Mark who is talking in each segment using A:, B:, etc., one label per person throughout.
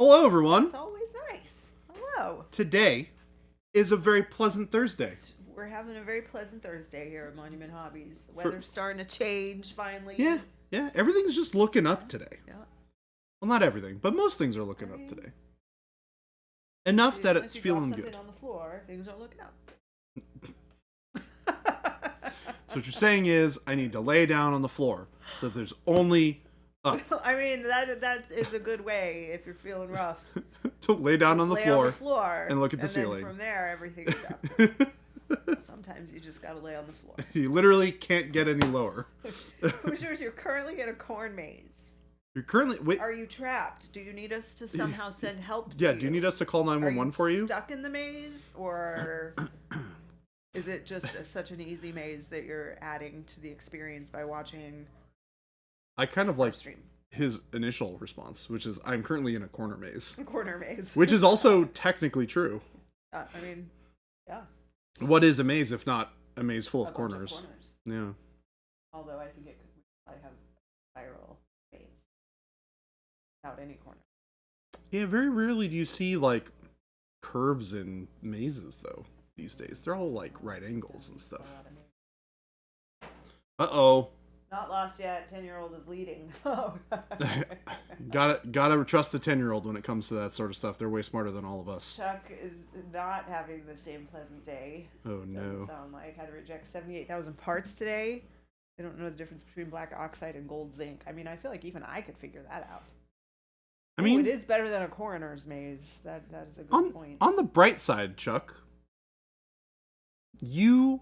A: Hello, everyone.
B: It's always nice. Hello.
A: Today is a very pleasant Thursday.
B: We're having a very pleasant Thursday here at Monument Hobbies. The weather's starting to change finally.
A: Yeah. Everything's just looking up today.
B: Yeah.
A: Well, not everything, but most things are looking up today. Enough that it's feeling good.
B: Once you drop something on the floor, things are looking up.
A: So what you're saying is I need to lay down on the floor so there's only up.
B: I mean, that is a good way if you're feeling rough.
A: To lay down on the
B: floor
A: and look at the
B: and
A: ceiling.
B: Then from there, everything is up. Sometimes you just gotta lay on the floor.
A: You literally can't get any lower.
B: Hoosiers, you're currently in a corn maze.
A: You're currently... Wait.
B: Are you trapped? Do you need us to somehow send help to
A: Yeah,
B: you?
A: do you need us to call 911 for you?
B: Stuck in the maze? Or is it just such an easy maze that you're adding to the experience by watching
A: I kind of like
B: stream?
A: His initial response, which is, I'm currently in a corner maze.
B: Corner maze.
A: Which is also technically true.
B: I mean, yeah.
A: What is a maze if not a maze full of
B: bunch
A: corners? Yeah.
B: Although I think it could probably have a spiral maze without any corner.
A: Yeah, very rarely do you see, like, curves in mazes, though, these days. They're all, like, right angles and stuff. Uh-oh.
B: Not lost yet. 10-year-old is leading.
A: Gotta trust the 10-year-old when it comes to that sort of stuff. They're way smarter than all of us.
B: Chuck is not having the same pleasant day.
A: Oh, no.
B: Doesn't sound like. Had to reject 78,000 parts today. They don't know the difference between black oxide and gold zinc. I mean, I feel like even I could figure that out.
A: I mean,
B: it is better than a coroner's maze. That is a good point.
A: On the bright side, Chuck, you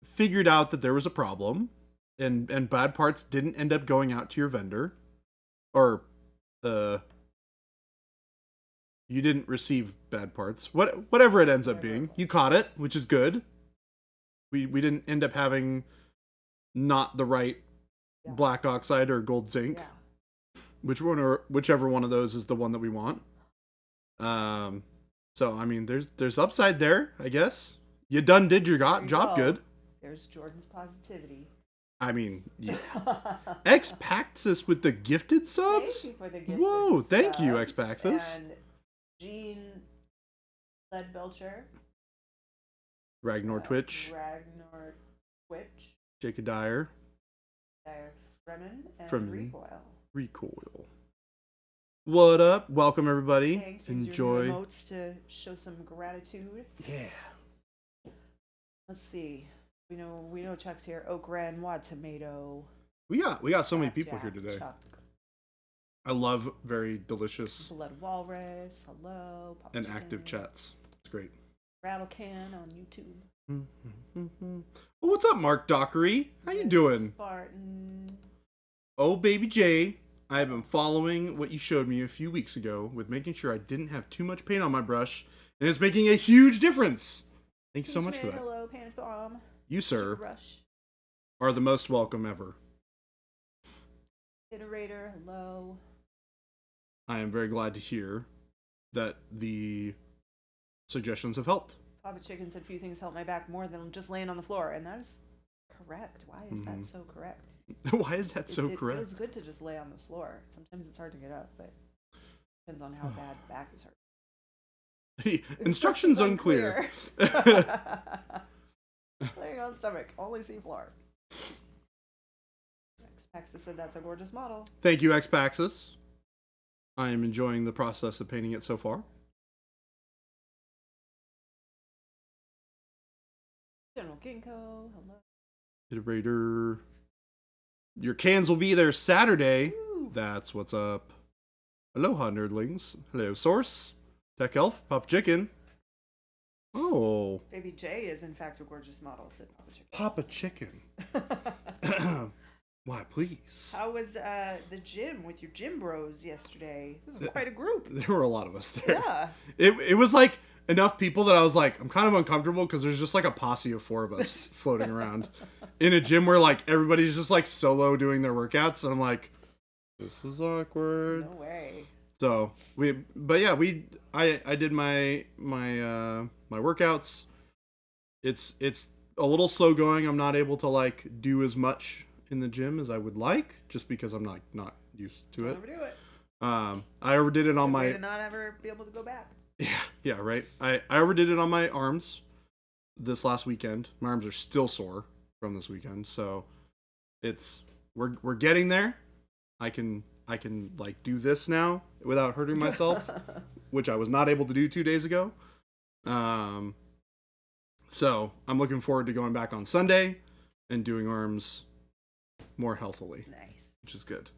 A: figured out that there was a problem. And bad parts didn't end up going out to your vendor, or you didn't receive bad parts. Whatever it ends up being, you caught it, which is good. We didn't end up having not the right black oxide or gold zinc.
B: Yeah.
A: Whichever one of those is the one that we want. So I mean, there's upside there, I guess. You done did your job good.
B: There's Jordan's positivity.
A: I mean, yeah. X-Paxis with the gifted subs?
B: Thank you for the gifted
A: Whoa, thank
B: subs.
A: you, X-Paxis.
B: And Gene Leadbelcher.
A: Ragnar Twitch. Jacob Dyer.
B: Fremen. And
A: Fremen.
B: Recoil.
A: What up? Welcome, everybody.
B: Thanks.
A: Enjoy.
B: Your emotes to show some gratitude.
A: Yeah.
B: Let's see. We know Chuck's here. Oak Renoir tomato.
A: We got so many people here today.
B: Chuck.
A: I love very delicious
B: Blood Walrus. Hello. Papa
A: and
B: Chicken.
A: active chats. It's great.
B: Rattle Can on YouTube.
A: Well, what's up, Mark Dockery? How you doing?
B: Spartan.
A: Oh, baby J. I have been following what you showed me a few weeks ago with making sure I didn't have too much paint on my brush, and it's making a huge difference. Thank you so much for that.
B: Hello, Panic Bomb.
A: You, sir,
B: Rush.
A: are the most welcome ever.
B: Iterator, hello.
A: I am very glad to hear that the suggestions have helped.
B: Papa Chicken said few things help my back more than just laying on the floor, and that is correct. Why is that so correct?
A: Why is that so correct?
B: It feels good to just lay on the floor. Sometimes it's hard to get up, but depends on how bad back is hurt.
A: Instructions unclear.
B: Laying on stomach, only see floor. X-Paxis said that's a gorgeous model.
A: Thank you, X-Paxis. I am enjoying the process of painting it so far.
B: General Ginkgo, hello.
A: Iterator. Your cans will be there Saturday.
B: Woo.
A: That's what's up. Aloha, nerdlings. Hello, Source. Tech Elf. Pop Chicken. Oh.
B: Baby J is in fact a gorgeous model, said
A: Papa Chicken. Why, please.
B: How was the gym with your gym bros yesterday? It was quite a group.
A: There were a lot of us there.
B: Yeah.
A: It was like enough people that I was like, I'm kind of uncomfortable because there's just like a posse of 4 of us floating around in a gym where like everybody's just like solo doing their workouts, and I'm like, this is awkward.
B: No way.
A: So I did my workouts. It's a little slow going. I'm not able to like do as much in the gym as I would like, just because I'm not used to it.
B: Overdo it.
A: I overdid it on
B: Way
A: my
B: to not ever be able to go back.
A: yeah, right. I overdid it on my arms this last weekend. My arms are still sore from this weekend, so we're getting there. I can like do this now without hurting myself, which I was not able to do 2 days ago. So I'm looking forward to going back on Sunday and doing arms more healthily.
B: Nice.
A: Which is good.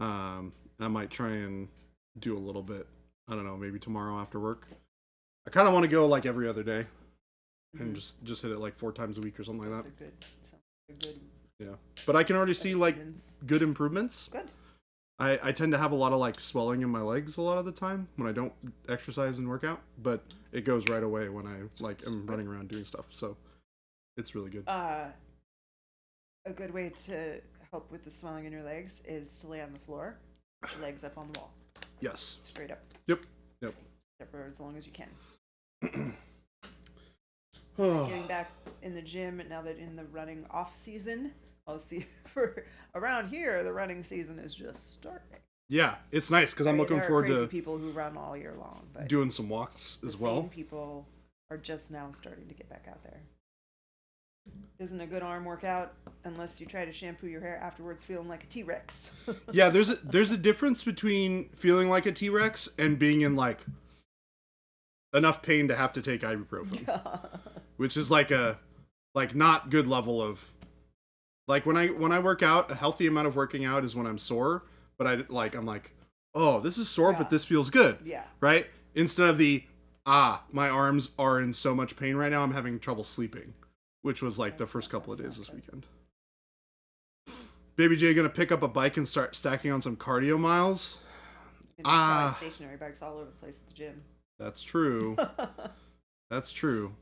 A: I might try and do a little bit. I don't know, maybe tomorrow after work. I kind of want to go like every other day, and just hit it like 4 times a week or something like that.
B: That's a good.
A: Yeah, but I can already see like good improvements.
B: Good.
A: I tend to have a lot of like swelling in my legs a lot of the time when I don't exercise and work out, but it goes right away when I like am running around doing stuff. So it's really good.
B: A good way to help with the swelling in your legs is to lay on the floor, put your legs up on the wall.
A: Yes.
B: Straight up.
A: Yep.
B: For as long as you can.
A: Oh.
B: Getting back in the gym now that in the running off season. Oh, see, for around here, the running season is just starting.
A: Yeah, it's nice because I'm looking forward
B: crazy
A: to
B: people who run all year long, but
A: doing some walks as well.
B: Same people are just now starting to get back out there. Isn't a good arm workout unless you try to shampoo your hair afterwards, feeling like a T-Rex.
A: Yeah, there's a difference between feeling like a T-Rex and being in like enough pain to have to take ibuprofen, which is like a not good level of. Like when I work out, a healthy amount of working out is when I'm sore, but I'm like, oh, this is sore, but this feels good.
B: Yeah.
A: Right? Instead of my arms are in so much pain right now, I'm having trouble sleeping, which was like the first couple of days this weekend. Baby J gonna pick up a bike and start stacking on some cardio miles.
B: Stationary bikes all over the place at the gym.
A: That's true. That's true.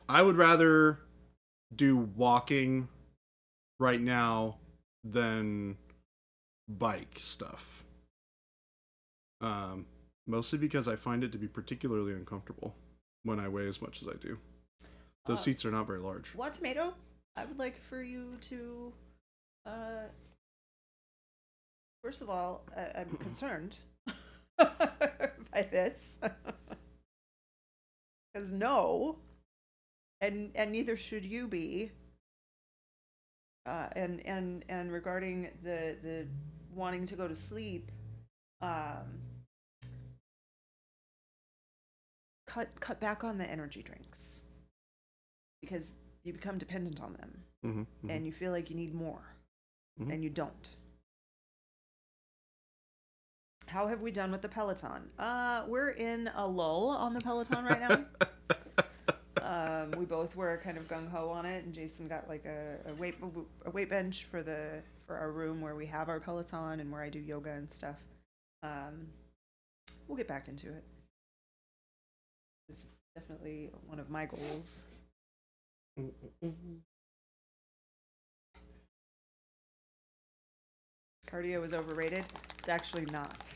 A: I would rather do walking right now than bike stuff. Mostly because I find it to be particularly uncomfortable when I weigh as much as I do. Those seats are not very large.
B: Want tomato? I would like for you to first of all, I'm concerned by this. Because no, and neither should you be. And regarding the wanting to go to sleep, cut back on the energy drinks because you become dependent on them, and you feel like you need more, and you don't. How have we done with the Peloton? We're in a lull on the Peloton right now. We both were kind of gung ho on it, and Jason got like a weight bench for our room where we have our Peloton and where I do yoga and stuff. We'll get back into it. It's definitely one of my goals. Cardio is overrated. It's actually not.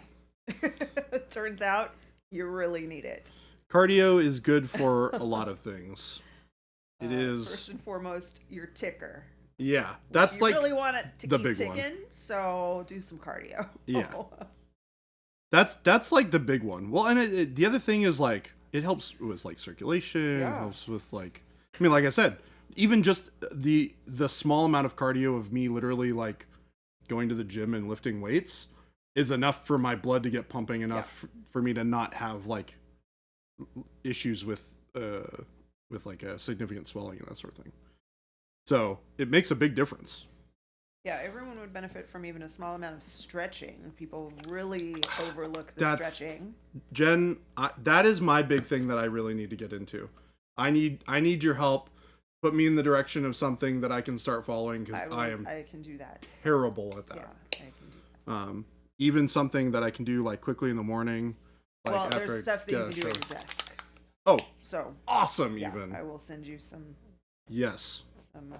B: Turns out you really need it.
A: Cardio is good for a lot of things. It is
B: first and foremost your ticker.
A: Yeah, that's
B: you
A: like
B: really want it to
A: the
B: keep
A: big
B: ticking,
A: one.
B: So do some cardio.
A: Yeah, that's like the big one. Well, and the other thing is like it helps with like circulation.
B: Yeah.
A: It helps with like, I mean, like I said, even just the small amount of cardio of me literally like going to the gym and lifting weights is enough for my blood to get pumping enough for me to not have like issues with like a significant swelling and that sort of thing. So it makes a big difference.
B: Yeah, everyone would benefit from even a small amount of stretching. People really overlook the stretching.
A: Jen, that is my big thing that I really need to get into. I need your help. Put me in the direction of something that I can start following because
B: I can do that.
A: Terrible at that.
B: Yeah, I can do that.
A: Even something that I can do like quickly in the morning. Like
B: well, there's stuff that you can do at your desk.
A: Oh,
B: so
A: awesome!
B: Yeah,
A: even
B: I will send you some.
A: Yes.
B: Some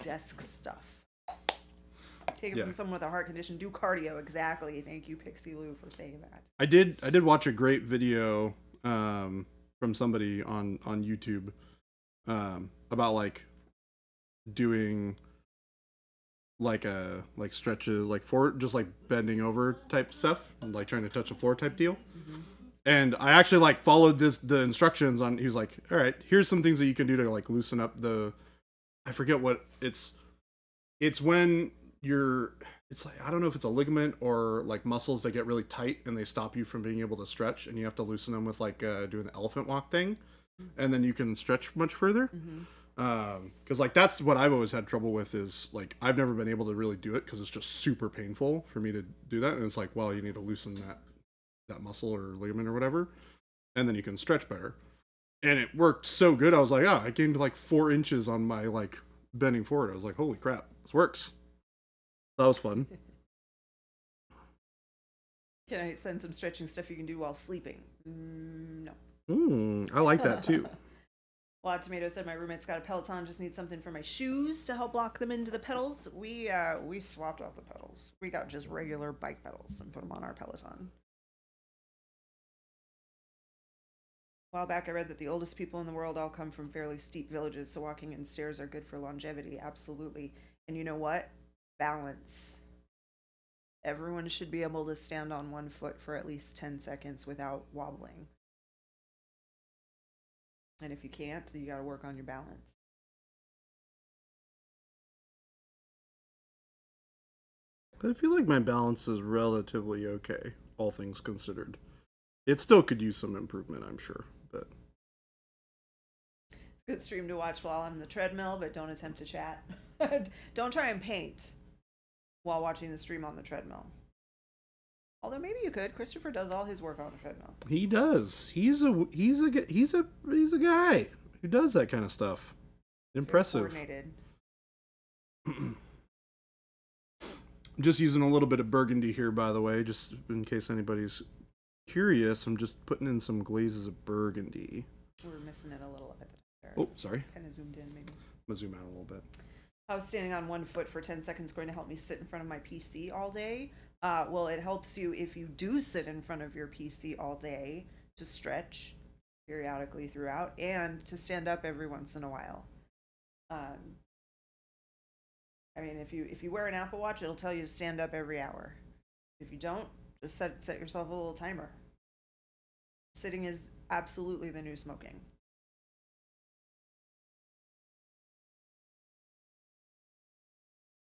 B: desk stuff. Take it from someone with a heart condition. Do cardio. Exactly. Thank you, Pixie Lou, for saying that.
A: I did watch a great video from somebody on YouTube about like doing like stretches like forward, just like bending over type stuff, like trying to touch the floor type deal.
B: Mm-hmm.
A: And I actually like followed the instructions on. He was like, all right, here's some things that you can do to like loosen up the. I forget what it's. It's when you're. It's like I don't know if it's a ligament or like muscles that get really tight and they stop you from being able to stretch, and you have to loosen them with like doing the elephant walk thing, and then you can stretch much further.
B: Mm-hmm.
A: Because like that's what I've always had trouble with is like I've never been able to really do it because it's just super painful for me to do that, and it's like, well, you need to loosen that muscle or ligament or whatever, and then you can stretch better. And it worked so good. I was like, I gained like 4 inches on my like bending forward. I was like, holy crap, this works. That was fun.
B: Can I send some stretching stuff you can do while sleeping? No.
A: I like that too.
B: Wild Tomato said my roommate's got a Peloton, just need something for my shoes to help lock them into the pedals. We swapped out the pedals. We got just regular bike pedals and put them on our Peloton. A while back I read that the oldest people in the world all come from fairly steep villages, so walking in stairs are good for longevity, absolutely. And you know what? Balance. Everyone should be able to stand on one foot for at least 10 seconds without wobbling. And if you can't, you got to work on your balance.
A: I feel like my balance is relatively okay, all things considered. It still could use some improvement, I'm sure, but
B: It's a good stream to watch while on the treadmill, but don't attempt to chat. Don't try and paint while watching the stream on the treadmill. Although maybe you could. Christopher does all his work on the treadmill.
A: he does. He's a guy who does that kind of stuff. Impressive.
B: Coordinated.
A: I'm just using a little bit of burgundy here, by the way, just in case anybody's curious. I'm just putting in some glazes of burgundy.
B: We're missing it a little at the top there.
A: Oh, sorry.
B: Kind of zoomed in, maybe.
A: I'm gonna zoom out a little bit.
B: How is standing on one foot for 10 seconds going to help me sit in front of my PC all day? Well, it helps you if you do sit in front of your PC all day to stretch periodically throughout and to stand up every once in a while. I mean, if you wear an Apple Watch, it'll tell you to stand up every hour. If you don't, just set yourself a little timer. Sitting is absolutely the new smoking.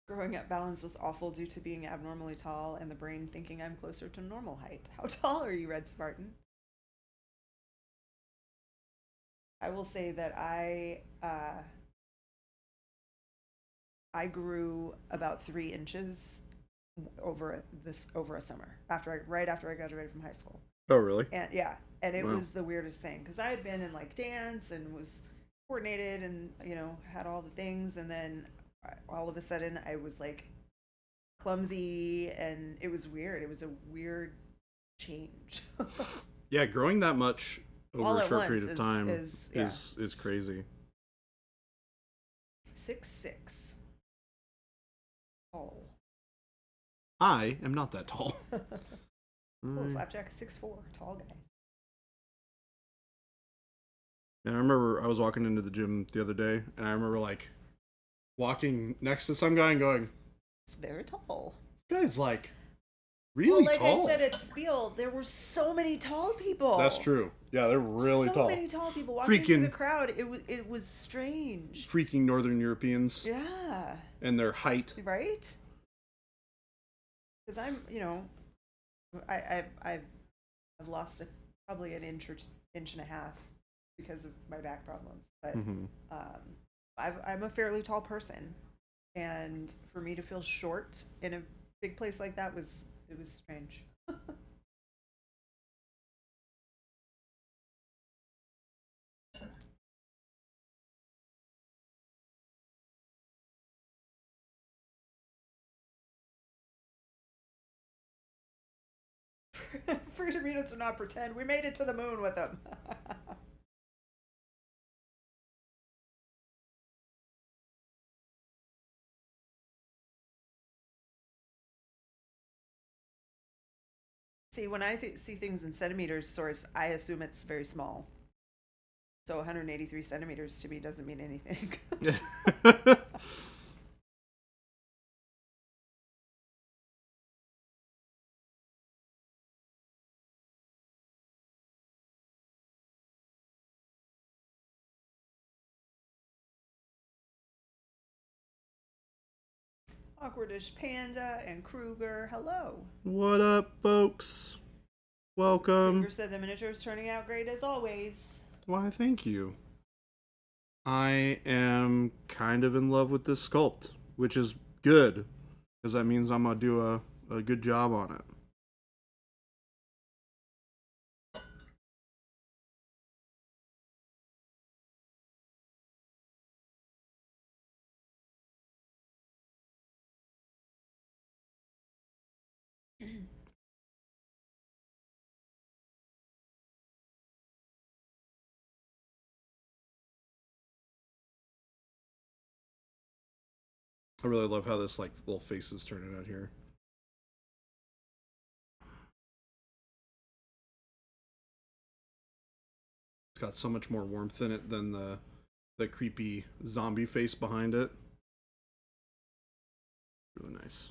B: Growing up, balance was awful due to being abnormally tall and the brain thinking I'm closer to normal height. How tall are you, Red Spartan? I will say that I grew about 3 inches over a summer right after I graduated from high school.
A: Oh, really?
B: And yeah, and it
A: Wow.
B: was the weirdest thing because I had been in like dance and was coordinated and had all the things, and then all of a sudden I was like clumsy and it was weird. It was a weird change.
A: Yeah, growing that much
B: All
A: over a
B: at
A: short period
B: once
A: of time
B: is
A: crazy.
B: 6'6". Tall.
A: I am not that tall.
B: Cool, Flapjack is 6'4", tall guy.
A: And I remember I was walking into the gym the other day, and I remember like walking next to some guy and going,
B: It's very tall.
A: "This guy's like really
B: like
A: tall."
B: I said at Spiel, there were so many tall people.
A: That's true. Yeah, they're really
B: so
A: tall.
B: So many tall people walking through
A: Freaking-
B: the crowd. It was strange.
A: Freaking Northern Europeans
B: Yeah.
A: and their height.
B: Right. Because I'm, I've lost probably an inch and a half because of my back problems. But
A: Mm-hmm.
B: I'm a fairly tall person, and for me to feel short in a big place like that was strange. Freedom units are not pretend. We made it to the moon with them. See, when I see things in centimeters source, I assume it's very small. So 183 centimeters to me doesn't mean anything. Awkwardish Panda and Kruger. Hello.
A: What up, folks? Welcome.
B: Kruger said the miniature is turning out great as always.
A: Why, thank you. I am kind of in love with this sculpt, which is good, because that means I'm going to do a good job on it. I really love how this like little face is turning out here. It's got so much more warmth in it than the creepy zombie face behind it. Really nice.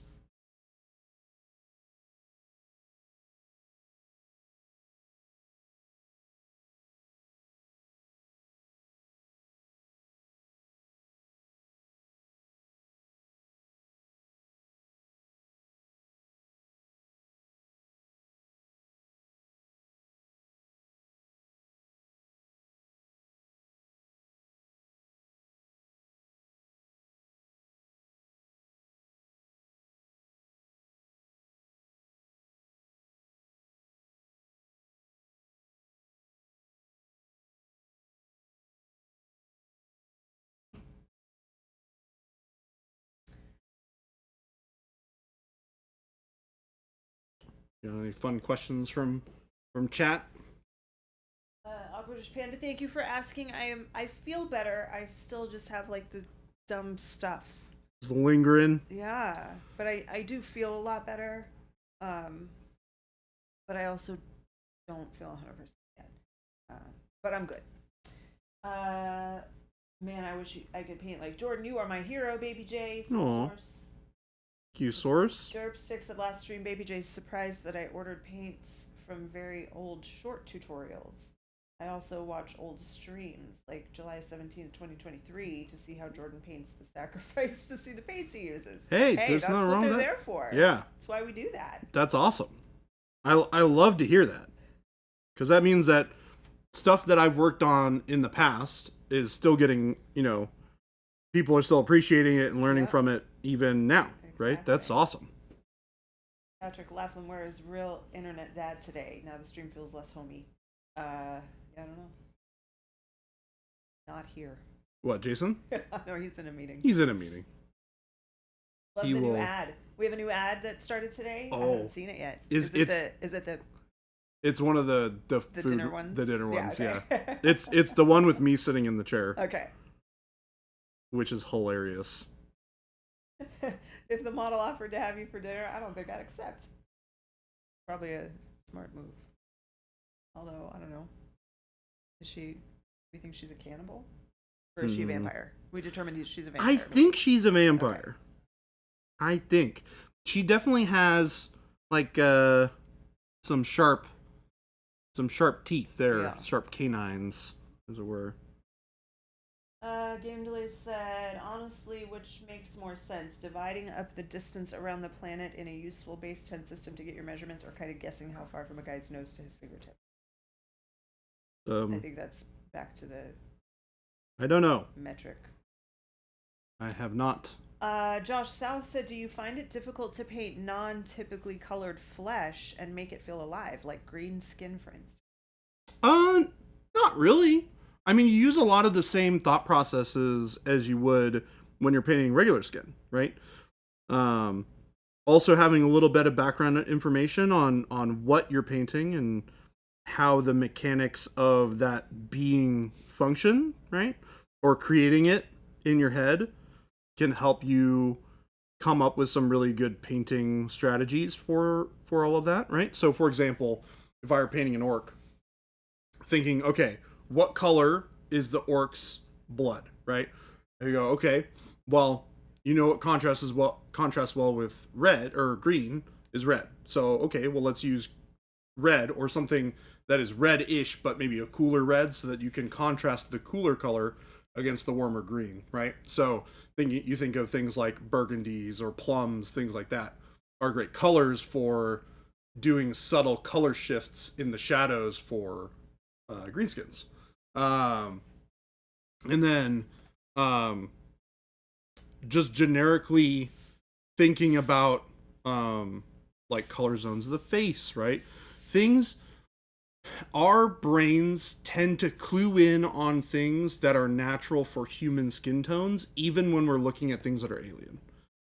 A: You know, any fun questions from chat?
B: Awkwardish Panda, thank you for asking. I feel better. I still just have like the dumb stuff.
A: Just lingering.
B: Yeah, but I do feel a lot better. But I also don't feel 100% yet. But I'm good. Man, I wish I could paint like Jordan. You are my hero, Baby J.
A: Aw. Thank you, Source.
B: Derp Sticks at last stream. Baby J's surprised that I ordered paints from very old short tutorials. I also watch old streams like July 17th, 2023 to see how Jordan paints the sacrifice to see the paints he uses.
A: Hey, there's
B: that's
A: nothing
B: what
A: wrong
B: they're
A: with that.
B: there for.
A: Yeah.
B: That's why we do that.
A: That's awesome. I love to hear that. Because that means that stuff that I've worked on in the past is still getting, you know, people are still appreciating it and learning from it even now, right? That's awesome.
B: Patrick Laughlin, where is real internet dad today? Now the stream feels less homey. I don't know. Not here.
A: What, Jason?
B: No, he's in a meeting.
A: He's in a meeting.
B: Love the new ad. We have a new ad that started today. I haven't seen it yet. Is it the
A: It's one of the food,
B: dinner ones?
A: The dinner ones,
B: okay.
A: yeah. It's the one with me sitting in the chair.
B: Okay.
A: Which is hilarious.
B: If the model offered to have you for dinner, I don't think I'd accept. Probably a smart move. Although, I don't know. We think she's a cannibal? Or is she a vampire? We determined she's a vampire.
A: I think she's a vampire.
B: Okay.
A: I think. She definitely has, like, some sharp teeth there.
B: Yeah.
A: Sharp canines, as it were.
B: Game Delay said, honestly, which makes more sense? Dividing up the distance around the planet in a useful base 10 system to get your measurements, or kind of guessing how far from a guy's nose to his fingertip? I think that's back to the
A: I don't know.
B: metric.
A: I have not.
B: Josh South said, do you find it difficult to paint non-typically colored flesh and make it feel alive, like green skin, for instance?
A: Not really. I mean, you use a lot of the same thought processes as you would when you're painting regular skin, right? Also having a little bit of background information on what you're painting and how the mechanics of that being function, right? Or creating it in your head can help you come up with some really good painting strategies for all of that, right? So for example, if I were painting an orc, thinking, okay, what color is the orc's blood, right? And you go, okay, well, you know what contrasts well with red or green is red. So, okay, well, let's use red or something that is red-ish, but maybe a cooler red so that you can contrast the cooler color against the warmer green, right? So you think of things like burgundies or plums, things like that, are great colors for doing subtle color shifts in the shadows for greenskins. And then just generically thinking about like color zones of the face, right? Things, our brains tend to clue in on things that are natural for human skin tones, even when we're looking at things that are alien.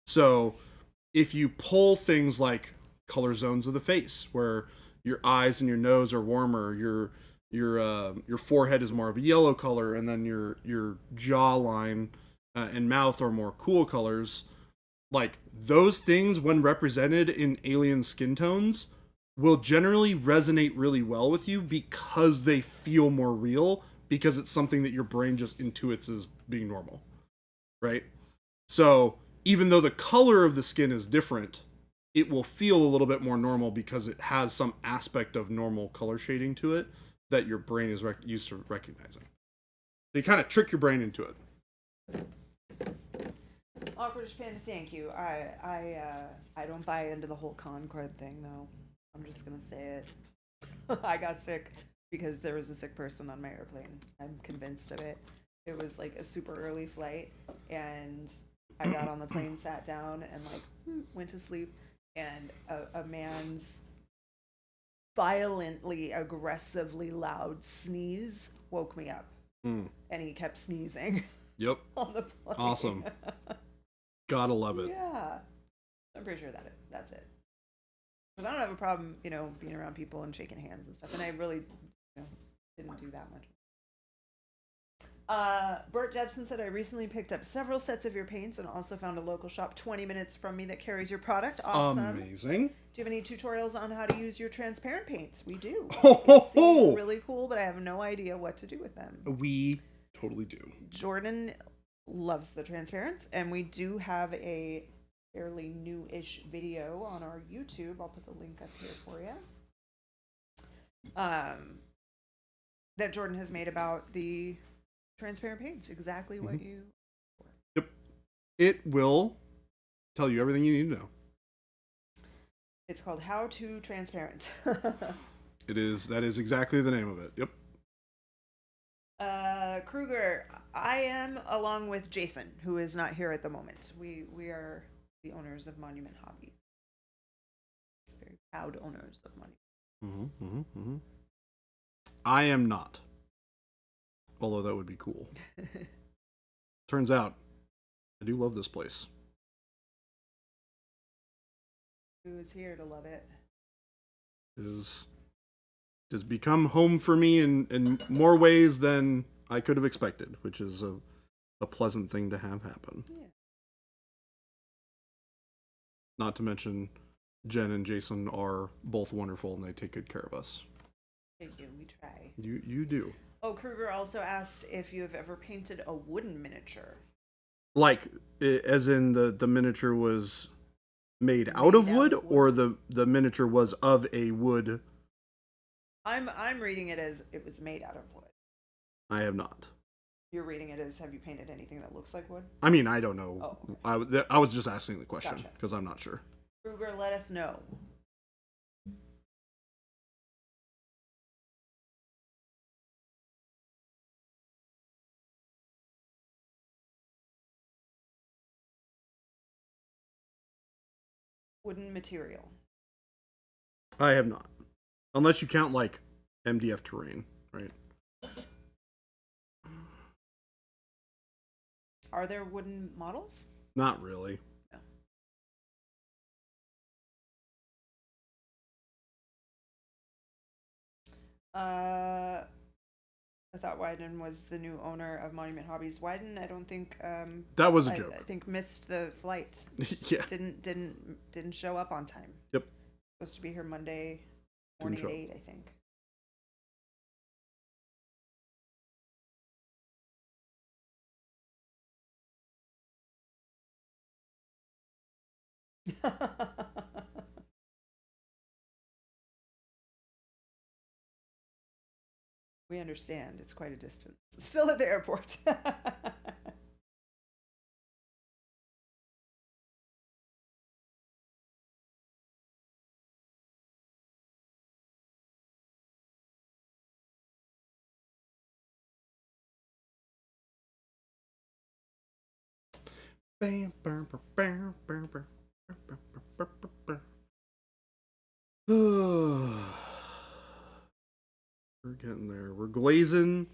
A: So if you pull things like color zones of the face, where your eyes and your nose are warmer, your forehead is more of a yellow color, and then your jawline and mouth are more cool colors, like those things when represented in alien skin tones will generally resonate really well with you because they feel more real, because it's something that your brain just intuits as being normal, right? So even though the color of the skin is different, it will feel a little bit more normal because it has some aspect of normal color shading to it that your brain is used to recognizing. So you kind of trick your brain into it.
B: Awkward Panda, thank you. I don't buy into the whole Concord thing though. I'm just gonna say it. I got sick because there was a sick person on my airplane. I'm convinced of it. It was like a super early flight, and I got on the plane, sat down, and like went to sleep. And a man's violently, aggressively loud sneeze woke me up, and he kept sneezing.
A: Yep.
B: On the plane.
A: Awesome. Gotta love it.
B: Yeah, I'm pretty sure that's it. Because I don't have a problem, being around people and shaking hands and stuff. And I really, didn't do that much. Bert Jebson said, I recently picked up several sets of your paints and also found a local shop 20 minutes from me that carries your product. Awesome.
A: Amazing.
B: Do you have any tutorials on how to use your transparent paints? We do.
A: They
B: seem really cool, but I have no idea what to do with them.
A: We totally do. Jordan
B: loves the transparents, and we do have a fairly new-ish video on our YouTube. I'll put the link up here for you. That Jordan has made about the transparent paints, exactly what you.
A: Yep, it will tell you everything you need to know.
B: It's called How to Transparent.
A: It is. That is exactly the name of it. Yep.
B: Kruger, I am, along with Jason, who is not here at the moment. We are the owners of Monument Hobby. Very proud owners of Monument.
A: I am not. Although that would be cool. Turns out, I do love this place.
B: Who is here to love it?
A: It has become home for me in more ways than I could have expected, which is a pleasant thing to have happen.
B: Yeah.
A: Not to mention, Jen and Jason are both wonderful and they take good care of us.
B: Thank you. We try.
A: You do.
B: Oh, Kruger also asked if you have ever painted a wooden miniature.
A: Like, as in the miniature was made out of wood, or the miniature was of a wood?
B: I'm reading it as it was made out of wood.
A: I have not.
B: You're reading it as, have you painted anything that looks like wood?
A: I mean, I don't know.
B: Oh, okay.
A: I was just asking the question because I'm not sure.
B: Kruger, let us know. Wooden material.
A: I have not. Unless you count, like, MDF terrain, right?
B: Are there wooden models?
A: Not really.
B: No. I thought Wyden was the new owner of Monument Hobbies. Wyden, I don't think.
A: That was a joke.
B: I think missed the flight.
A: Yeah.
B: Didn't show up on time.
A: Yep.
B: Supposed to be here Monday morning at 8, I think. We understand. It's quite a distance. Still at the airport.
A: Bam, bam, bam, bam, bam, bam, bam, bam, bam, bam. We're getting there. We're glazing.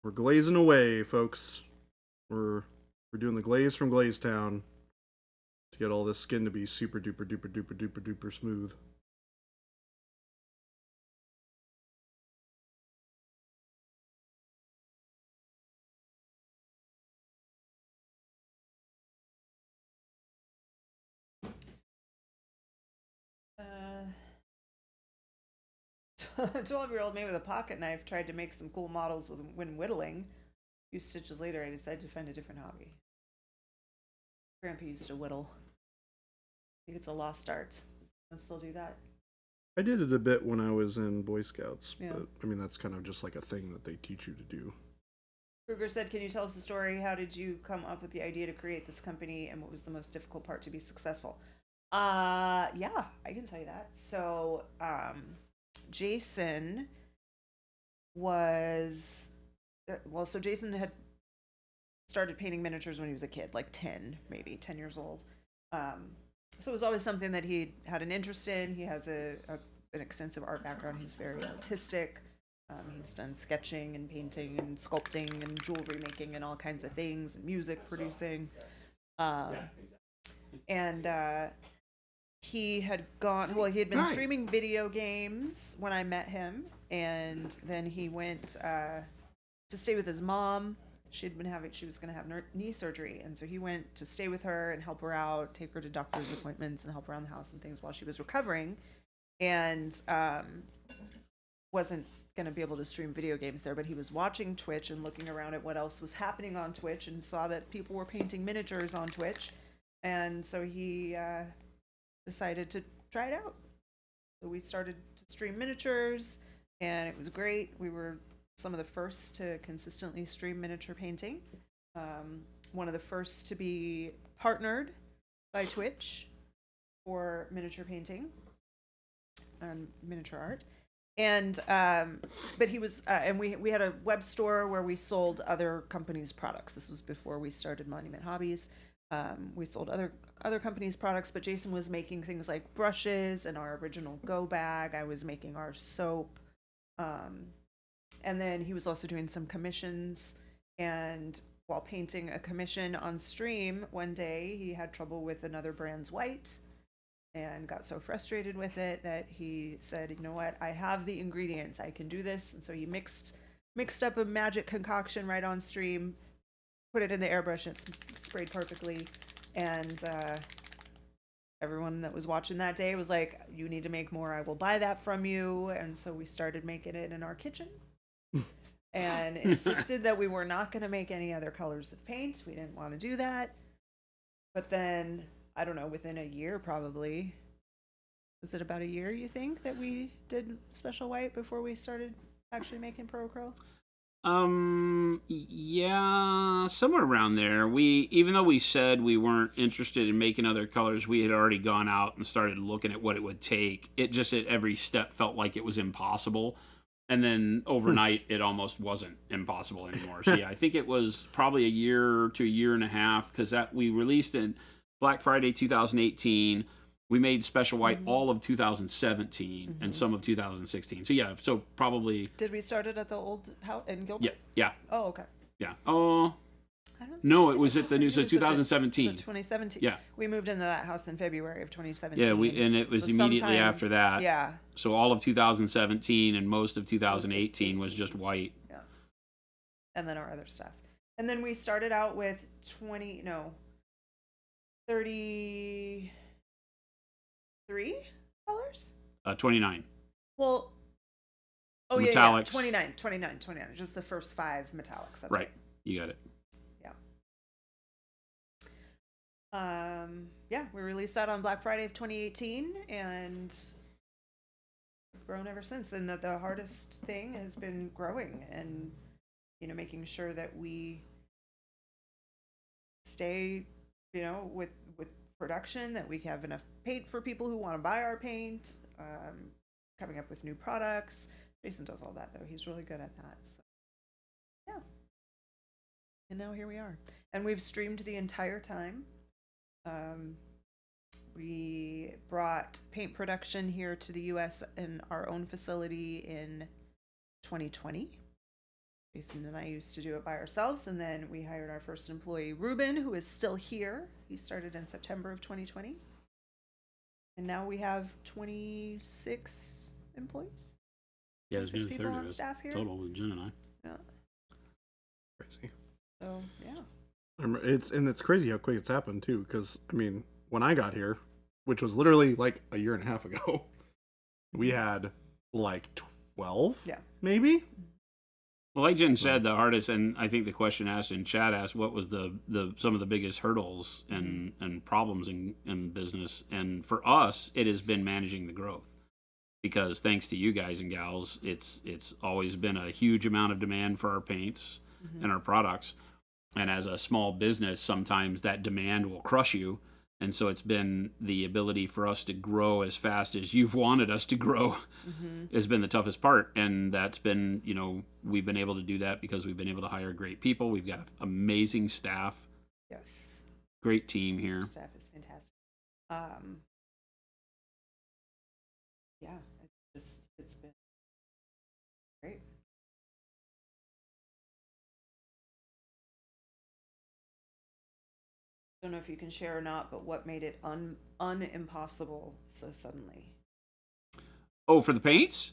A: We're glazing away, folks. We're doing the glaze from Glaze Town to get all this skin to be super duper duper duper duper duper smooth.
B: A 12-year-old me with a pocket knife tried to make some cool models when whittling. A few stitches later, I decided to find a different hobby. Grandpa used to whittle. I think it's a lost art. Does anyone still do that?
A: I did it a bit when I was in Boy Scouts,
B: Yeah.
A: but I mean, that's kind of just like a thing that they teach you to do.
B: Kruger said, can you tell us the story? How did you come up with the idea to create this company, and what was the most difficult part to be successful? Yeah, I can tell you that. So, Jason was, so Jason had started painting miniatures when he was a kid, like 10, maybe 10 years old. So it was always something that he had an interest in. He has an extensive art background. He's very artistic. He's done sketching and painting and sculpting and jewelry making and all kinds of things, and music producing. He had been streaming video games when I met him, and then he went to stay with his mom. She was going to have knee surgery, and so he went to stay with her and help her out, take her to doctor's appointments and help around the house and things while she was recovering, and wasn't going to be able to stream video games there, but he was watching Twitch and looking around at what else was happening on Twitch, and saw that people were painting miniatures on Twitch, and so he decided to try it out. So we started to stream miniatures, and it was great. We were some of the first to consistently stream miniature painting. One of the first to be partnered by Twitch for miniature painting and miniature art. And but he was and we had a web store where we sold other companies' products. This was before we started Monument Hobbies. We sold other companies' products, but Jason was making things like brushes and our original go bag. I was making our soap. And then he was also doing some commissions, and while painting a commission on stream one day, he had trouble with another brand's white and got so frustrated with it that he said, you know what, I have the ingredients, I can do this. And so he mixed up a magic concoction right on stream, put it in the airbrush, and it sprayed perfectly. And everyone that was watching that day was like, you need to make more, I will buy that from you. And so we started making it in our kitchen. And insisted that we were not going to make any other colors of paint. We didn't want to do that. But then, I don't know, within a year probably, was it about a year, you think, that we did Special White before we started actually making Procro?
C: Yeah, somewhere around there. Even though we said we weren't interested in making other colors, we had already gone out and started looking at what it would take. It just at every step felt like it was impossible. And then overnight, it almost wasn't impossible anymore. So yeah, I think it was probably a year to a year and a half, because that we released in Black Friday 2018. We made Special White all of 2017 and some of 2016. So yeah, so probably.
B: Did we start it at the old house in Gilbert?
C: Yeah.
B: Oh, okay.
C: Yeah. Oh. No, it was at the new, so 2017.
B: So 2017.
C: Yeah.
B: We moved into that house in February of 2017.
C: Yeah, and it was immediately after that.
B: Yeah.
C: So all of 2017 and most of 2018 was just white.
B: Yeah. And then our other stuff. And then we started out with 33 colors?
C: 29.
B: Well,
C: Metallics.
B: 29. Just the first 5 metallics. That's right.
C: You got it.
B: Yeah, we released that on Black Friday of 2018, and grown ever since. And that the hardest thing has been growing and, making sure that we stay, with production, that we have enough paint for people who want to buy our paint, coming up with new products. Jason does all that, though. He's really good at that. So, yeah. And now here we are. And we've streamed the entire time. We brought paint production here to the U.S. in our own facility in 2020. Jason and I used to do it by ourselves, and then we hired our first employee, Ruben, who is still here. He started in September of 2020. And now we have 26 employees.
C: Yeah, there's
B: 26
C: nearly
B: people
C: 30
B: on
C: of us
B: staff here.
C: total with Jen and I.
B: Yeah.
A: Crazy.
B: So, yeah.
A: It's crazy how quick it's happened too. Because when I got here, which was literally like a year and a half ago, we had like 12, maybe.
C: Well, like Jen said, the hardest, and I think the question asked in chat asked, what was the some of the biggest hurdles and problems in business? And for us, it has been managing the growth, because thanks to you guys and gals, it's always been a huge amount of demand for our paints and our products. And as a small business, sometimes that demand will crush you. And so it's been the ability for us to grow as fast as you've wanted us to grow has been the toughest part. And that's been, we've been able to do that because we've been able to hire great people. We've got amazing staff.
B: Yes.
C: Great team here.
B: Staff is fantastic. Yeah, it's been great. Don't know if you can share or not, but what made it unimpossible so suddenly?
C: Oh, for the paints?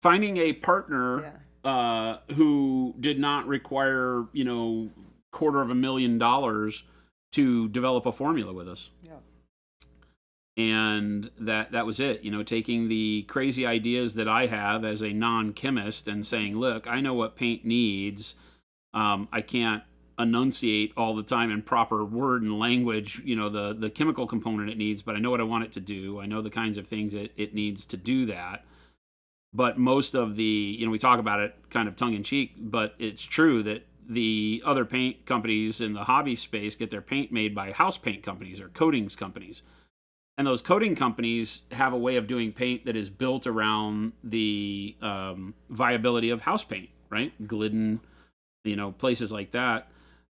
C: Finding a partner who did not require, $250,000 to develop a formula with us.
B: Yeah.
C: And that was it, taking the crazy ideas that I have as a non-chemist and saying, look, I know what paint needs. I can't enunciate all the time in proper word and language, the chemical component it needs, but I know what I want it to do. I know the kinds of things it needs to do that. But most of the, we talk about it kind of tongue in cheek, but it's true that the other paint companies in the hobby space get their paint made by house paint companies or coatings companies. And those coating companies have a way of doing paint that is built around the viability of house paint, right? Glidden, places like that.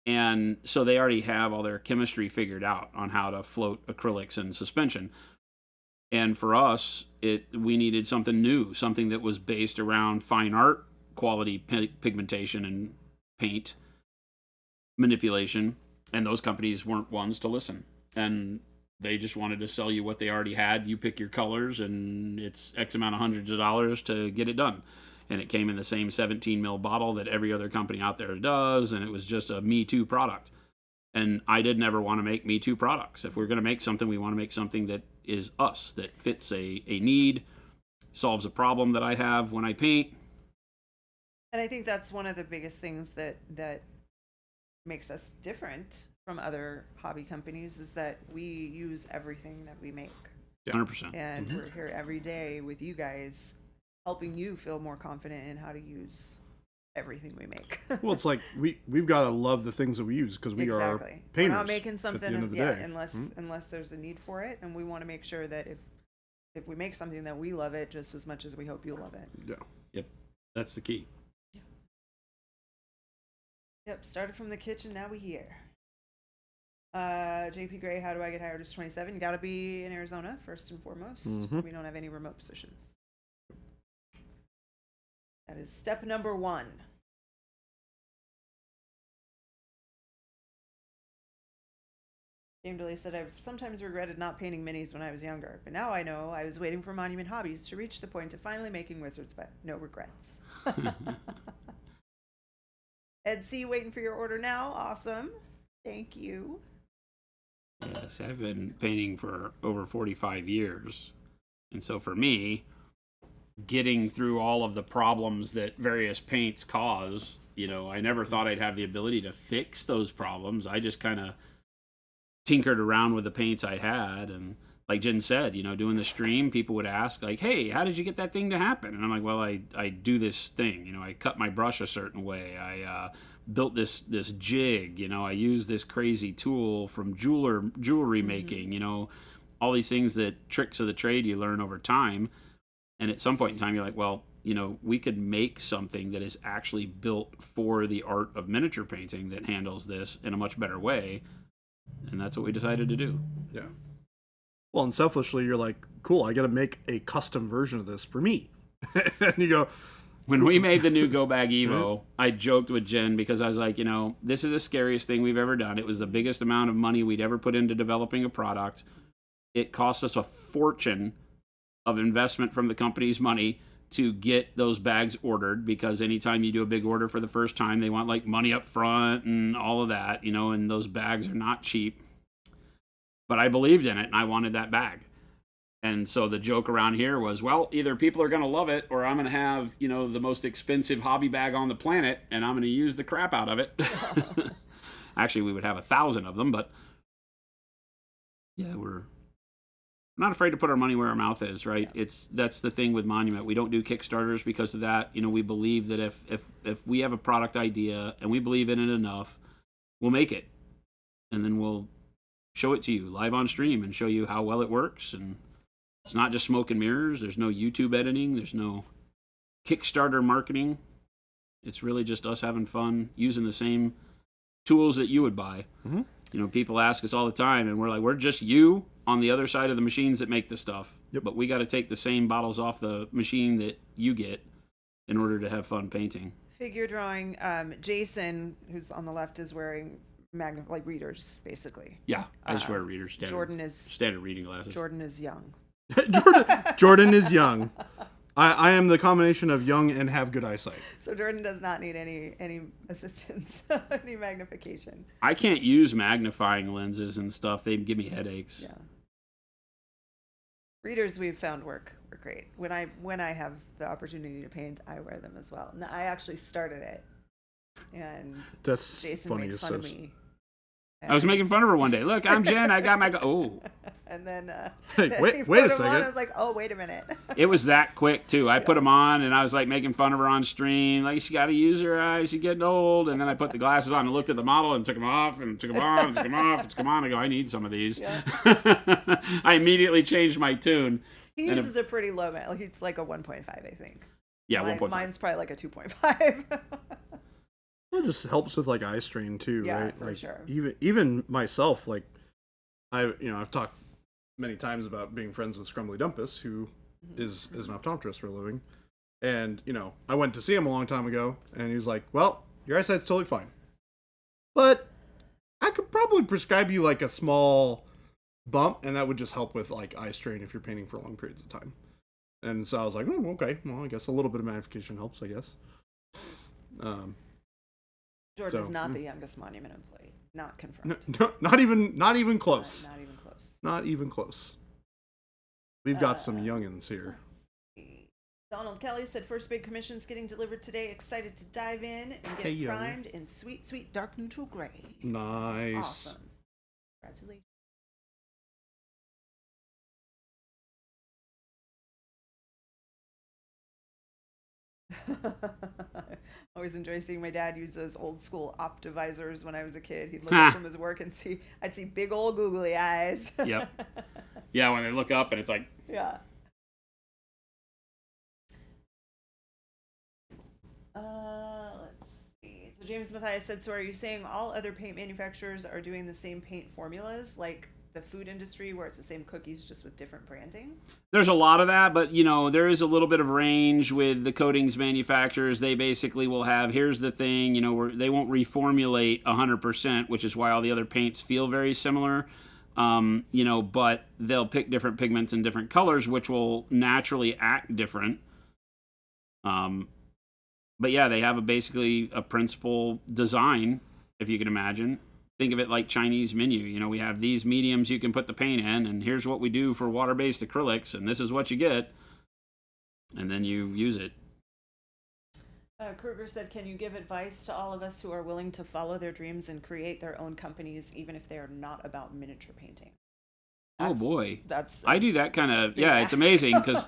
C: And so they already have all their chemistry figured out on how to float acrylics and suspension. And for us, we needed something new, something that was based around fine art quality pigmentation and paint manipulation. And those companies weren't ones to listen. And they just wanted to sell you what they already had. You pick your colors, and it's X amount of hundreds of dollars to get it done. And it came in the same 17 mil bottle that every other company out there does, and it was just a Me Too product. And I didn't ever want to make Me Too products. If we're going to make something, we want to make something that is us, that fits a need, solves a problem that I have when I paint.
B: And I think that's one of the biggest things that makes us different from other hobby companies is that we use everything that we make.
C: 100%.
B: And we're here every day with you guys, helping you feel more confident in how to use everything we make.
A: Well, it's like we've got to love the things that we use because we are painters.
B: We're not making something
A: at the end of the day.
B: unless there's a need for it, and we want to make sure that if we make something that we love it just as much as we hope you love it.
A: Yeah.
C: Yep. That's the key.
B: Yep. Started from the kitchen, now we here. JP Gray, how do I get hired as 27? You got to be in Arizona first and foremost. We don't have any remote positions. That is step number 1. James Delay said, I've sometimes regretted not painting minis when I was younger, but now I know I was waiting for Monument Hobbies to reach the point of finally making wizards, but no regrets. Ed C, waiting for your order now. Awesome. Thank you.
C: Yes, I've been painting for over 45 years. And so for me, getting through all of the problems that various paints cause, I never thought I'd have the ability to fix those problems. I just kind of tinkered around with the paints I had, and like Jen said, doing the stream, people would ask like, "Hey, how did you get that thing to happen?" And I'm like, "Well, I do this thing. I cut my brush a certain way. I built this jig. I use this crazy tool from jewelry making. All these things that tricks of the trade you learn over time. And at some point in time, you're like, well, we could make something that is actually built for the art of miniature painting that handles this in a much better way." And that's what we decided to do.
A: Yeah. Well, and selfishly, you're like, cool, I got to make a custom version of this for me. And you go,
C: when we made the new Go Bag Evo, I joked with Jen because I was like, this is the scariest thing we've ever done. It was the biggest amount of money we'd ever put into developing a product. It cost us a fortune of investment from the company's money to get those bags ordered, because anytime you do a big order for the first time, they want like money up front and all of that, and those bags are not cheap. But I believed in it and I wanted that bag. And so the joke around here was, well, either people are going to love it or I'm going to have, the most expensive hobby bag on the planet and I'm going to use the crap out of it. Actually, we would have 1,000 of them, but yeah, we're not afraid to put our money where our mouth is, right? Yeah. That's the thing with Monument. We don't do Kickstarters because of that. We believe that if we have a product idea and we believe in it enough, we'll make it. And then we'll show it to you live on stream and show you how well it works. And it's not just smoke and mirrors. There's no YouTube editing. There's no Kickstarter marketing. It's really just us having fun using the same tools that you would buy. Mm-hmm. People ask us all the time, and we're like, we're just you on the other side of the machines that make the stuff. Yep. But we got to take the same bottles off the machine that you get in order to have fun painting.
B: Figure drawing. Jason, who's on the left, is wearing readers, basically.
C: Yeah, I just wear readers.
B: Jordan is
C: standard reading glasses.
B: Jordan is young.
A: Jordan is young. I am the combination of young and have good eyesight.
B: So Jordan does not need any assistance, any magnification.
C: I can't use magnifying lenses and stuff. They give me headaches.
B: Yeah. Readers we've found work great. When I have the opportunity to paint, I wear them as well. And I actually started it, and
A: that's
B: Jason
A: funny
B: made fun of me.
C: I was making fun of her one day. Look, I'm Jen. I got my
B: And then
A: hey, wait a second.
B: I was like, oh, wait a minute.
C: It was that quick too. I put them on and I was like making fun of her on stream. Like, she got to use her eyes. She's getting old. And then I put the glasses on and looked at the model and took them off and took them on and took them off and took them on. I go, I need some of these. Yeah. I immediately changed my tune.
B: He uses a pretty low man. Like, it's like a 1.5, I think.
C: Yeah, 1.5.
B: Mine's probably like a 2.5.
A: It just helps with like eye strain too,
B: yeah,
A: right?
B: For
A: like
B: sure.
A: even myself, like I've talked many times about being friends with Scrumbly Dumpus, who is an optometrist for a living. And, I went to see him a long time ago and he was like, well, your eyesight's totally fine, but I could probably prescribe you like a small bump and that would just help with like eye strain if you're painting for long periods of time. And so I was like, oh, okay, well, I guess a little bit of magnification helps, I guess.
B: Jordan is not the youngest Monument employee. Not confirmed.
A: No, not even close.
B: Not even close.
A: Not even close. We've got some youngins here.
B: Donald Kelly said, first big commission's getting delivered today. Excited to dive in and get primed in sweet, sweet dark neutral gray.
A: Nice.
B: That's awesome. Congratulations. I always enjoy seeing my dad use those old school optivisors when I was a kid. He'd look up from his work and I'd see big old googly eyes.
C: Yep. Yeah, when they look up and it's like.
B: Yeah. Let's see. So James Mathias said, so are you saying all other paint manufacturers are doing the same paint formulas, like the food industry, where it's the same cookies just with different branding?
C: There's a lot of that, but there is a little bit of range with the coatings manufacturers. They basically will have, here's the thing, they won't reformulate 100%, which is why all the other paints feel very similar. But they'll pick different pigments and different colors, which will naturally act different. But yeah, they have basically a principal design, if you can imagine. Think of it like Chinese menu. We have these mediums you can put the paint in, and here's what we do for water-based acrylics, and this is what you get. And then you use it.
B: Kruger said, can you give advice to all of us who are willing to follow their dreams and create their own companies, even if they are not about miniature painting?
C: Oh boy.
B: That's
C: I do that kind of,
B: big
C: yeah, it's
B: ask.
C: amazing because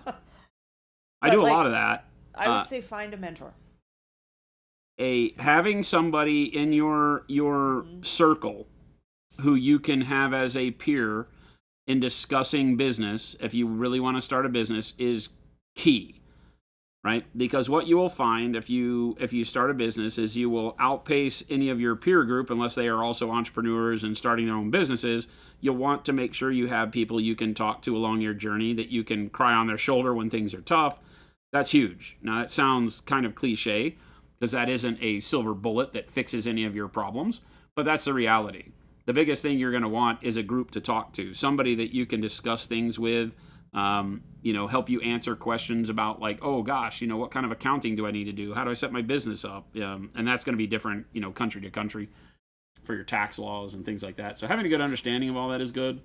C: I
B: But,
C: do a
B: like,
C: lot of that.
B: I would say find a mentor.
C: Having somebody in your circle who you can have as a peer in discussing business, if you really want to start a business, is key, right? Because what you will find if you start a business is you will outpace any of your peer group unless they are also entrepreneurs and starting their own businesses. You'll want to make sure you have people you can talk to along your journey, that you can cry on their shoulder when things are tough. That's huge. Now, that sounds kind of cliche because that isn't a silver bullet that fixes any of your problems, but that's the reality. The biggest thing you're going to want is a group to talk to, somebody that you can discuss things with, help you answer questions about, like, oh gosh, what kind of accounting do I need to do? How do I set my business up? And that's going to be different, country to country for your tax laws and things like that. So having a good understanding of all that is good.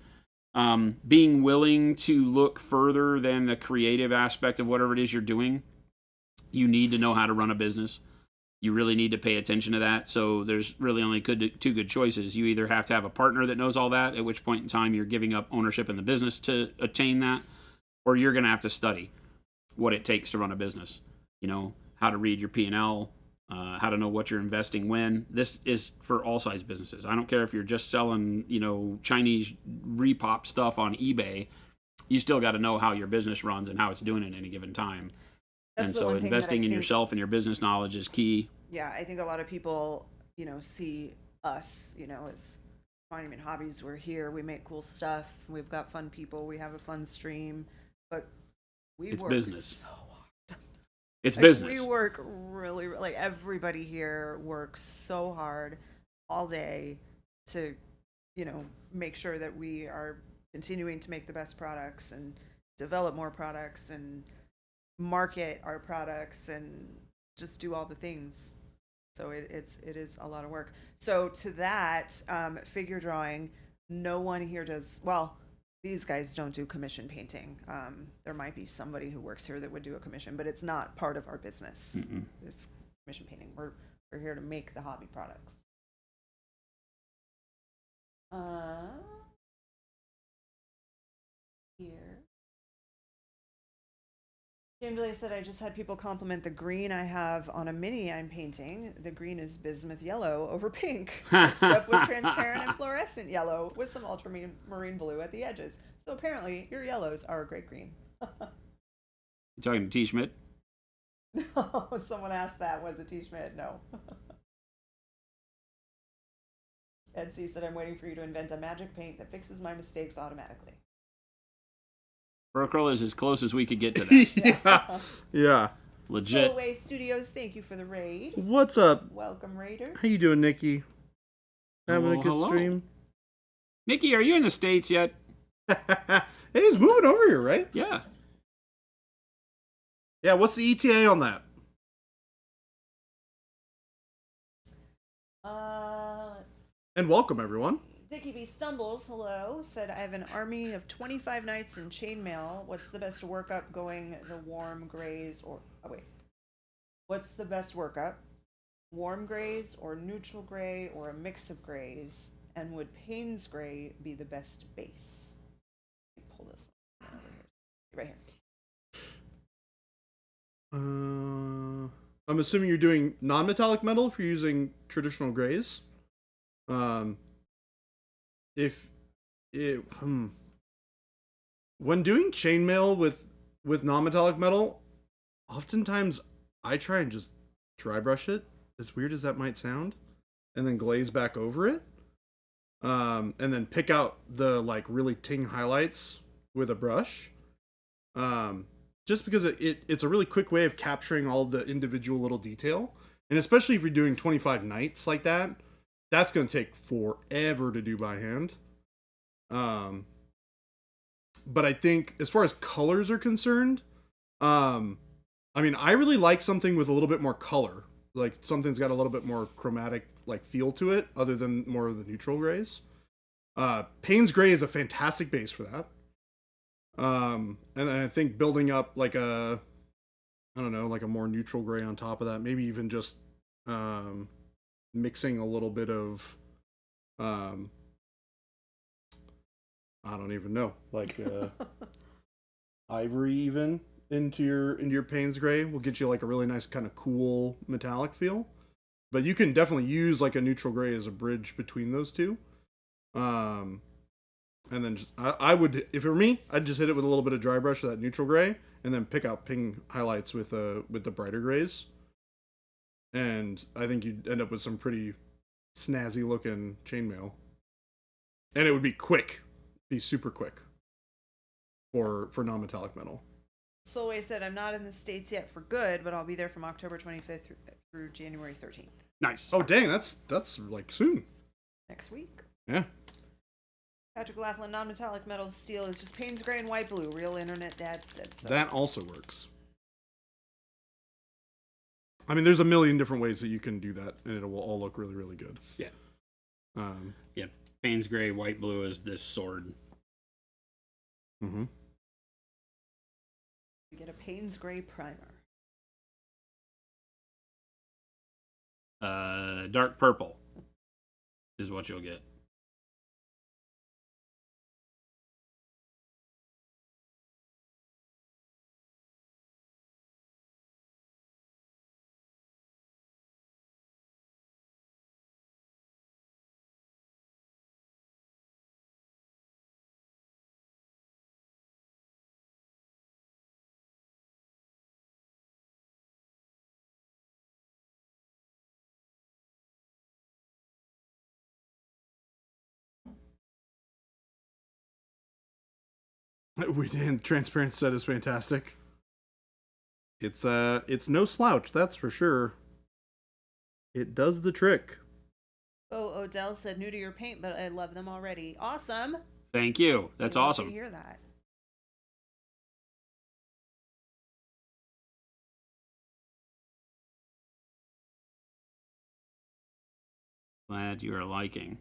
C: Being willing to look further than the creative aspect of whatever it is you're doing. You need to know how to run a business. You really need to pay attention to that. So there's really only two good choices. You either have to have a partner that knows all that, at which point in time you're giving up ownership in the business to attain that, or you're going to have to study what it takes to run a business. How to read your P&L, how to know what you're investing when. This is for all size businesses. I don't care if you're just selling, Chinese repop stuff on eBay. You still got to know how your business runs and how it's doing at any given time.
B: That's
C: and
B: the
C: so
B: one thing that
C: investing
B: I
C: in
B: think-
C: yourself and your business knowledge is key.
B: Yeah, I think a lot of people, see us, as Monument Hobbies. We're here, we make cool stuff, we've got fun people, we have a fun stream, but
C: It's
B: work
C: business.
B: so hard.
C: It's
B: Like,
C: business.
B: We work really, like, everybody here works so hard all day to, make sure that we are continuing to make the best products and develop more products and market our products and just do all the things. So it is a lot of work. So to that, figure drawing, no one here does, well, these guys don't do commission painting. There might be somebody who works here that would do a commission, but it's not part of our business.
C: Mm-mm.
B: It's commission painting. We're here to make the hobby products. Here. Kimberly said, I just had people compliment the green I have on a mini I'm painting. The green is bismuth yellow over pink, touched up with transparent and fluorescent yellow with some ultramarine blue at the edges. So apparently your yellows are a great green.
C: You talking to T. Schmidt?
B: No, someone asked that. Was it T. Schmidt? No. Ed C said, I'm waiting for you to invent a magic paint that fixes my mistakes automatically.
C: Procurl is as close as we could get to that.
A: Yeah.
C: Legit.
B: Solway Studios, thank you for the raid.
A: What's up?
B: Welcome, Raiders.
A: How you doing, Nikki? Having a good
C: Hello.
A: stream?
C: Nikki, are you in the States yet?
A: Hey, he's moving over here, right?
C: Yeah.
A: Yeah, what's the ETA on that?
B: Let's
A: And welcome, everyone.
B: Dickie B Stumbles, hello, said, I have an army of 25 nights in chainmail. What's the best workup going the warm grays or... Oh, wait. What's the best workup? Warm grays or neutral gray or a mix of grays? And would Payne's gray be the best base? Let me pull this one over here. Right here.
A: I'm assuming you're doing non-metallic metal if you're using traditional grays. When doing chainmail with non-metallic metal, oftentimes I try and just dry brush it, as weird as that might sound, and then glaze back over it, and then pick out the like really ting highlights with a brush, just because it's a really quick way of capturing all the individual little detail, and especially if you're doing 25 nights like that, that's going to take forever to do by hand. But I think as far as colors are concerned, I mean, I really like something with a little bit more color, like something's got a little bit more chromatic like feel to it, other than more of the neutral grays. Payne's gray is a fantastic base for that. And I think building up like a more neutral gray on top of that, maybe even just mixing a little bit of I don't even know. Like ivory even into your Payne's gray will get you like a really nice kind of cool metallic feel. But you can definitely use like a neutral gray as a bridge between those two. And then I would, if it were me, I'd just hit it with a little bit of dry brush of that neutral gray, and then pick out ping highlights with the brighter grays. And I think you'd end up with some pretty snazzy looking chainmail. And it would be quick, be super quick for non-metallic metal.
B: Solway said, I'm not in the States yet for good, but I'll be there from October 25th through January 13th.
C: Nice.
A: Oh, dang, that's like soon.
B: Next week.
A: Yeah.
B: Patrick Laughlin, non-metallic metal steel is just Payne's gray and white blue. Real internet dad said so.
A: That also works. I mean, there's a million different ways that you can do that, and it will all look really, really good.
C: Yeah. Yeah. Payne's gray, white blue is this sword.
A: Mm-hmm.
B: We get a Payne's gray primer.
C: Dark purple is what you'll get.
A: The transparent set is fantastic. It's no slouch, that's for sure. It does the trick.
B: Oh, Odell said, new to your paint, but I love them already. Awesome.
C: Thank you. That's awesome.
B: To hear that.
C: Glad you are liking.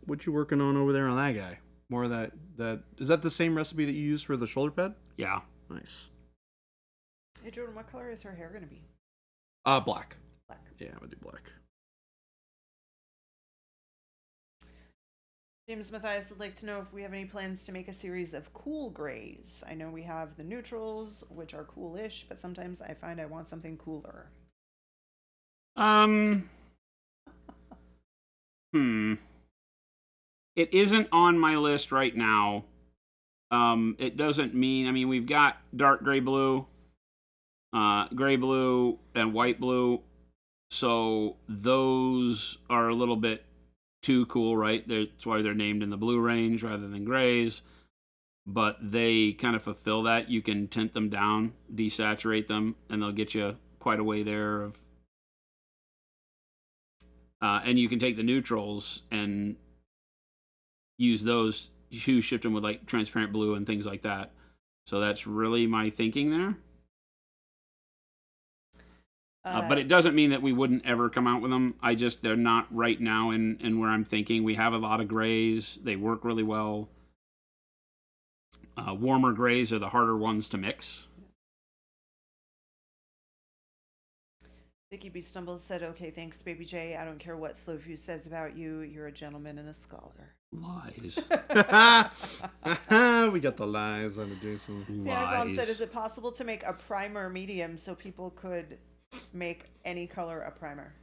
A: What you working on over there on that guy? More of that is that the same recipe that you use for the shoulder pad?
C: Yeah.
A: Nice.
B: Hey, Jordan, what color is her hair going to be?
A: Black.
B: Black.
A: Yeah, I'm gonna do black.
B: James Mathias would like to know if we have any plans to make a series of cool grays. I know we have the neutrals, which are coolish, but sometimes I find I want something cooler.
C: It isn't on my list right now. It doesn't mean, I mean, we've got dark gray blue, and white blue. So those are a little bit too cool, right? That's why they're named in the blue range rather than grays. But they kind of fulfill that. You can tint them down, desaturate them, and they'll get you quite a way there. And you can take the neutrals and use those, hue shift them with like transparent blue and things like that. So that's really my thinking there. But it doesn't mean that we wouldn't ever come out with them. They're not right now in where I'm thinking. We have a lot of grays. They work really well. Warmer grays are the harder ones to mix.
B: Vicky B. Stumbles said, okay, thanks, Baby J. I don't care what Slowfuse says about you. You're a gentleman and a scholar.
C: Lies.
A: We got the lies on the Jason.
B: Panic said, is it possible to make a primer medium so people could make any color a primer?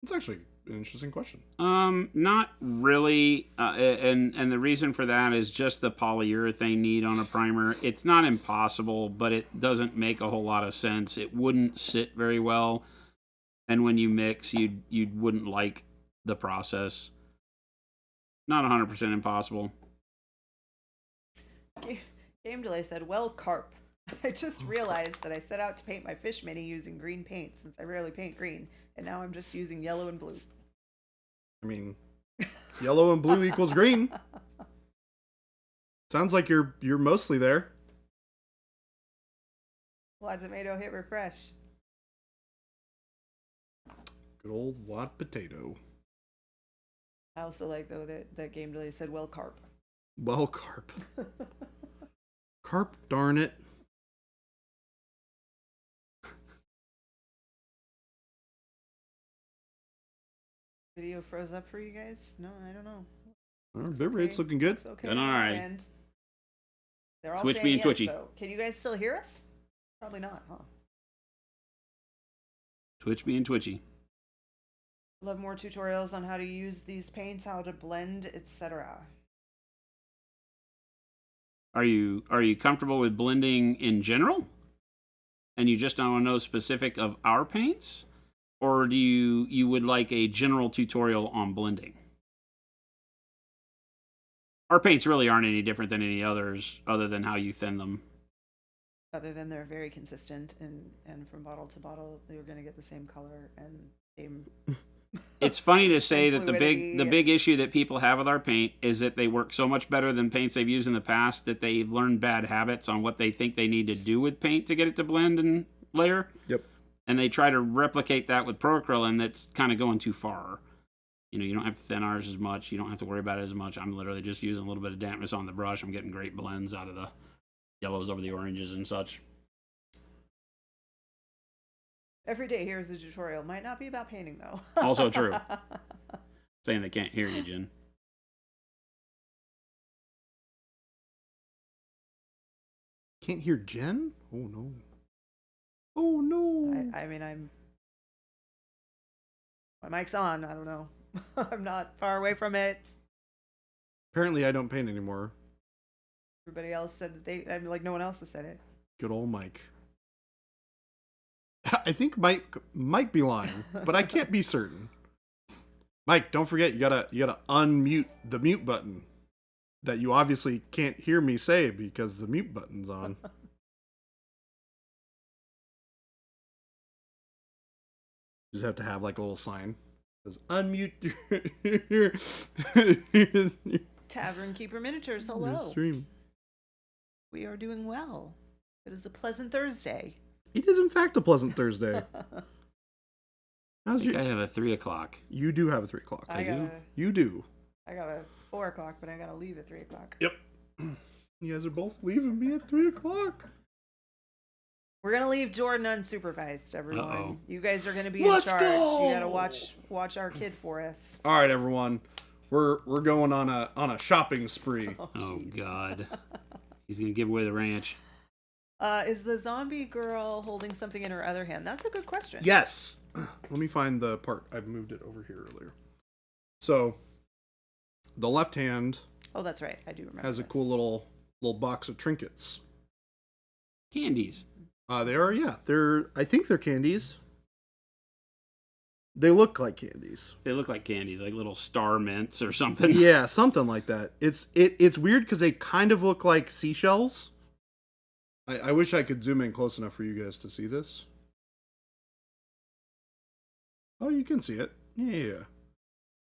A: It's actually an interesting question.
C: Not really. And the reason for that is just the polyurethane need on a primer. It's not impossible, but it doesn't make a whole lot of sense. It wouldn't sit very well. And when you mix, you wouldn't like the process. Not 100% impossible.
B: Game Delay said, well, carp. I just realized that I set out to paint my fish mini using green paint since I rarely paint green, and now I'm just using yellow and blue.
A: I mean, yellow and blue equals green. Sounds like you're mostly there.
B: Quad Tomato hit refresh.
A: Good old wad potato.
B: I also like, though, that Game Delay said, well, carp.
A: Well, carp. Carp, darn it.
B: Video froze up for you guys? No, I don't know.
A: Our
B: Looks
A: bit rate's
B: okay.
A: looking good.
B: Looks okay.
C: Good, all
B: on our
C: right.
B: end. They're all
C: Twitch
B: saying
C: being
B: yes,
C: twitchy.
B: though. Can you guys still hear us? Probably not, huh?
C: Twitch being twitchy.
B: Love more tutorials on how to use these paints, how to blend, etc.
C: Are you comfortable with blending in general? And you just don't want to know specific of our paints? Or do you would like a general tutorial on blending? Our paints really aren't any different than any others, other than how you thin them.
B: Other than they're very consistent, and from bottle to bottle, you're going to get the same color and same.
C: It's funny to say
B: And
C: that the
B: fluidity
C: big issue that people have with our paint is that they work so much better than paints they've used in the past that they've learned bad habits on what they think they need to do with paint to get it to blend and layer.
A: Yep.
C: And they try to replicate that with Procryl, and that's kind of going too far. You know, you don't have to thin ours as much. You don't have to worry about it as much. I'm literally just using a little bit of dampness on the brush. I'm getting great blends out of the yellows over the oranges and such.
B: Every day here's a tutorial. Might not be about painting, though.
C: Also true. Saying they can't hear you, Jen.
A: Can't hear Jen? Oh, no. Oh, no.
B: I mean, my mic's on. I don't know. I'm not far away from it.
A: Apparently, I don't paint anymore.
B: Everybody else said that I'm like, no one else has said it.
A: Good old Mike. I think Mike might be lying, but I can't be certain. Mike, don't forget you gotta unmute the mute button that you obviously can't hear me say because the mute button's on. Just have to have like a little sign that says unmute your
B: Tavern Keeper Miniatures, hello.
A: stream.
B: We are doing well. It is a pleasant Thursday.
A: It is in fact a pleasant Thursday.
C: I think I have a 3 o'clock.
A: You do have a 3 o'clock. You do.
B: I got a 4 o'clock, but I gotta leave at 3 o'clock.
A: Yep. You guys are both leaving me at 3 o'clock.
B: We're gonna leave Jordan unsupervised, everyone.
C: Uh-oh.
B: You guys are gonna be
A: Let's
B: in charge.
A: go!
B: You gotta watch our kid for us.
A: All right, everyone. We're going on a shopping spree.
C: Oh,
B: jeez.
C: God. He's going to give away the ranch.
B: Is the zombie girl holding something in her other hand? That's a good question.
A: Yes. Let me find the part. I've moved it over here earlier. So, the left hand
B: Oh, that's right. I do remember.
A: has a
B: this.
A: cool little box of trinkets.
C: Candies.
A: They are, yeah. I think they're candies. They look like candies.
C: They look like candies, like little star mints or something.
A: Yeah, something like that. It's weird because they kind of look like seashells. I wish I could zoom in close enough for you guys to see this. Oh, you can see it. Yeah.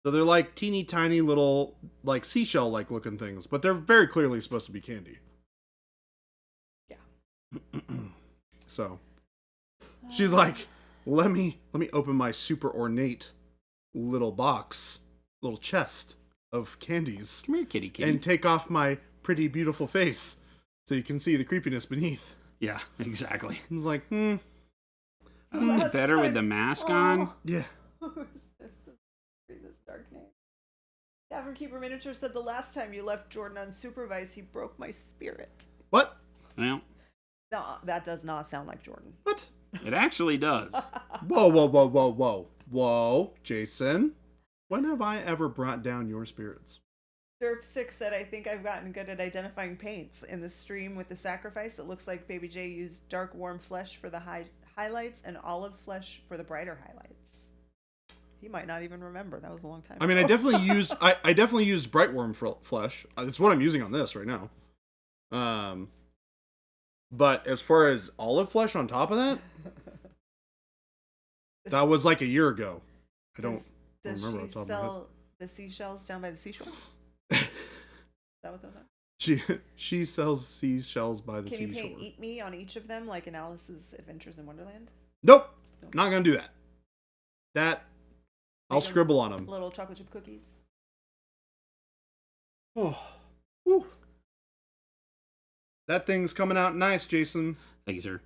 A: So they're like teeny tiny little like seashell like looking things, but they're very clearly supposed to be candy.
B: Yeah.
A: So she's like, let me open my super ornate little box, little chest of candies.
C: Come here, kitty.
A: And take off my pretty beautiful face so you can see the creepiness beneath.
C: Yeah, exactly.
A: I was like,
C: I like it better with the mask on.
A: Yeah.
B: Who is this? Read this dark name. Tavern Keeper Miniature said the last time you left Jordan unsupervised, he broke my spirit.
A: What?
C: Well,
B: No, that does not sound like Jordan.
A: What?
C: it actually does.
A: Whoa, Jason. When have I ever brought down your spirits?
B: Surfstick said, I think I've gotten good at identifying paints. In the stream with the sacrifice, it looks like Baby J used dark warm flesh for the highlights and olive flesh for the brighter highlights. He might not even remember. That was a long time ago.
A: I mean, I definitely used bright warm flesh. That's what I'm using on this right now. But as far as olive flesh on top of that, that was like a year ago. I don't remember off the top of my head.
B: sell the seashells down by the seashore? Is that what those are?
A: She sells seashells by the
B: Can
A: seashore.
B: you paint Eat Me on each of them like in Alice's Adventures in Wonderland?
A: Nope. Not gonna do that. I'll
B: Make 'em
A: scribble on them.
B: Little chocolate chip cookies.
A: Oh, whew. That thing's coming out nice, Jason.
C: Thank you, sir.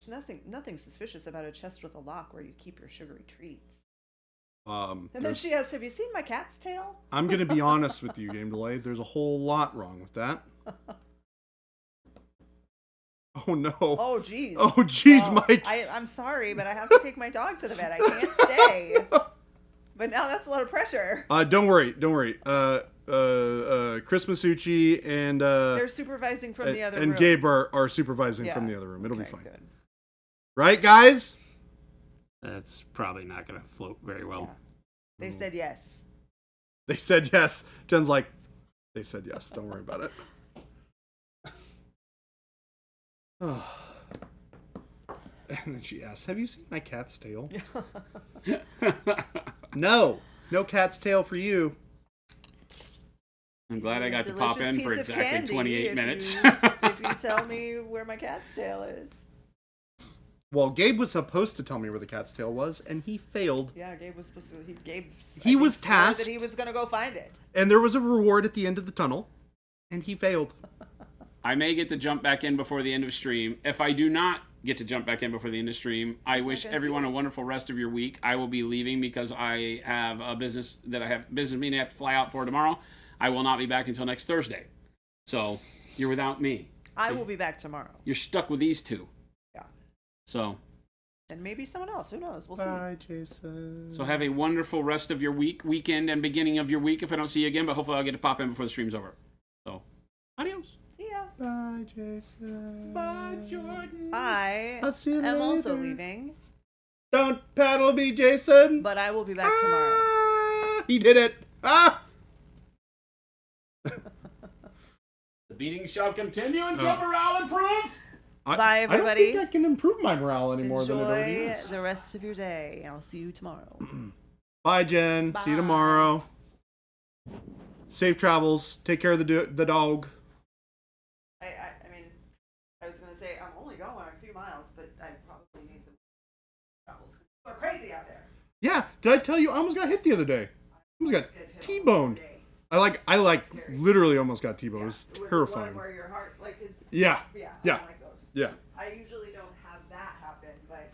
B: There's nothing suspicious about a chest with a lock where you keep your sugary treats. And then
A: There's-
B: she asks, "Have you seen my cat's tail?"
A: I'm going to be honest with you, Game Delay. There's a whole lot wrong with that. Oh, no.
B: Oh, jeez.
A: Oh, jeez,
B: Well,
A: Mike.
B: I'm sorry, but I have to take my dog to the vet. I can't stay. But now that's a lot of pressure.
A: Don't worry. Chris Masucci and
B: They're supervising from the other room.
A: and Gabe are supervising
B: Yeah.
A: from the other room. It'll
B: Okay,
A: be fine.
B: Good.
A: Right, guys?
C: That's probably not going to float very well.
B: Yeah. They said yes.
A: They said yes. Jen's like, they said yes. Don't worry about it. And then she asks, have you seen my cat's tail? No cat's tail for you.
C: I'm glad I got to
B: Delicious
C: pop in for
B: piece of
C: exactly
B: candy
C: 28 minutes.
B: if you tell me where my cat's tail is.
A: Well, Gabe was supposed to tell me where the cat's tail was, and he failed.
B: Yeah, Gabe was supposed to.
A: He was
B: swore
A: tasked.
B: that he was going to go find it.
A: And there was a reward at the end of the tunnel, and he failed.
C: I may get to jump back in before the end of stream. If I do not get to jump back in before the end of stream, I wish everyone a wonderful rest of your week. I will be leaving because I have a business meeting I have to fly out for tomorrow. I will not be back until next Thursday. So you're without me.
B: I will be back tomorrow.
C: You're stuck with these two.
B: Yeah.
C: So.
B: And maybe someone else. Who knows? We'll see.
A: Bye, Jason.
C: So have a wonderful rest of your weekend, and beginning of your week if I don't see you again, but hopefully I'll get to pop in before the stream's over. So, adios.
B: See ya.
A: Bye, Jason.
C: Bye, Jordan.
A: I'll see you
B: am also
A: later.
B: leaving,
A: Don't paddle me, Jason.
B: but I will be back tomorrow.
A: Ah, he did it. Ah!
C: The beating shall continue until morale improves.
B: Bye, everybody.
A: I don't think I can improve my morale any more than it already
B: Enjoy
A: is.
B: the rest of your day. I'll see you tomorrow.
A: Bye, Jen. See you
B: Bye.
A: tomorrow. Safe travels. Take care of the dog.
B: I mean, I was going to say, I'm only going a few miles, but I probably need the travels. People are crazy out there.
A: Yeah. Did I tell you I almost got hit the other day? I almost got T-boned. I literally almost got T-boned. It was terrifying.
B: The one where your heart, is...
A: Yeah.
B: Yeah. I
A: Yeah.
B: don't like those.
A: Yeah.
B: I usually don't have that happen, but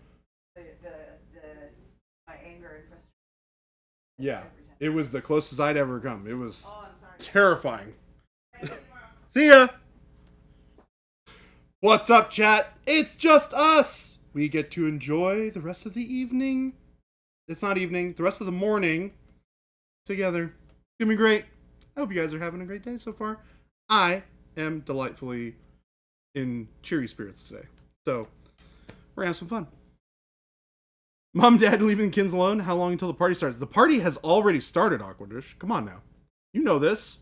B: my anger and frustration.
A: Yeah.
B: every time.
A: It was the closest I'd ever come. It was
B: Oh, I'm sorry.
A: terrifying.
B: See you tomorrow.
A: See ya! What's up, chat? It's just us! We get to enjoy the rest of the evening. It's not evening, the rest of the morning together. It's gonna be great. I hope you guys are having a great day so far. I am delightfully in cheery spirits today. So, we're gonna have some fun. Mom, Dad, leaving the kids alone? How long until the party starts? The party has already started, Aquadish. Come on now. You know this.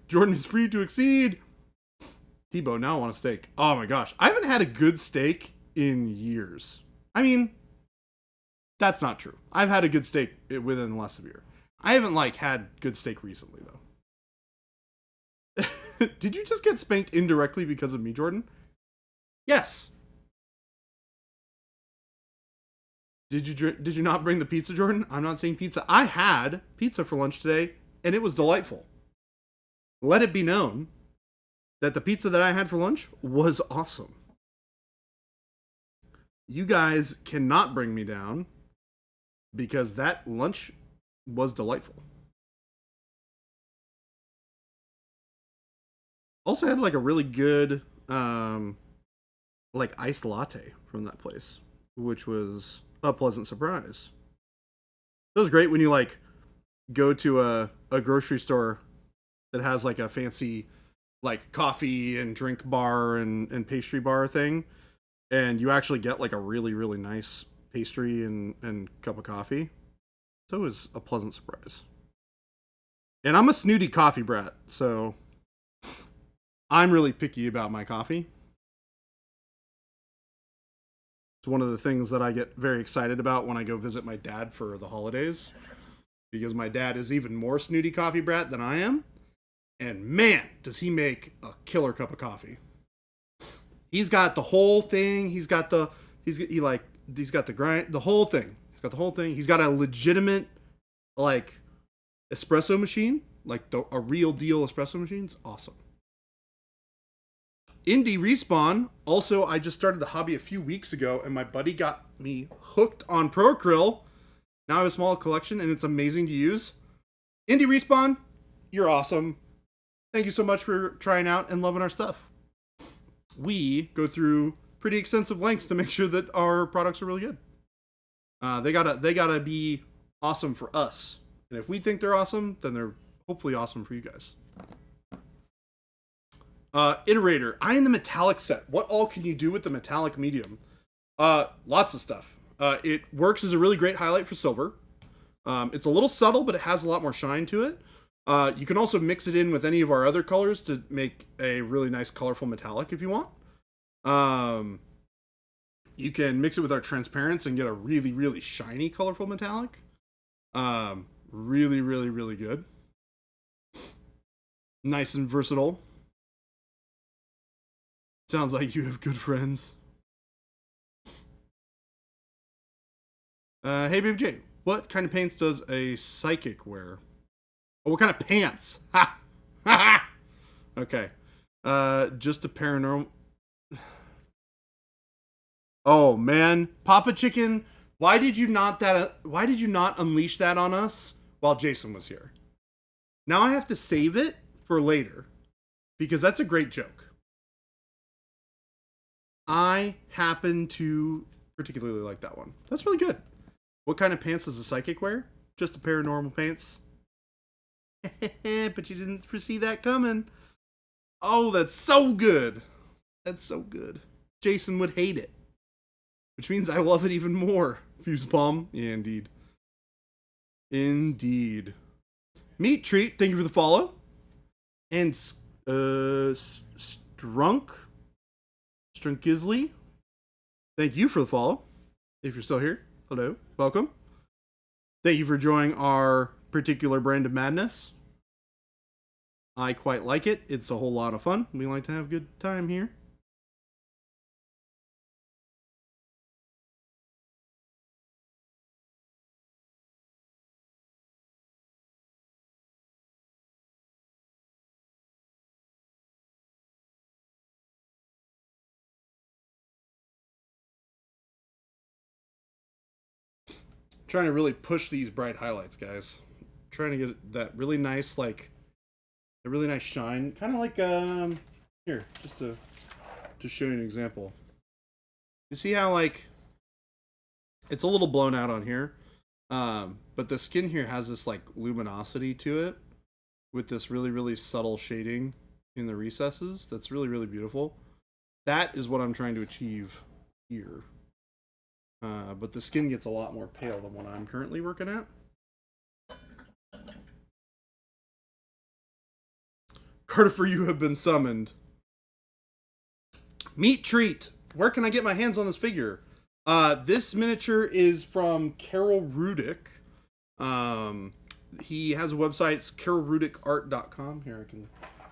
A: Jordan is free to exceed. Tebow, now I want a steak. Oh my gosh. I haven't had a good steak in years. I mean, that's not true. I've had a good steak within less of a year. I haven't had good steak recently though. Did you just get spanked indirectly because of me, Jordan? Yes. Did you not bring the pizza, Jordan? I'm not saying pizza. I had pizza for lunch today, and it was delightful. Let it be known that the pizza that I had for lunch was awesome. You guys cannot bring me down because that lunch was delightful. Also had a really good iced latte from that place, which was a pleasant surprise. It was great when you go to a grocery store that has a fancy coffee and drink bar and pastry bar thing, and you actually get a really, really nice pastry and cup of coffee. So it was a pleasant surprise. And I'm a snooty coffee brat, so I'm really picky about my coffee. It's one of the things that I get very excited about when I go visit my dad for the holidays, because my dad is even more snooty coffee brat than I am. And man, does he make a killer cup of coffee. He's got the whole thing. He he's got the grind, the whole thing. He's got the whole thing. He's got a legitimate, like, espresso machine, like a real deal espresso machine. It's awesome. Indie Respawn. Also, I just started the hobby a few weeks ago, and my buddy got me hooked on Pro Acryl. Now I have a small collection, and it's amazing to use. Indie Respawn, you're awesome. Thank you so much for trying out and loving our stuff. We go through pretty extensive lengths to make sure that our products are really good. They gotta be awesome for us, and if we think they're awesome, then they're hopefully awesome for you guys. Iterator, iron the metallic set. What all can you do with the metallic medium? Lots of stuff. It works as a really great highlight for silver. It's a little subtle, but it has a lot more shine to it. You can also mix it in with any of our other colors to make a really nice colorful metallic if you want. You can mix it with our transparents and get a really, really shiny, colorful metallic. Really, really, really good. Nice and versatile. Sounds like you have good friends. Hey, Baby J, what kind of paints does a psychic wear? Oh, what kind of pants? Ha! Ha ha! Okay. Just a paranormal... Oh, man. Papa Chicken, why did you not unleash that on us while Jason was here? Now I have to save it for later, because that's a great joke. I happen to particularly like that one. That's really good. What kind of pants does a psychic wear? Just a pair of normal pants. But you didn't foresee that coming. Oh, that's so good. That's so good. Jason would hate it, which means I love it even more. Fuse Palm. Yeah, indeed. Indeed. Meat Treat, thank you for the follow. And Strunkizly, thank you for the follow. If you're still here, hello, welcome. Thank you for joining our particular brand of madness. I quite like it. It's a whole lot of fun. We like to have a good time here. Trying to really push these bright highlights, guys. Trying to get that really nice, like, a really nice shine. Kind of like, here, just to show you an example. You see how, like, it's a little blown out on here, but the skin here has this, like, luminosity to it with this really, really subtle shading in the recesses. That's really, really beautiful. That is what I'm trying to achieve here. But the skin gets a lot more pale than what I'm currently working at. Carter, you have been summoned. Meat Treat. Where can I get my hands on this figure? This miniature is from Carol Rudick. He has a website. It's carolrudickart.com. Here, I can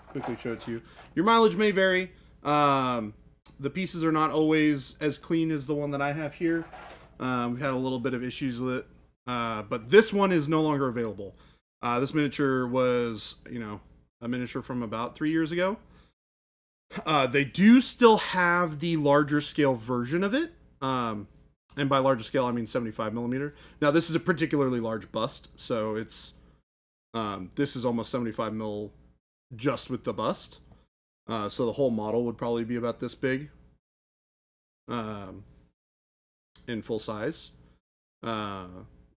A: quickly show it to you. Your mileage may vary. The pieces are not always as clean as the one that I have here. We've had a little bit of issues with it. But this one is no longer available. This miniature was, a miniature from about 3 years ago. They do still have the larger scale version of it. And by larger scale, I mean 75 millimeter. Now, this is a particularly large bust. So it's, this is almost 75 mil just with the bust. So the whole model would probably be about this big, in full size.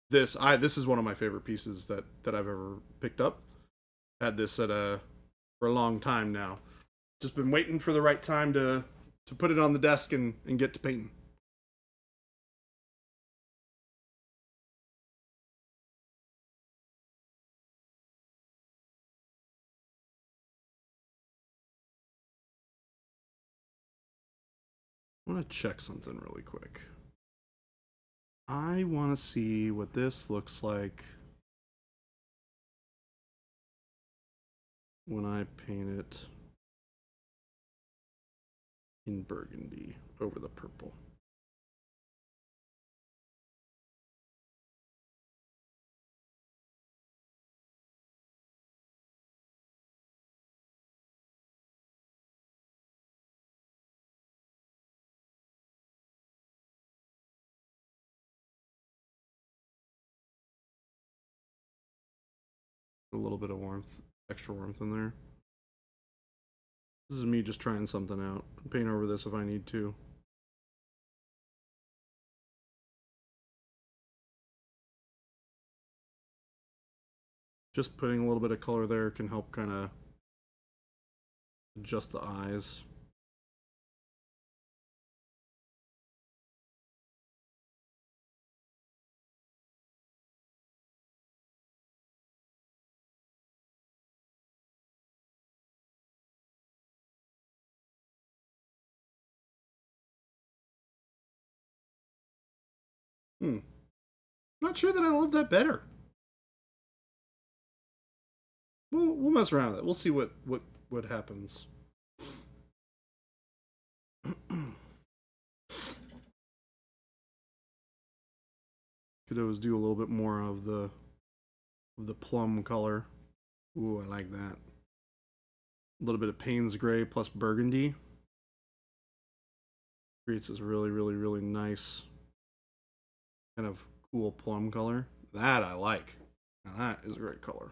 A: This is one of my favorite pieces that I've ever picked up. Had this for a long time now. Just been waiting for the right time to put it on the desk and get to painting. I want to check something really quick. I want to see what this looks like when I paint it in burgundy over the purple. Put a little bit of warmth, extra warmth in there. This is me just trying something out. I'll paint over this if I need to. Just putting a little bit of color there can help kind of adjust the eyes. Not sure that I love that better. We'll mess around with it. We'll see what happens. Could always do a little bit more of the plum color. Ooh, I like that. A little bit of Payne's gray plus burgundy creates this really, really, really nice kind of cool plum color. That I like. Now that is a great color,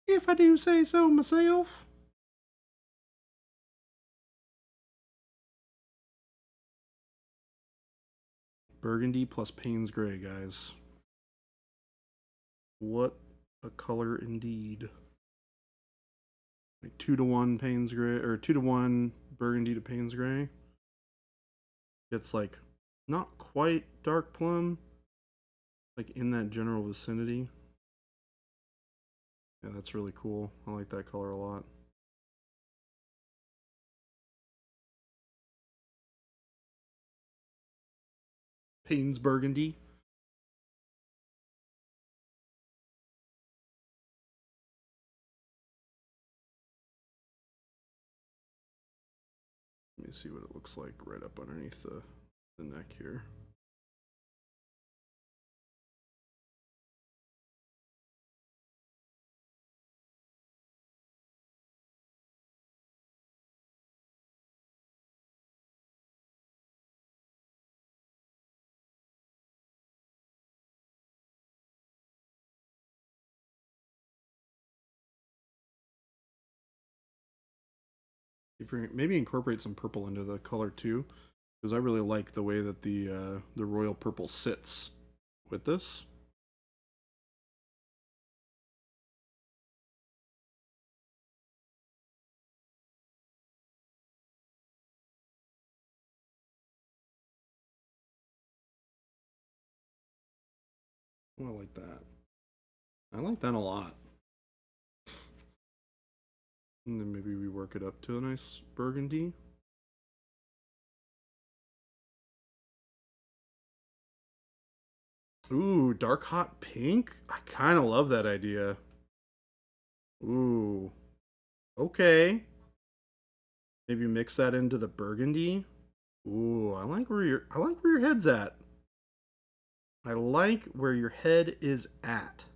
A: if I do say so myself. Burgundy plus Payne's gray, guys. What a color indeed. Like 2-to-1 Payne's gray, or 2-to-1 burgundy to Payne's gray. It's like not quite dark plum, like in that general vicinity. Yeah, that's really cool. I like that color a lot. Payne's burgundy. Let me see what it looks like right up underneath the neck here. Maybe incorporate some purple into the color too, because I really like the way that the royal purple sits with this. Oh, I like that. I like that a lot. And then maybe we work it up to a nice burgundy. Ooh, dark hot pink? I kind of love that idea. Ooh. Okay. Maybe mix that into the burgundy. Ooh, I like where your head's at. I like where your head is at.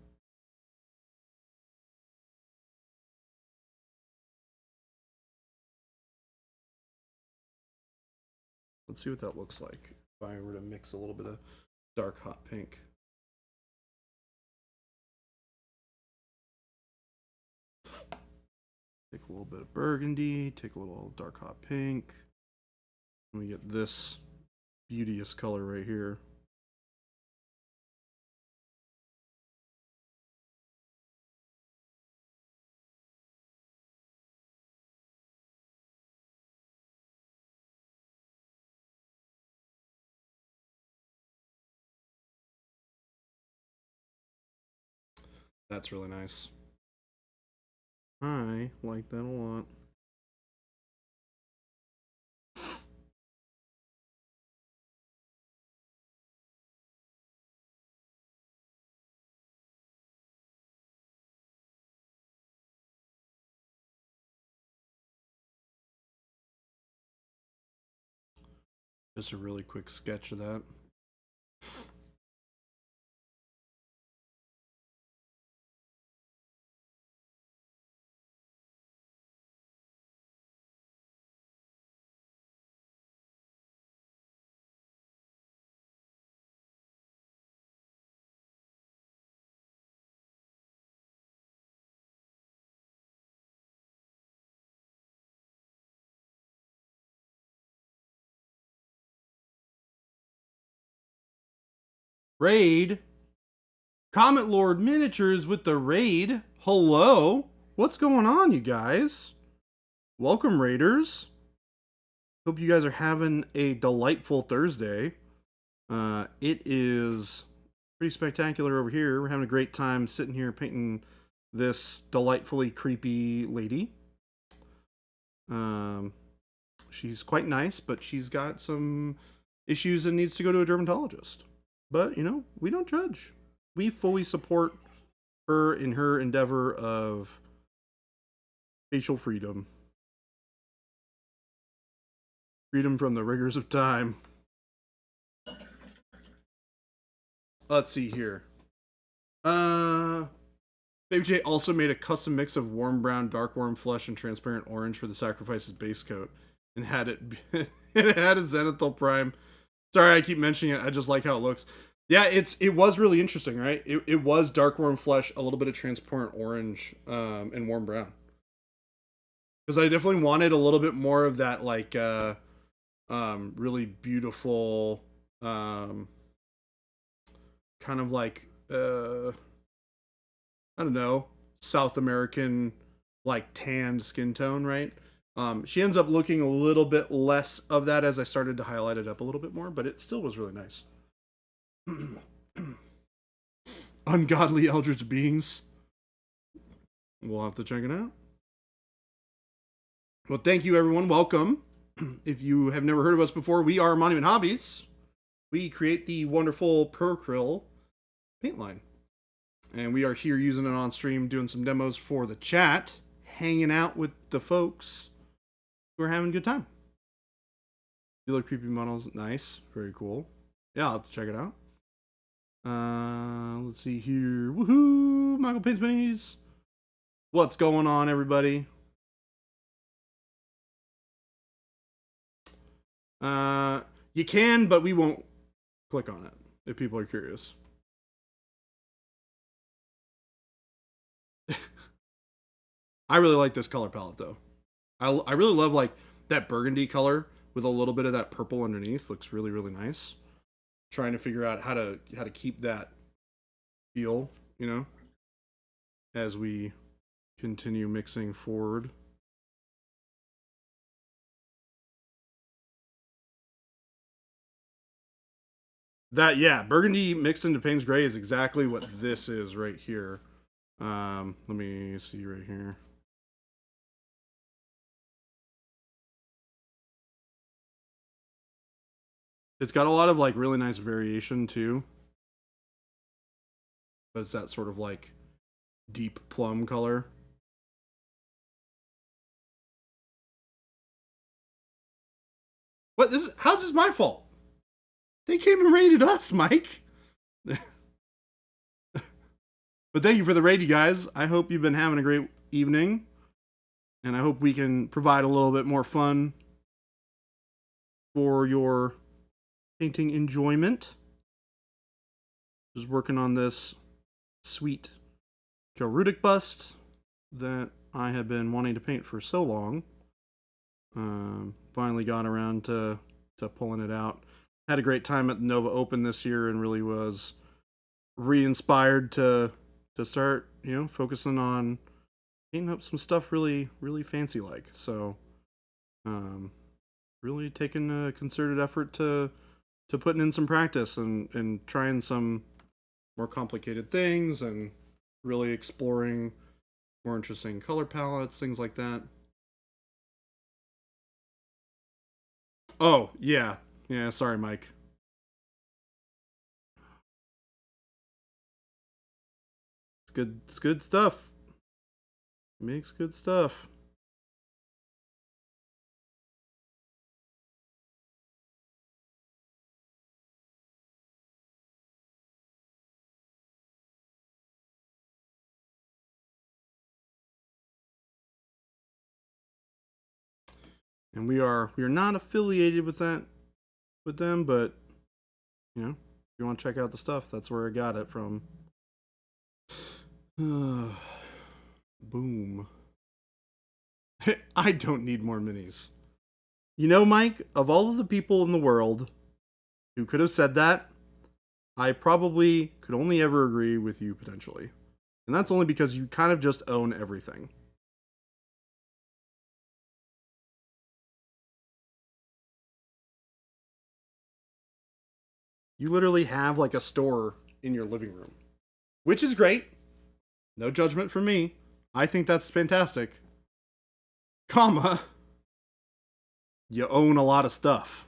A: Let's see what that looks like if I were to mix a little bit of dark hot pink. Take a little bit of burgundy, take a little dark hot pink. And we get this beauteous color right here. That's really nice. I like that a lot. Just a really quick sketch of that. Raid. Comet Lord Miniatures with the raid. Hello. What's going on, you guys? Welcome, Raiders. Hope you guys are having a delightful Thursday. It is pretty spectacular over here. We're having a great time sitting here painting this delightfully creepy lady. She's quite nice, but she's got some issues and needs to go to a dermatologist. But, you know, we don't judge. We fully support her in her endeavor of facial freedom. Freedom from the rigors of time. Let's see here. Baby J also made a custom mix of warm brown, dark warm flesh, and transparent orange for the Sacrifice's base coat, and had it had a Zenithal Prime. Sorry, I keep mentioning it. I just like how it looks. Yeah, it was really interesting, right? It was dark warm flesh, a little bit of transparent orange, and warm brown. Because I definitely wanted a little bit more of that, like, really beautiful, kind of like, I don't know, South American, like, tanned skin tone, right? She ends up looking a little bit less of that as I started to highlight it up a little bit more, but it still was really nice. Ungodly eldritch beings. We'll have to check it out. Well, thank you, everyone. Welcome. If you have never heard of us before, we are Monument Hobbies. We create the wonderful Procryl paint line. And we are here using it on stream, doing some demos for the chat, hanging out with the folks who are having a good time. Dealer creepy models, nice, very cool. Yeah, I'll have to check it out. Let's see here. Woohoo! Michael Paints Minis. What's going on, everybody? You can, but we won't click on it if people are curious. I really like this color palette, though. I really love, like, that burgundy color with a little bit of that purple underneath. Looks really, really nice. Trying to figure out how to keep that feel, you know, as we continue mixing forward. That, yeah, burgundy mixed into Payne's Gray is exactly what this is right here. Let me see right here. It's got a lot of, like, really nice variation, too. But it's that sort of, like, deep plum color. What? How's this my fault? They came and raided us, Mike. But thank you for the raid, you guys. I hope you've been having a great evening. And I hope we can provide a little bit more fun for your painting enjoyment. Just working on this sweet Kelrudic bust that I have been wanting to paint for so long. Finally got around to pulling it out. Had a great time at the Nova Open this year and really was re-inspired to start, you know, focusing on painting up some stuff really, really fancy like. So, really taking a concerted effort to putting in some practice and trying some more complicated things and really exploring more interesting color palettes, things like that. Oh, yeah. Yeah, sorry, Mike. It's good stuff. Makes good stuff. And we are not affiliated with them, but you know, if you want to check out the stuff, that's where I got it from. Boom. I don't need more minis. You know, Mike, of all of the people in the world who could have said that, I probably could only ever agree with you potentially. And that's only because you kind of just own everything. You literally have like a store in your living room, which is great. No judgment from me. I think that's fantastic. Comma, you own a lot of stuff.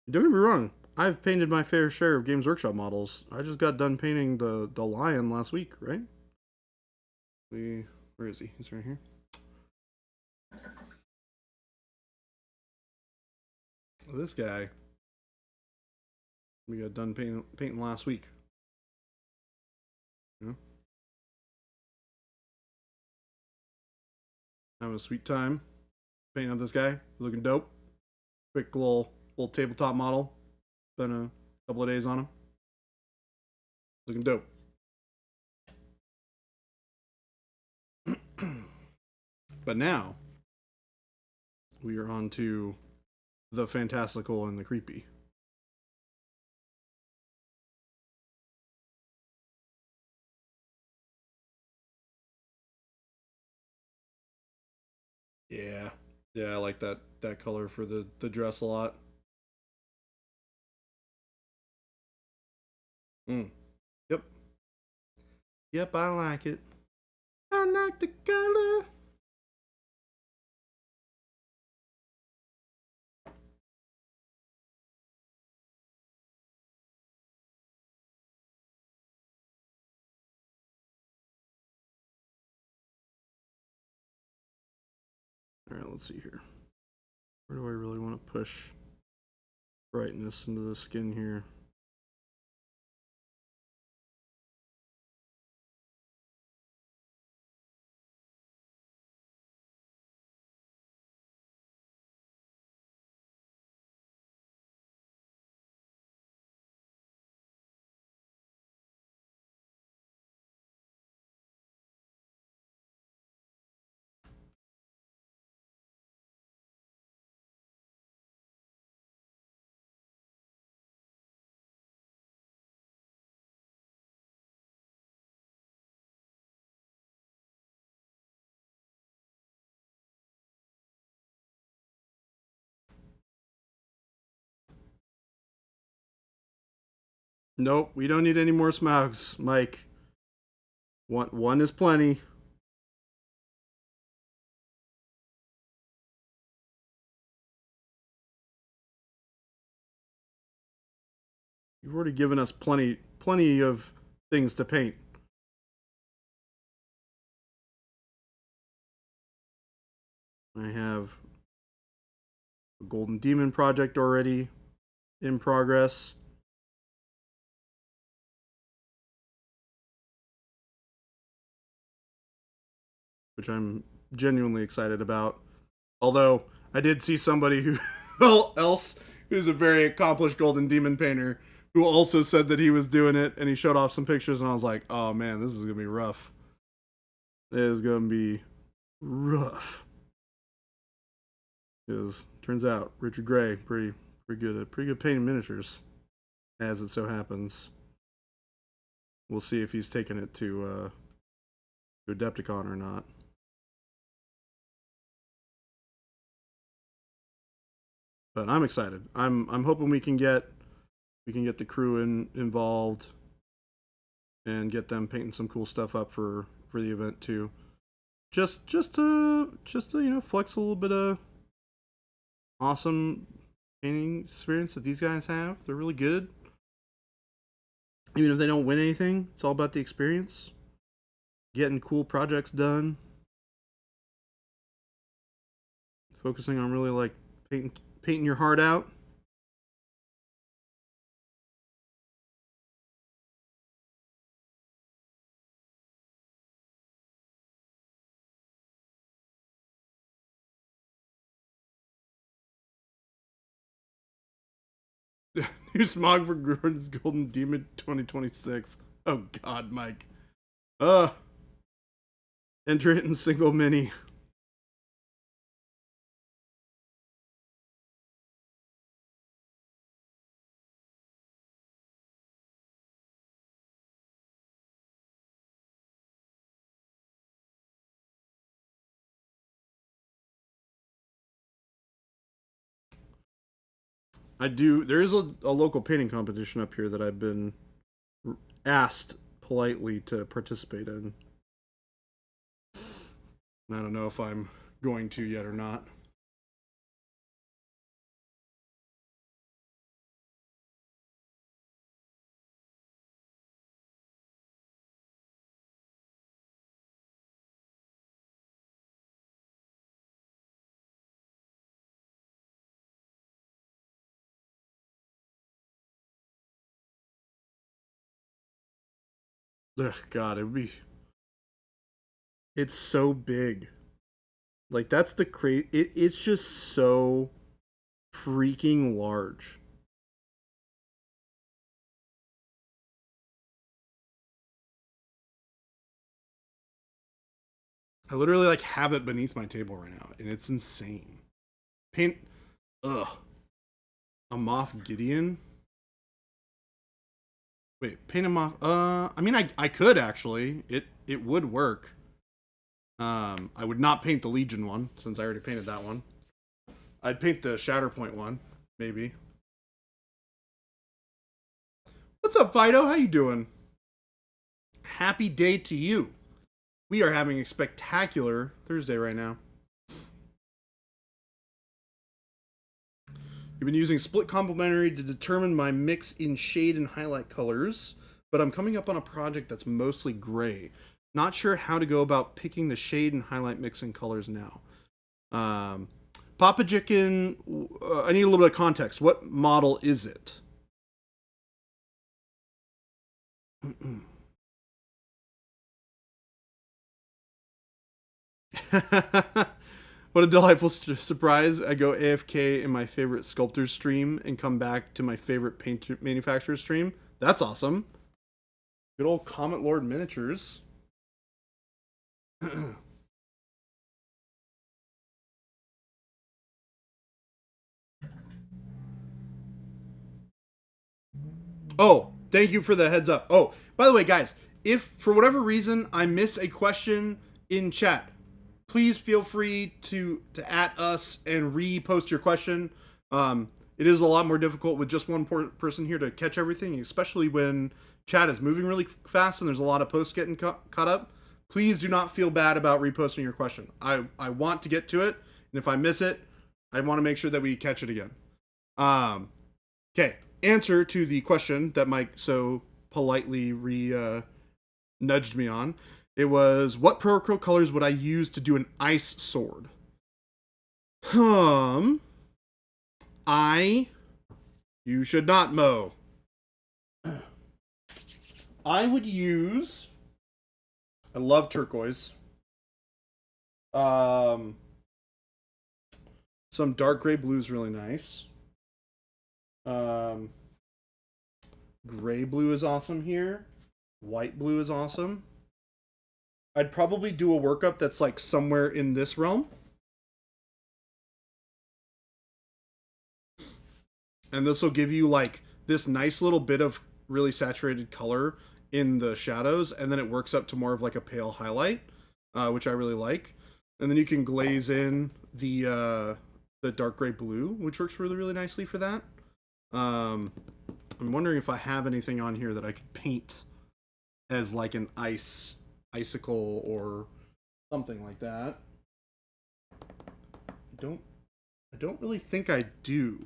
A: Don't get me wrong. I've painted my fair share of Games Workshop models. I just got done painting the lion last week, right? Where is he? He's right here. This guy, we got done painting last week. Yeah. Having a sweet time painting up this guy. Looking dope. Quick little tabletop model. Spent a couple of days on him. Looking dope. But now we are on to the fantastical and the creepy. Yeah. Yeah, I like that color for the dress a lot. Mm. Yep. Yep, I like it. I like the color. Alright, let's see here. Where do I really want to push brightness into the skin here? Nope, we don't need any more Smaugs, Mike. One is plenty. You've already given us plenty of things to paint. I have a Golden Demon project already in progress. Which I'm genuinely excited about. Although I did see somebody who else who's a very accomplished Golden Demon painter who also said that he was doing it, and he showed off some pictures, and I was like, oh man, this is gonna be rough. It is gonna be rough. Because turns out Richard Gray pretty good painting miniatures, as it so happens. We'll see if he's taking it to Adepticon or not. But I'm excited. I'm hoping we can get the crew involved and get them painting some cool stuff up for the event too. Just to flex a little bit of awesome painting experience that these guys have. They're really good. Even if they don't win anything, it's all about the experience. Getting cool projects done. Focusing on really like painting your heart out. New smog for Gordon's Golden Demon 2026. Oh God, Mike. Enter it in single mini. There is a local painting competition up here that I've been asked politely to participate in. I don't know if I'm going to yet or not. Ugh, God, it's so big. Like, that's the it's just so freaking large. I literally like have it beneath my table right now, and it's insane. Paint, ugh, a Moff Gideon. Wait, paint him off. I mean, I could actually. It would work. I would not paint the Legion one since I already painted that one. I'd paint the Shatterpoint one, maybe. What's up, Fido? How you doing? Happy day to you. We are having a spectacular Thursday right now. You've been using split complementary to determine my mix in shade and highlight colors, but I'm coming up on a project that's mostly gray. Not sure how to go about picking the shade and highlight mix in colors now. Papa Chicken, I need a little bit of context. What model is it? What a delightful surprise. I go AFK in my favorite sculptor stream and come back to my favorite paint manufacturer stream. That's awesome. Good old Comet Lord Miniatures. Oh, thank you for the heads up. Oh, by the way, guys, if for whatever reason I miss a question in chat, please feel free to at us and repost your question. It is a lot more difficult with just one person here to catch everything, especially when chat is moving really fast and there's a lot of posts getting caught up. Please do not feel bad about reposting your question. I want to get to it, and if I miss it, I want to make sure that we catch it again. Okay, answer to the question that Mike so politely nudged me on. It was, what Pro Acrylic colors would I use to do an ice sword? You should not mow. I would use, I love turquoise. Some dark gray blue is really nice. Gray blue is awesome here. White blue is awesome. I'd probably do a workup that's like somewhere in this realm. And this will give you like this nice little bit of really saturated color in the shadows, and then it works up to more of like a pale highlight, which I really like. And then you can glaze in the dark gray blue, which works really, really nicely for that. I'm wondering if I have anything on here that I could paint as like an icicle or something like that. I don't really think I do.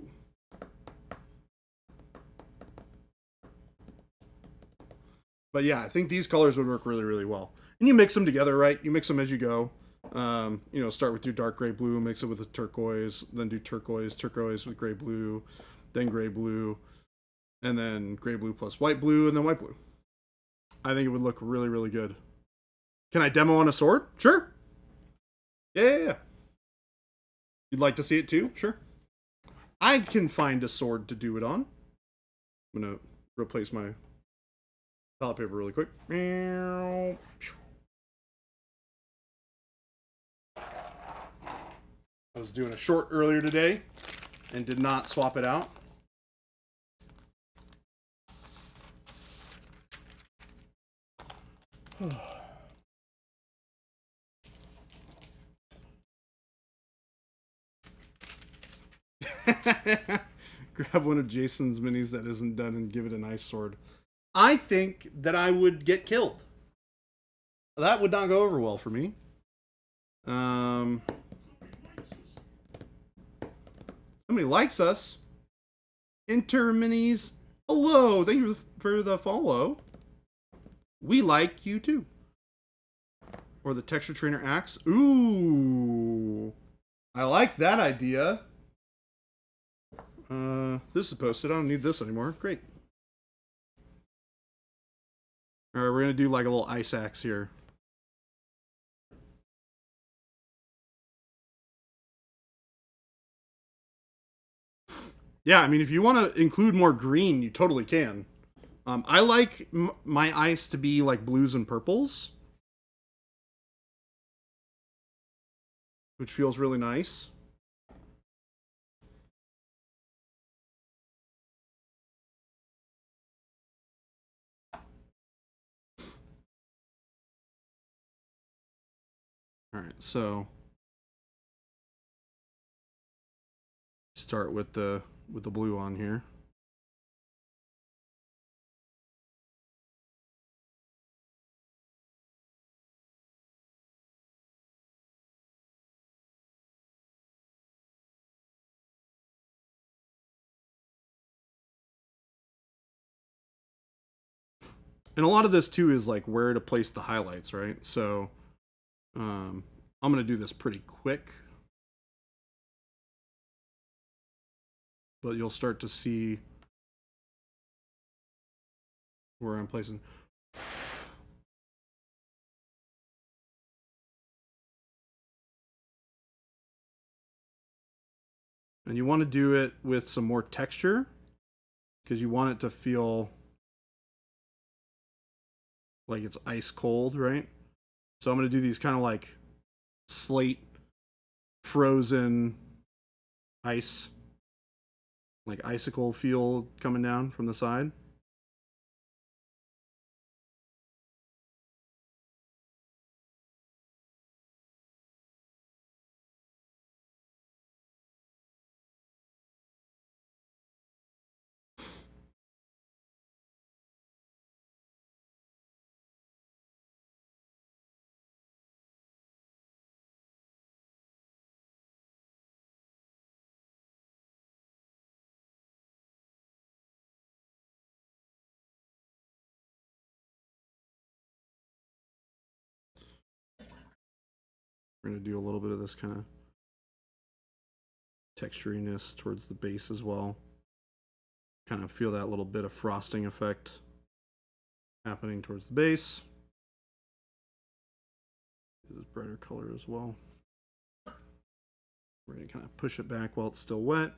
A: But yeah, I think these colors would work really, really well. And you mix them together, right? You mix them as you go. Start with your dark gray blue, mix it with the turquoise, then do turquoise with gray blue, then gray blue, and then gray blue plus white blue, and then white blue. I think it would look really, really good. Can I demo on a sword? Sure. Yeah. You'd like to see it too? Sure. I can find a sword to do it on. I'm going to replace my palette paper really quick. was doing a short earlier today and did not swap it out. Grab one of Jason's minis that isn't done and give it an ice sword. I think that I would get killed. That would not go over well for me. Somebody likes us. Enter minis. Hello. Thank you for the follow. We like you too. Or the Texture Trainer Axe. Ooh. I like that idea. This is posted. I don't need this anymore. Great. Alright, we're going to do like a little ice axe here. Yeah, I mean, if you want to include more green, you totally can. I like my ice to be like blues and purples, which feels really nice. All right, so start with the blue on here. And a lot of this too is like where to place the highlights, right? So I'm going to do this pretty quick, but you'll start to see where I'm placing. And you want to do it with some more texture because you want it to feel like it's ice cold, right? So I'm going to do these kind of like slate frozen ice, like icicle feel coming down from the side. We're going to do a little bit of this kind of texturiness towards the base as well. Kind of feel that little bit of frosting effect happening towards the base. This is brighter color as well. We're going to kind of push it back while it's still wet.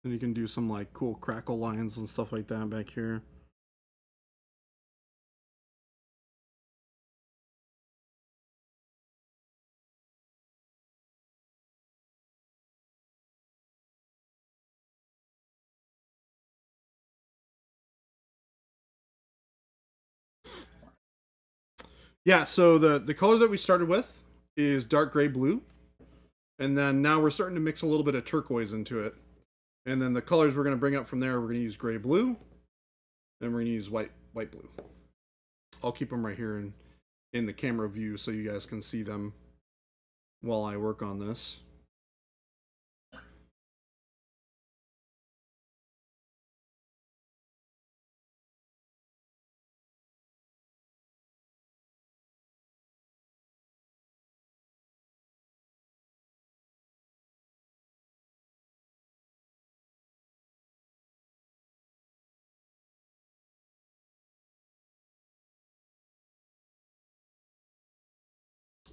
A: And you can do some like cool crackle lines and stuff like that back here. Yeah, so the color that we started with is dark gray blue. And then now we're starting to mix a little bit of turquoise into it. And then the colors we're going to bring up from there, we're going to use gray blue. And we're going to use white blue. I'll keep them right here in the camera view so you guys can see them while I work on this.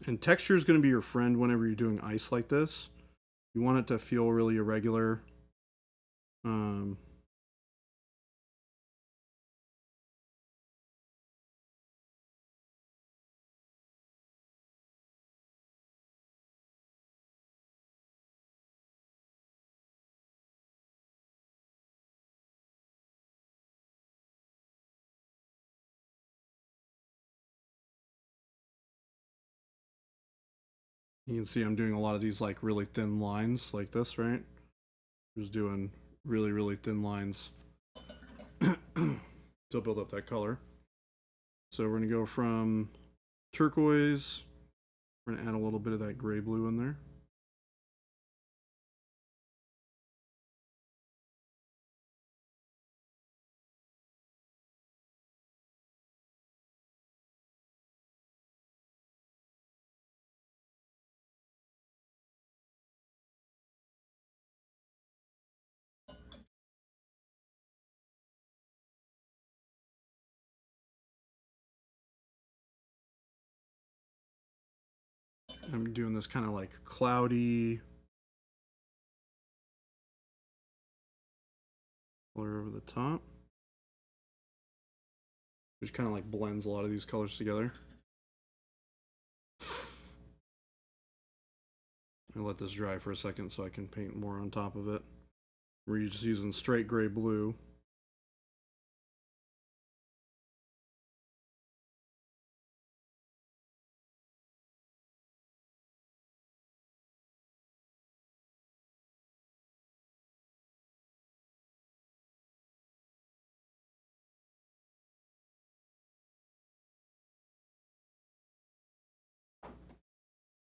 A: And texture is going to be your friend whenever you're doing ice like this. You want it to feel really irregular. You can see I'm doing a lot of these like really thin lines like this, right? Just doing really, really thin lines to build up that color. So we're going to go from turquoise. We're going to add a little bit of that gray blue in there. I'm doing this kind of like cloudy color over the top, which kind of like blends a lot of these colors together. I'll let this dry for a second so I can paint more on top of it. We're just using straight gray blue.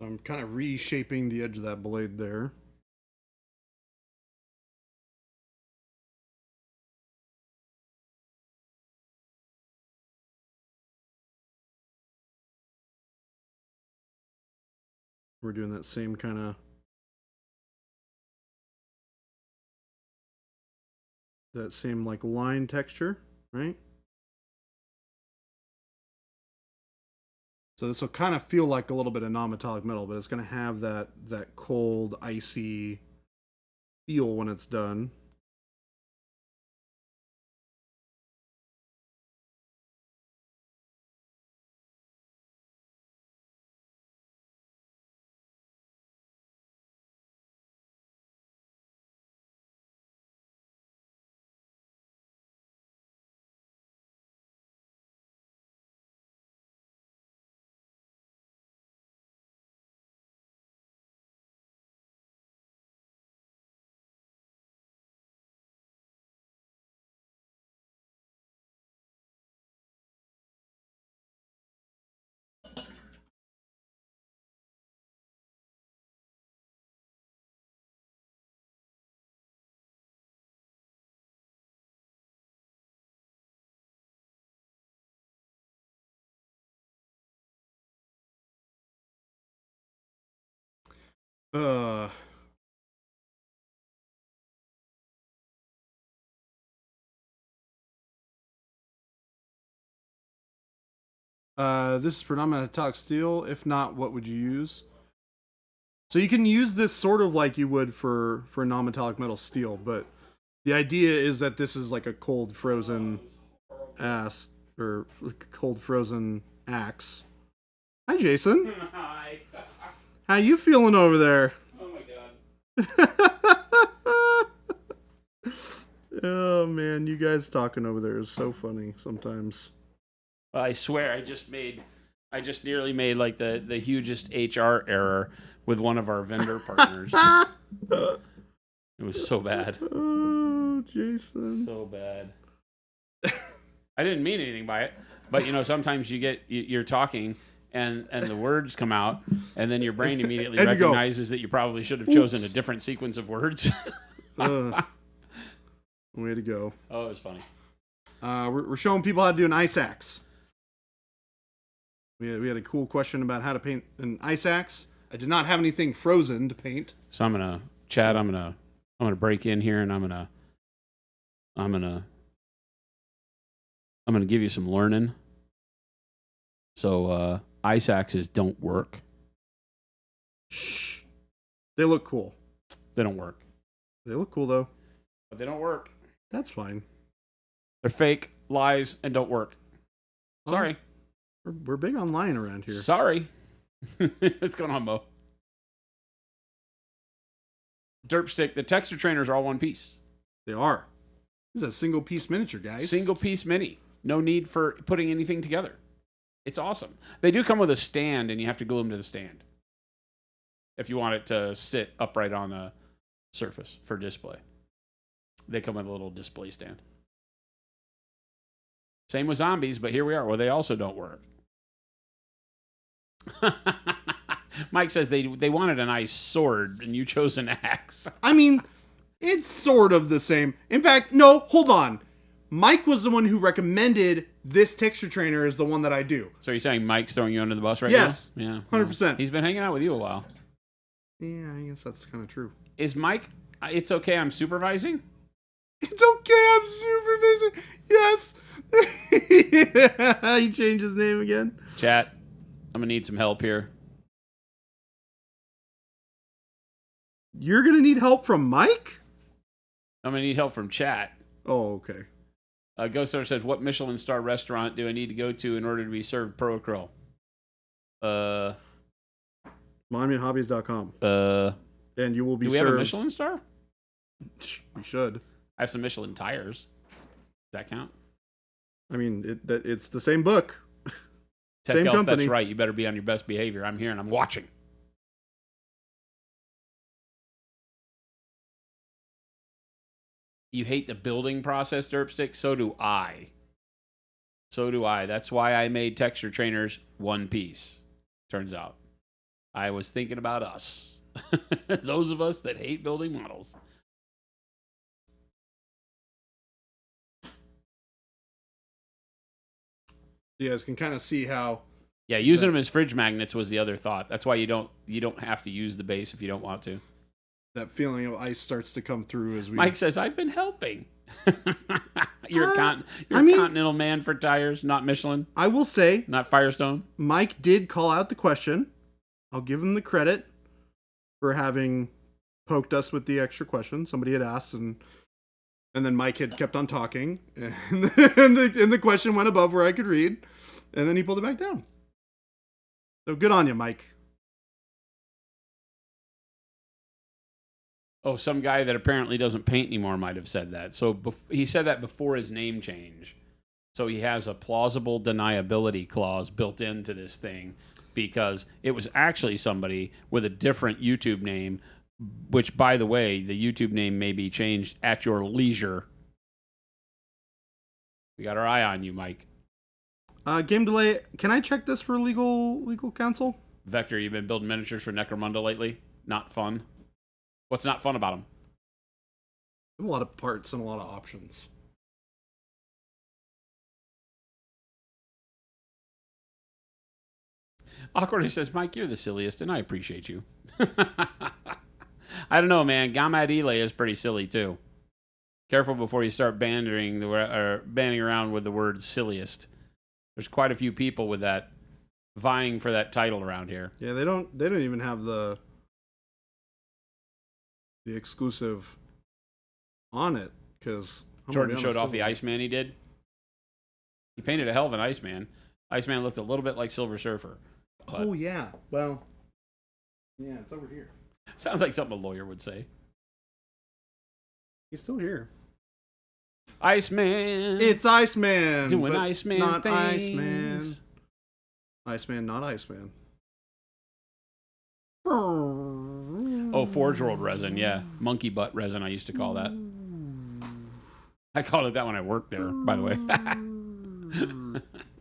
A: I'm kind of reshaping the edge of that blade there. We're doing that same kind of like line texture, right? So this will kind of feel like a little bit of non-metallic metal, but it's going to have that cold, icy feel when it's done. Uh, this is predominantly metallic steel. If not, what would you use? So you can use this sort of like you would for non-metallic metal steel, but the idea is that this is like a cold frozen cold frozen axe. Hi, Jason.
C: Hi.
A: How you feeling over there?
C: Oh my god.
A: Oh man, you guys talking over there is so funny sometimes.
C: I swear I just made I just nearly made like the hugest HR error with one of our vendor partners. It was so bad.
A: Oh, Jason.
C: So bad. I didn't mean anything by it, but sometimes you're talking and the words come out, and then your brain immediately
A: And you go,
C: recognizes that you probably should have chosen a different sequence of words.
A: Way to go.
C: Oh, it was funny.
A: We're showing people how to do an ice axe. We had a cool question about how to paint an ice axe. I did not have anything frozen to paint.
C: So I'm gonna, Chad. I'm gonna break in here, and I'm gonna give you some learning. So ice axes don't work.
A: Shh. They look cool.
C: They don't work.
A: They look cool though.
C: But they don't work.
A: That's fine.
C: They're fake, lies, and don't work. Sorry.
A: We're big on lying around here.
C: Sorry. What's going on, Mo? Derpstick, the texture trainers are all one piece.
A: They are. This is a single piece miniature, guys.
C: Single piece mini. No need for putting anything together. It's awesome. They do come with a stand, and you have to glue them to the stand if you want it to sit upright on the surface for display. They come with a little display stand. Same with zombies, but here we are. Well, they also don't work. Mike says they wanted a nice sword, and you chose an axe.
A: I mean, it's sort of the same. In fact, no, hold on. Mike was the one who recommended this texture trainer as the one that I do.
C: So you're saying Mike's throwing you under the bus right now?
A: Yes.
C: Yeah.
A: 100%.
C: He's been hanging out with you a while.
A: Yeah, I guess that's kind of true.
C: Is Mike, it's okay, I'm supervising?
A: It's okay, I'm supervising. Yes. Yeah, he changed his name again.
C: Chat, I'm going to need some help here.
A: You're going to need help from Mike?
C: I'm going to need help from chat.
A: Oh, okay.
C: Ghost Star says, what Michelin star restaurant do I need to go to in order to be served pro acryl?
A: MonumентHobbies.com. And you will be
C: served. Do we
A: served.
C: have a Michelin star?
A: We should.
C: I have some Michelin tires. Does that count?
A: I mean, it's the same book.
C: Tech
A: same
C: Elf,
A: company.
C: that's right. You better be on your best behavior. I'm here and I'm watching. You hate the building process, Derpstick? So do I. That's why I made texture trainers one piece. Turns out. I was thinking about us. Those of us that hate building models.
A: You guys can kind of see how.
C: Yeah, using them as fridge magnets was the other thought. That's why you don't have to use the base if you don't want to.
A: That feeling of ice starts to come through as we.
C: Mike says, "I've been helping." You're a Continental man for tires, not Michelin.
A: I will say,
C: not Firestone.
A: Mike did call out the question. I'll give him the credit for having poked us with the extra question. Somebody had asked, and then Mike had kept on talking, and the question went above where I could read, and then he pulled it back down. So good on you, Mike.
C: Oh, some guy that apparently doesn't paint anymore might have said that. So he said that before his name change. So he has a plausible deniability clause built into this thing because it was actually somebody with a different YouTube name, which, by the way, the YouTube name may be changed at your leisure. We got our eye on you, Mike.
A: Game delay. Can I check this for legal counsel?
C: Vector, you've been building miniatures for Necromunda lately? Not fun? What's not fun about them?
A: A lot of parts and a lot of options.
C: Awkwardly says, Mike, you're the silliest, and I appreciate you. I don't know, man. Gamad Ile is pretty silly, too. Careful before you start bandying around with the word silliest. There's quite a few people with that, vying for that title around here.
A: Yeah, they don't even have the exclusive on it, because
C: Jordan showed off the Iceman he did. He painted a hell of an Iceman. Iceman looked a little bit like Silver Surfer.
A: Oh, yeah. Well, yeah, it's over here.
C: Sounds like something a lawyer would say.
A: He's still here.
C: Iceman.
A: It's Iceman.
C: Doing Iceman
A: not
C: things.
A: Iceman. Iceman, not Iceman.
C: Oh, Forge World resin, yeah. Monkey butt resin, I used to call that. I called it that when I worked there, by the way.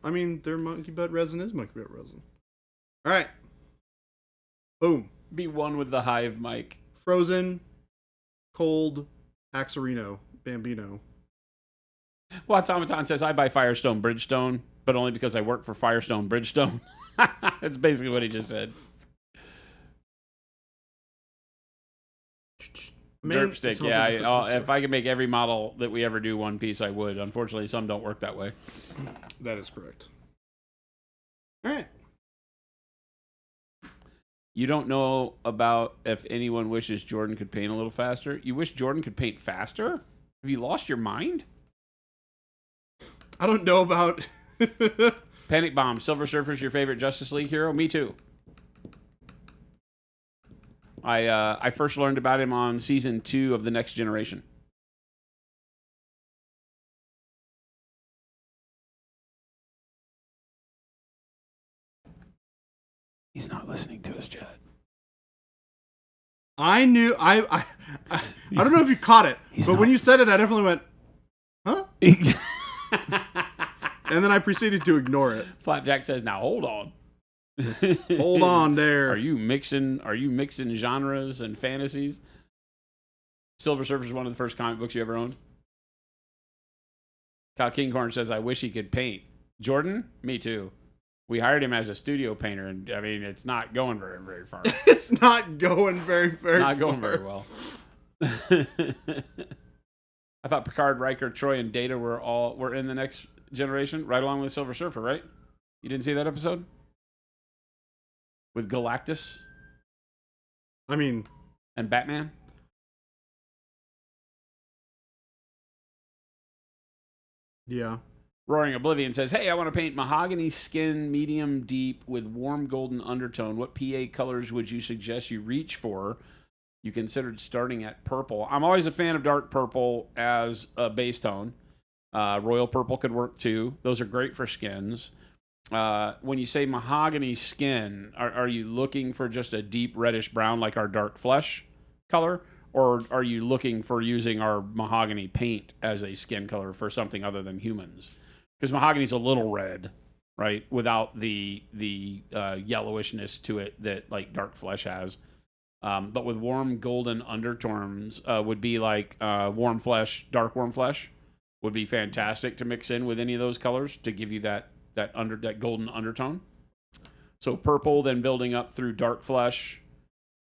A: I mean, their monkey butt resin is monkey butt resin. All right. Boom.
C: Be one with the hive, Mike.
A: Frozen, cold, Axorino, Bambino.
C: Well, Automaton says, I buy Firestone Bridgestone, but only because I work for Firestone Bridgestone. That's basically what he just said. Derpstick, yeah. If I could make every model that we ever do one piece, I would. Unfortunately, some don't work that way.
A: That is correct. All right.
C: You don't know about if anyone wishes Jordan could paint a little faster? You wish Jordan could paint faster? Have you lost your mind?
A: I don't know about...
C: Panic Bomb, Silver Surfer's your favorite Justice League hero? Me too. I first learned about him on season 2 of The Next Generation. He's not listening to us, Chad.
A: I knew... I don't know if you caught it, but when you said it, I definitely went, huh? And then I proceeded to ignore it.
C: Flapjack says, now hold on.
A: Hold on there.
C: Are you mixing genres and fantasies? Silver Surfer is one of the first comic books you ever owned. Kyle Kinghorn says, I wish he could paint. Jordan? Me too. We hired him as a studio painter, and I mean, it's not going very, very far.
A: It's not going very, very
C: Not going
A: far.
C: very well. I thought Picard, Riker, Troy, and Data were in The Next Generation, right along with Silver Surfer, right? You didn't see that episode? With Galactus?
A: I mean...
C: And Batman?
A: Yeah.
C: Roaring Oblivion says, hey, I want to paint mahogany skin medium deep with warm golden undertone. What PA colors would you suggest you reach for? You considered starting at purple. I'm always a fan of dark purple as a base tone. Royal purple could work too. Those are great for skins. When you say mahogany skin, are you looking for just a deep reddish brown like our dark flesh color? Or are you looking for using our mahogany paint as a skin color for something other than humans? Because mahogany's a little red, right? Without the yellowishness to it that like dark flesh has. But with warm golden undertones would be like warm flesh, dark warm flesh would be fantastic to mix in with any of those colors to give you that golden undertone. So purple, then building up through dark flesh,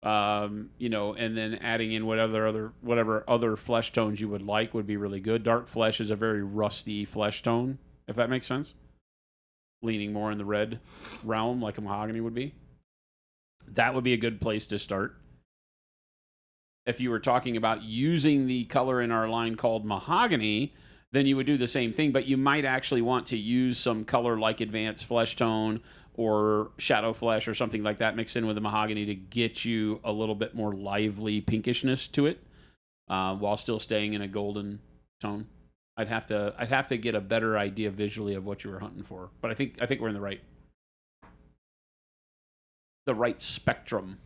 C: and then adding in whatever other flesh tones you would like would be really good. Dark flesh is a very rusty flesh tone, if that makes sense. Leaning more in the red realm, like a mahogany would be. That would be a good place to start. If you were talking about using the color in our line called mahogany, then you would do the same thing, but you might actually want to use some color like advanced flesh tone or shadow flesh or something like that mixed in with the mahogany to get you a little bit more lively pinkishness to it, while still staying in a golden tone. I'd have to get a better idea visually of what you were hunting for, but I think we're in the right spectrum.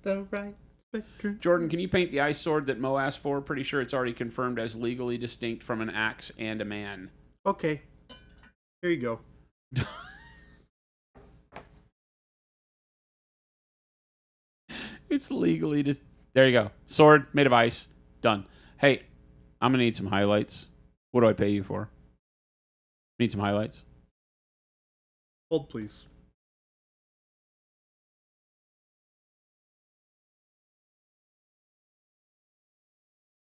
A: The right spectrum.
C: Jordan, can you paint the ice sword that Mo asked for? Pretty sure it's already confirmed as legally distinct from an axe and a man.
A: Okay. Here you go.
C: It's legally there you go. Sword made of ice. Done. Hey, I'm going to need some highlights. What do I pay you for? Need some highlights?
A: Hold, please.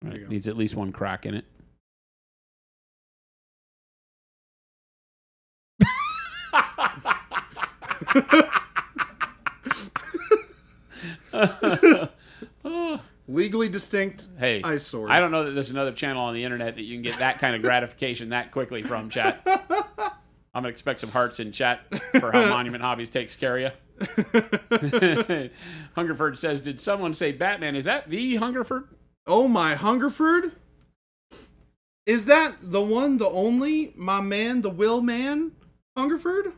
C: Right. Needs at least one crack in it.
A: Legally distinct ice sword.
C: I don't know that there's another channel on the internet that you can get that kind of gratification that quickly from, chat. I'm going to expect some hearts in chat for how Monument Hobbies takes care of you. Hungerford says, did someone say Batman? Is that the Hungerford?
A: Oh my, Hungerford? Is that the one, the only, my man, the Will man, Hungerford?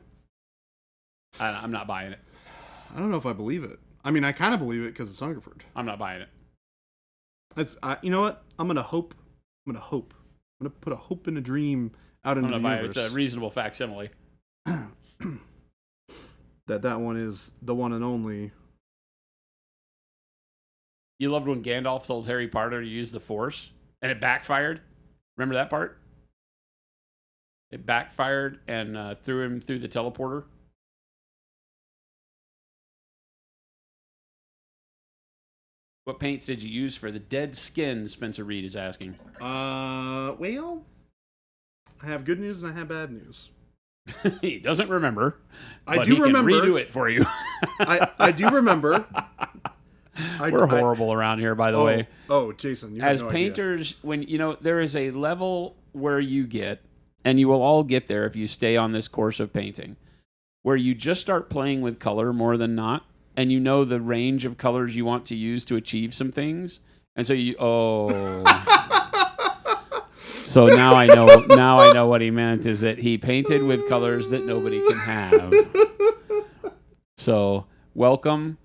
C: I'm not buying it.
A: I don't know if I believe it. I mean, I kind of believe it because it's Hungerford.
C: I'm not buying it.
A: You know what? I'm gonna hope. I'm gonna put a hope and a dream out into the universe.
C: It's a reasonable facsimile.
A: that one is the one and only.
C: You loved when Gandalf told Harry Potter to use the Force, and it backfired. Remember that part? It backfired and threw him through the teleporter. What paints did you use for the dead skin? Spencer Reed is asking.
A: Well, I have good news and I have bad news.
C: He doesn't remember.
A: I do remember.
C: Can redo it for you.
A: I do remember.
C: We're horrible around here, by the way.
A: Oh, Jason, you have
C: as
A: no
C: painters, when there is a level where you get, and you will all get there if you stay on this course of painting, where you just start playing with color more than not, and you know the range of colors you want to use to achieve some things, and so So now I know what he meant is that he painted with colors that nobody can have. So welcome.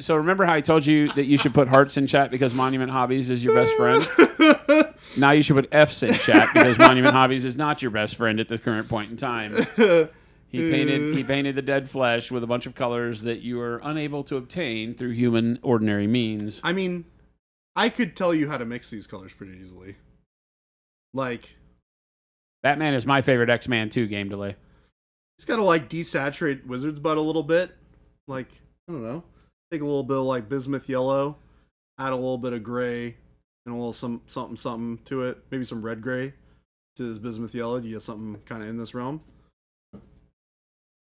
C: So remember how I told you that you should put hearts in chat because Monument Hobbies is your best friend? Now you should put F's in chat because Monument Hobbies is not your best friend at this current point in time. He painted the dead flesh with a bunch of colors that you are unable to obtain through human ordinary means.
A: I mean, I could tell you how to mix these colors pretty easily. Like,
C: Batman is my favorite X-Man 2 game delay.
A: He's got to desaturate Wizard's butt a little bit. I don't know. Take a little bit of bismuth yellow, add a little bit of gray, and a little something to it. Maybe some red gray to this bismuth yellow. You get something kind of in this realm.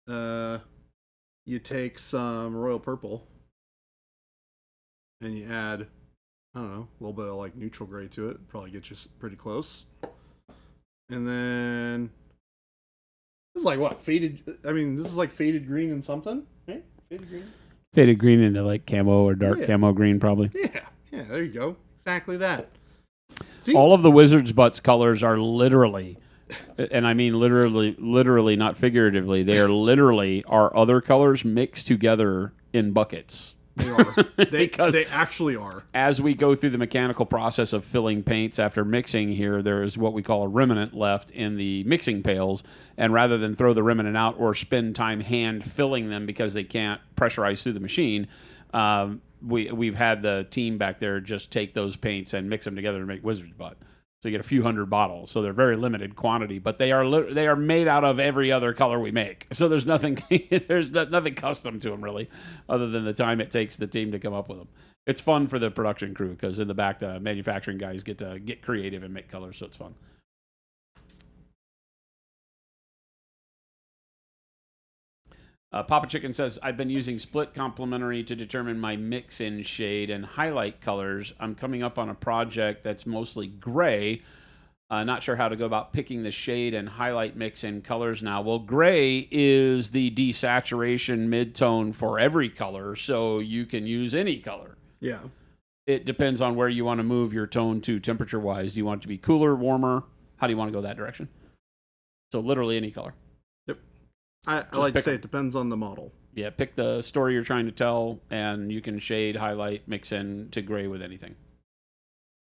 A: You take some royal purple, and you add, I don't know, a little bit of neutral gray to it. Probably get you pretty close. And then this is what, faded? I mean, this is faded green and something, right? Faded green.
C: Faded green into camo or dark camo green, probably.
A: Yeah, there you go. Exactly that. See?
C: All of the Wizard's Butts colors are literally, and I mean literally, not figuratively, they are literally our other colors mixed together in buckets.
A: They are. They actually are.
C: As we go through the mechanical process of filling paints after mixing here, there is what we call a remnant left in the mixing pails. And rather than throw the remnant out or spend time hand filling them because they can't pressurize through the machine, we've had the team back there just take those paints and mix them together to make Wizard's Butt. So you get a few hundred bottles. So they're very limited quantity, but they are made out of every other color we make. So there's nothing nothing custom to them really, other than the time it takes the team to come up with them. It's fun for the production crew because in the back the manufacturing guys get to get creative and make colors, so it's fun. Papa Chicken says, I've been using split complementary to determine my mix-in shade and highlight colors. I'm coming up on a project that's mostly gray. Not sure how to go about picking the shade and highlight mix-in colors now. Well, gray is the desaturation mid-tone for every color, so you can use any color.
A: Yeah.
C: It depends on where you want to move your tone to temperature-wise. Do you want it to be cooler, warmer? How do you want to go that direction? So literally any color.
A: I like to say it depends on the model.
C: Yeah, pick the story you're trying to tell, and you can shade, highlight, mix in to gray with anything.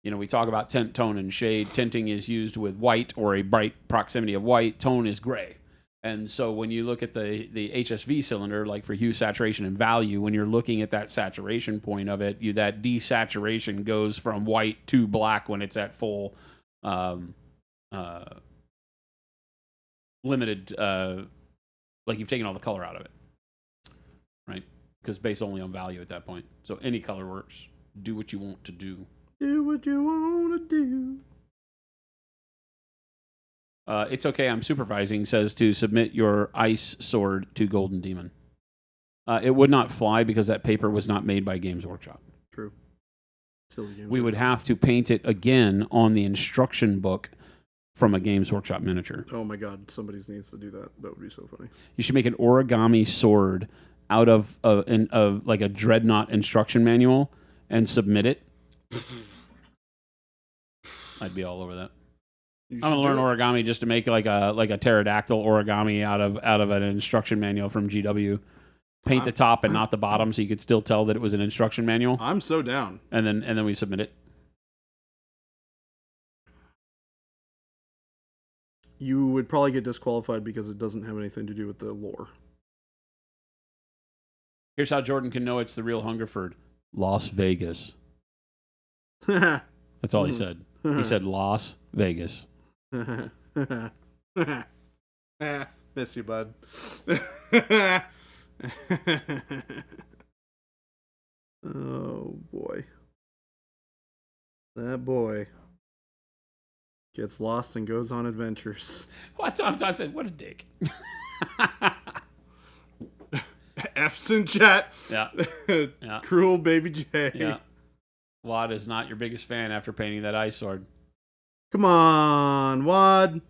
C: We talk about tint, tone, and shade. Tinting is used with white or a bright proximity of white. Tone is gray. And so when you look at the HSV cylinder, like for hue, saturation, and value, when you're looking at that saturation point of it, that desaturation goes from white to black when it's at full limited... you've taken all the color out of it, right? Because based only on value at that point. So any color works. Do what you want to do.
A: Do what you want to do.
C: It's okay, I'm supervising, says to submit your ice sword to Golden Demon. It would not fly because that paper was not made by Games Workshop.
A: True. Silly Games
C: we would have to paint it again on the instruction book from a Games Workshop miniature.
A: Oh my God, somebody needs to do that. That would be so funny.
C: You should make an origami sword out of a Dreadnought instruction manual and submit it. I'd be all over that.
A: You
C: I'm gonna
A: should
C: learn
A: do it.
C: origami just to make like a pterodactyl origami out of an instruction manual from GW. Paint the top and not the bottom, so you could still tell that it was an instruction manual.
A: I'm so down.
C: And then we submit it.
A: You would probably get disqualified because it doesn't have anything to do with the lore.
C: Here's how Jordan can know it's the real Hungerford. Las Vegas.
A: Miss
C: That's all he said. He said Las Vegas.
A: you, bud. Oh boy. That boy gets lost and goes on adventures.
C: What? I said, what a dick.
A: F's in chat.
C: Yeah. Yeah.
A: Cruel baby J.
C: Yeah. Wad is not your biggest fan after painting that ice sword.
A: Come on, Wad.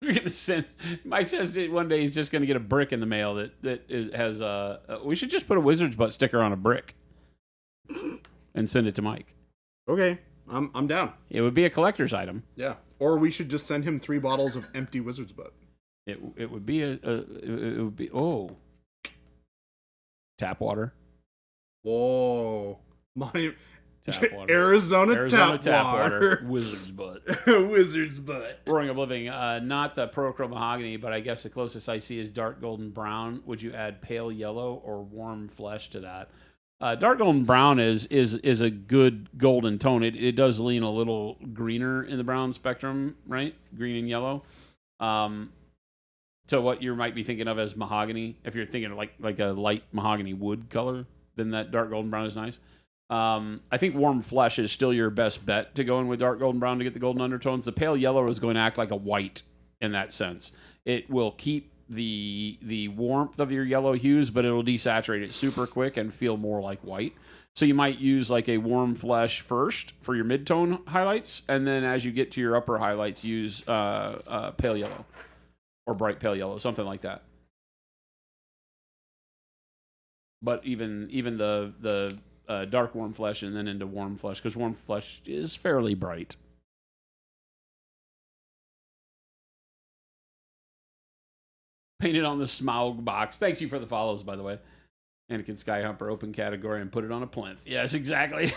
C: We're gonna send. Mike says that one day he's just gonna get a brick in the mail has we should just put a wizard's butt sticker on a brick and send it to Mike.
A: Okay, I'm down.
C: It would be a collector's item.
A: Yeah, or we should just send him 3 bottles of empty wizard's butt.
C: It would be it would be tap water.
A: Whoa, my
C: Tap water.
A: Arizona tap water.
C: Wizard's butt.
A: Wizard's butt.
C: Roaring Oblivion, not the Prochrome mahogany, but I guess the closest I see is dark golden brown. Would you add pale yellow or warm flesh to that? Dark golden brown is a good golden tone. It does lean a little greener in the brown spectrum, right? Green and yellow. So what you might be thinking of as mahogany, if you're thinking of like a light mahogany wood color, then that dark golden brown is nice. I think warm flesh is still your best bet to go in with dark golden brown to get the golden undertones. The pale yellow is going to act like a white in that sense. It will keep the warmth of your yellow hues, but it'll desaturate it super quick and feel more like white. So you might use like a warm flesh first for your mid-tone highlights, and then as you get to your upper highlights, use pale yellow or bright pale yellow, something like that. But even the dark warm flesh and then into warm flesh, because warm flesh is fairly bright. Painted on the Smaug box. Thanks you for the follows, by the way. Anakin Skyhumper, open category, and put it on a plinth. Yes, exactly.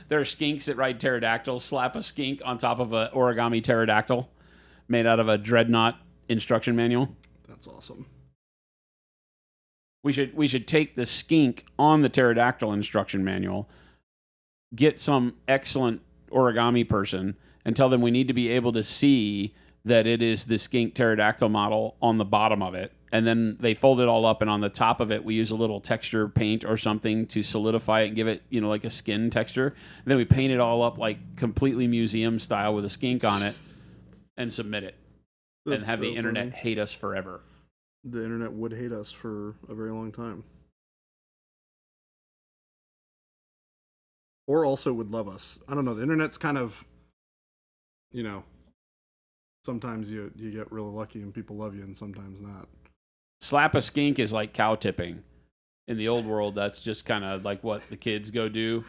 C: There are skinks that ride pterodactyls. Slap a skink on top of an origami pterodactyl made out of a dreadnought instruction manual.
A: That's awesome.
C: We should take the skink on the pterodactyl instruction manual, get some excellent origami person, and tell them we need to be able to see that it is the skink pterodactyl model on the bottom of it. And then they fold it all up, and on the top of it, we use a little texture paint or something to solidify it and give it, like a skin texture. And then we paint it all up like completely museum style with a skink on it and submit it.
A: That's
C: and have
A: so
C: the internet
A: funny.
C: hate us forever.
A: The internet would hate us for a very long time. Or also would love us. I don't know. The internet's kind of, sometimes you get really lucky and people love you and sometimes not.
C: Slap a skink is like cow tipping. In the old world, that's just kind of like what the kids go do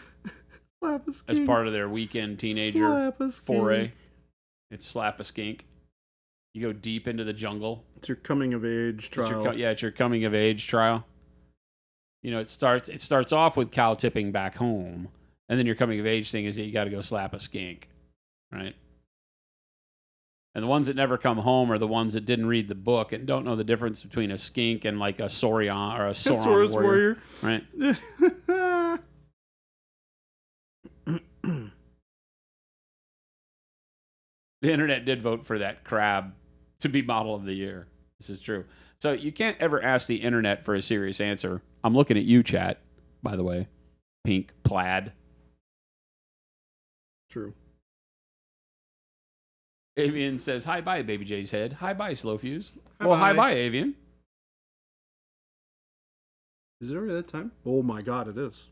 A: Slap a
C: as
A: skink.
C: part of their weekend teenager
A: Slap a skink.
C: foray. It's slap a skink. You go deep into the jungle.
A: It's your coming of age trial.
C: It's your coming of age trial. It starts off with cow tipping back home, and then your coming of age thing is that you got to go slap a skink, right? And the ones that never come home are the ones that didn't read the book and don't know the difference between a skink and like a Saurian or a Sauron
A: Saurus
C: warrior, right? The internet did vote for that crab to be model of the year. This is true. So you can't ever ask the internet for a serious answer. I'm looking at you, chat, by the way. Pink plaid.
A: True.
C: Avian says, hi bye, Baby J's head. Hi bye, Slow Fuse.
A: Hi
C: Well, hi
A: bye.
C: bye, Avian.
A: Is it already that time? Oh my god, it is.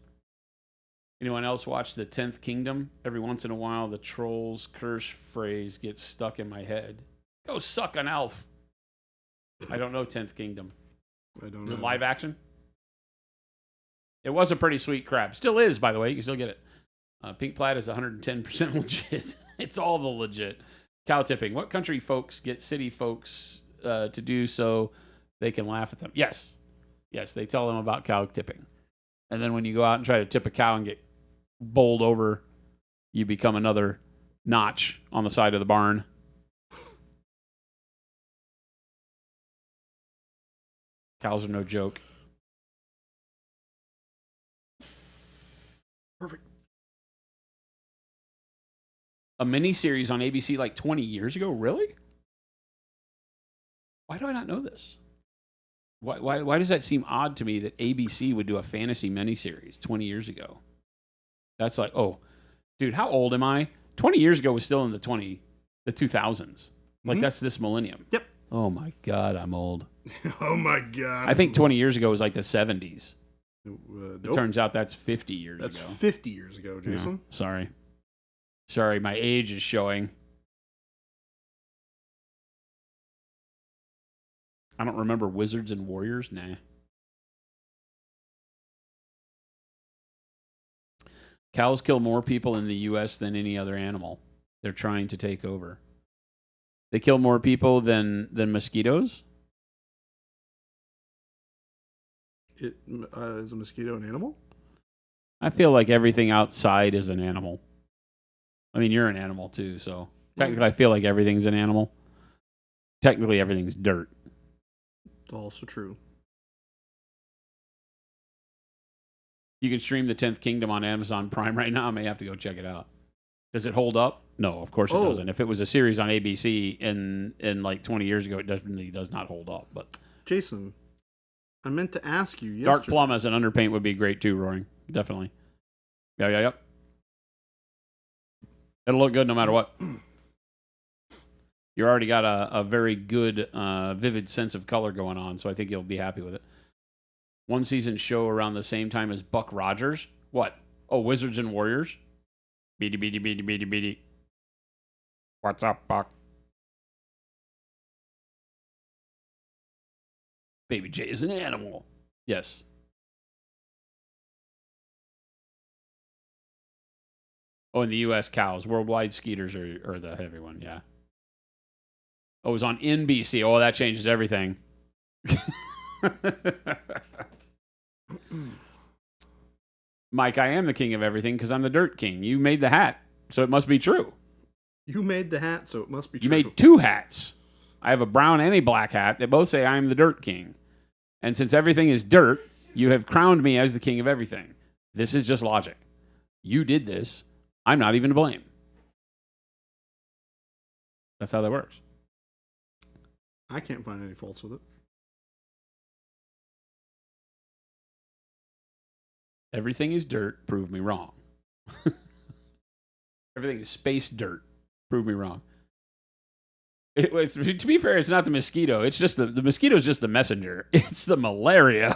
C: Anyone else watch The 10th Kingdom? Every once in a while, the troll's curse phrase gets stuck in my head. Go suck an elf. I don't know 10th Kingdom.
A: I don't know.
C: Is it live action? It was a pretty sweet crab. Still is, by the way. You can still get it. Pink plaid is 110% legit. It's all the legit. Cow tipping. What country folks get city folks to do so they can laugh at them? Yes. Yes, they tell them about cow tipping. And then when you go out and try to tip a cow and get bowled over, you become another notch on the side of the barn. Cows are no joke.
A: Perfect.
C: A miniseries on ABC like 20 years ago? Really? Why do I not know this? Why does that seem odd to me that ABC would do a fantasy miniseries 20 years ago? That's like, oh, dude, how old am I? 20 years ago was still in the 2000s. Like, that's this millennium.
A: Yep.
C: Oh, my God, I'm old.
A: Oh, my God.
C: I think 20 years ago was like the 70s.
A: Nope.
C: It turns out that's 50 years
A: That's
C: ago.
A: 50 years ago, Jason.
C: Yeah, sorry, my age is showing. I don't remember Wizards and Warriors. Nah. Cows kill more people in the U.S. than any other animal. They're trying to take over. They kill more people than mosquitoes?
A: Is a mosquito an animal?
C: I feel like everything outside is an animal. I mean, you're an animal too, so technically I feel like everything's an animal. Technically everything's dirt.
A: Also true.
C: You can stream The 10th Kingdom on Amazon Prime right now. I may have to go check it out. Does it hold up? No, of course it doesn't. If it was a series on ABC in like 20 years ago, it definitely does not hold up. But
A: Jason, I meant to ask you yesterday.
C: Dark Plum as an underpaint would be great too, Roaring. Definitely. Yep. It'll look good no matter what. You already got a very good, vivid sense of color going on, so I think you'll be happy with it. One season show around the same time as Buck Rogers. What? Oh, Wizards and Warriors? Beady. What's up, Buck? Baby J is an animal. Yes. Oh, in the U.S., cows. Worldwide, skeeters are the heavy one, yeah. Oh, it was on NBC. Oh, that changes everything. Mike, I am the king of everything because I'm the dirt king. You made the hat, so it must be true.
A: You made the hat, so it must be true.
C: You made two hats. I have a brown and a black hat that both say I am the dirt king. And since everything is dirt, you have crowned me as the king of everything. This is just logic. You did this. I'm not even to blame. That's how that works.
A: I can't find any faults with it.
C: Everything is dirt. Prove me wrong. Everything is space dirt. Prove me wrong. To be fair, it's not the mosquito. It's just the mosquito is just the messenger. It's the malaria.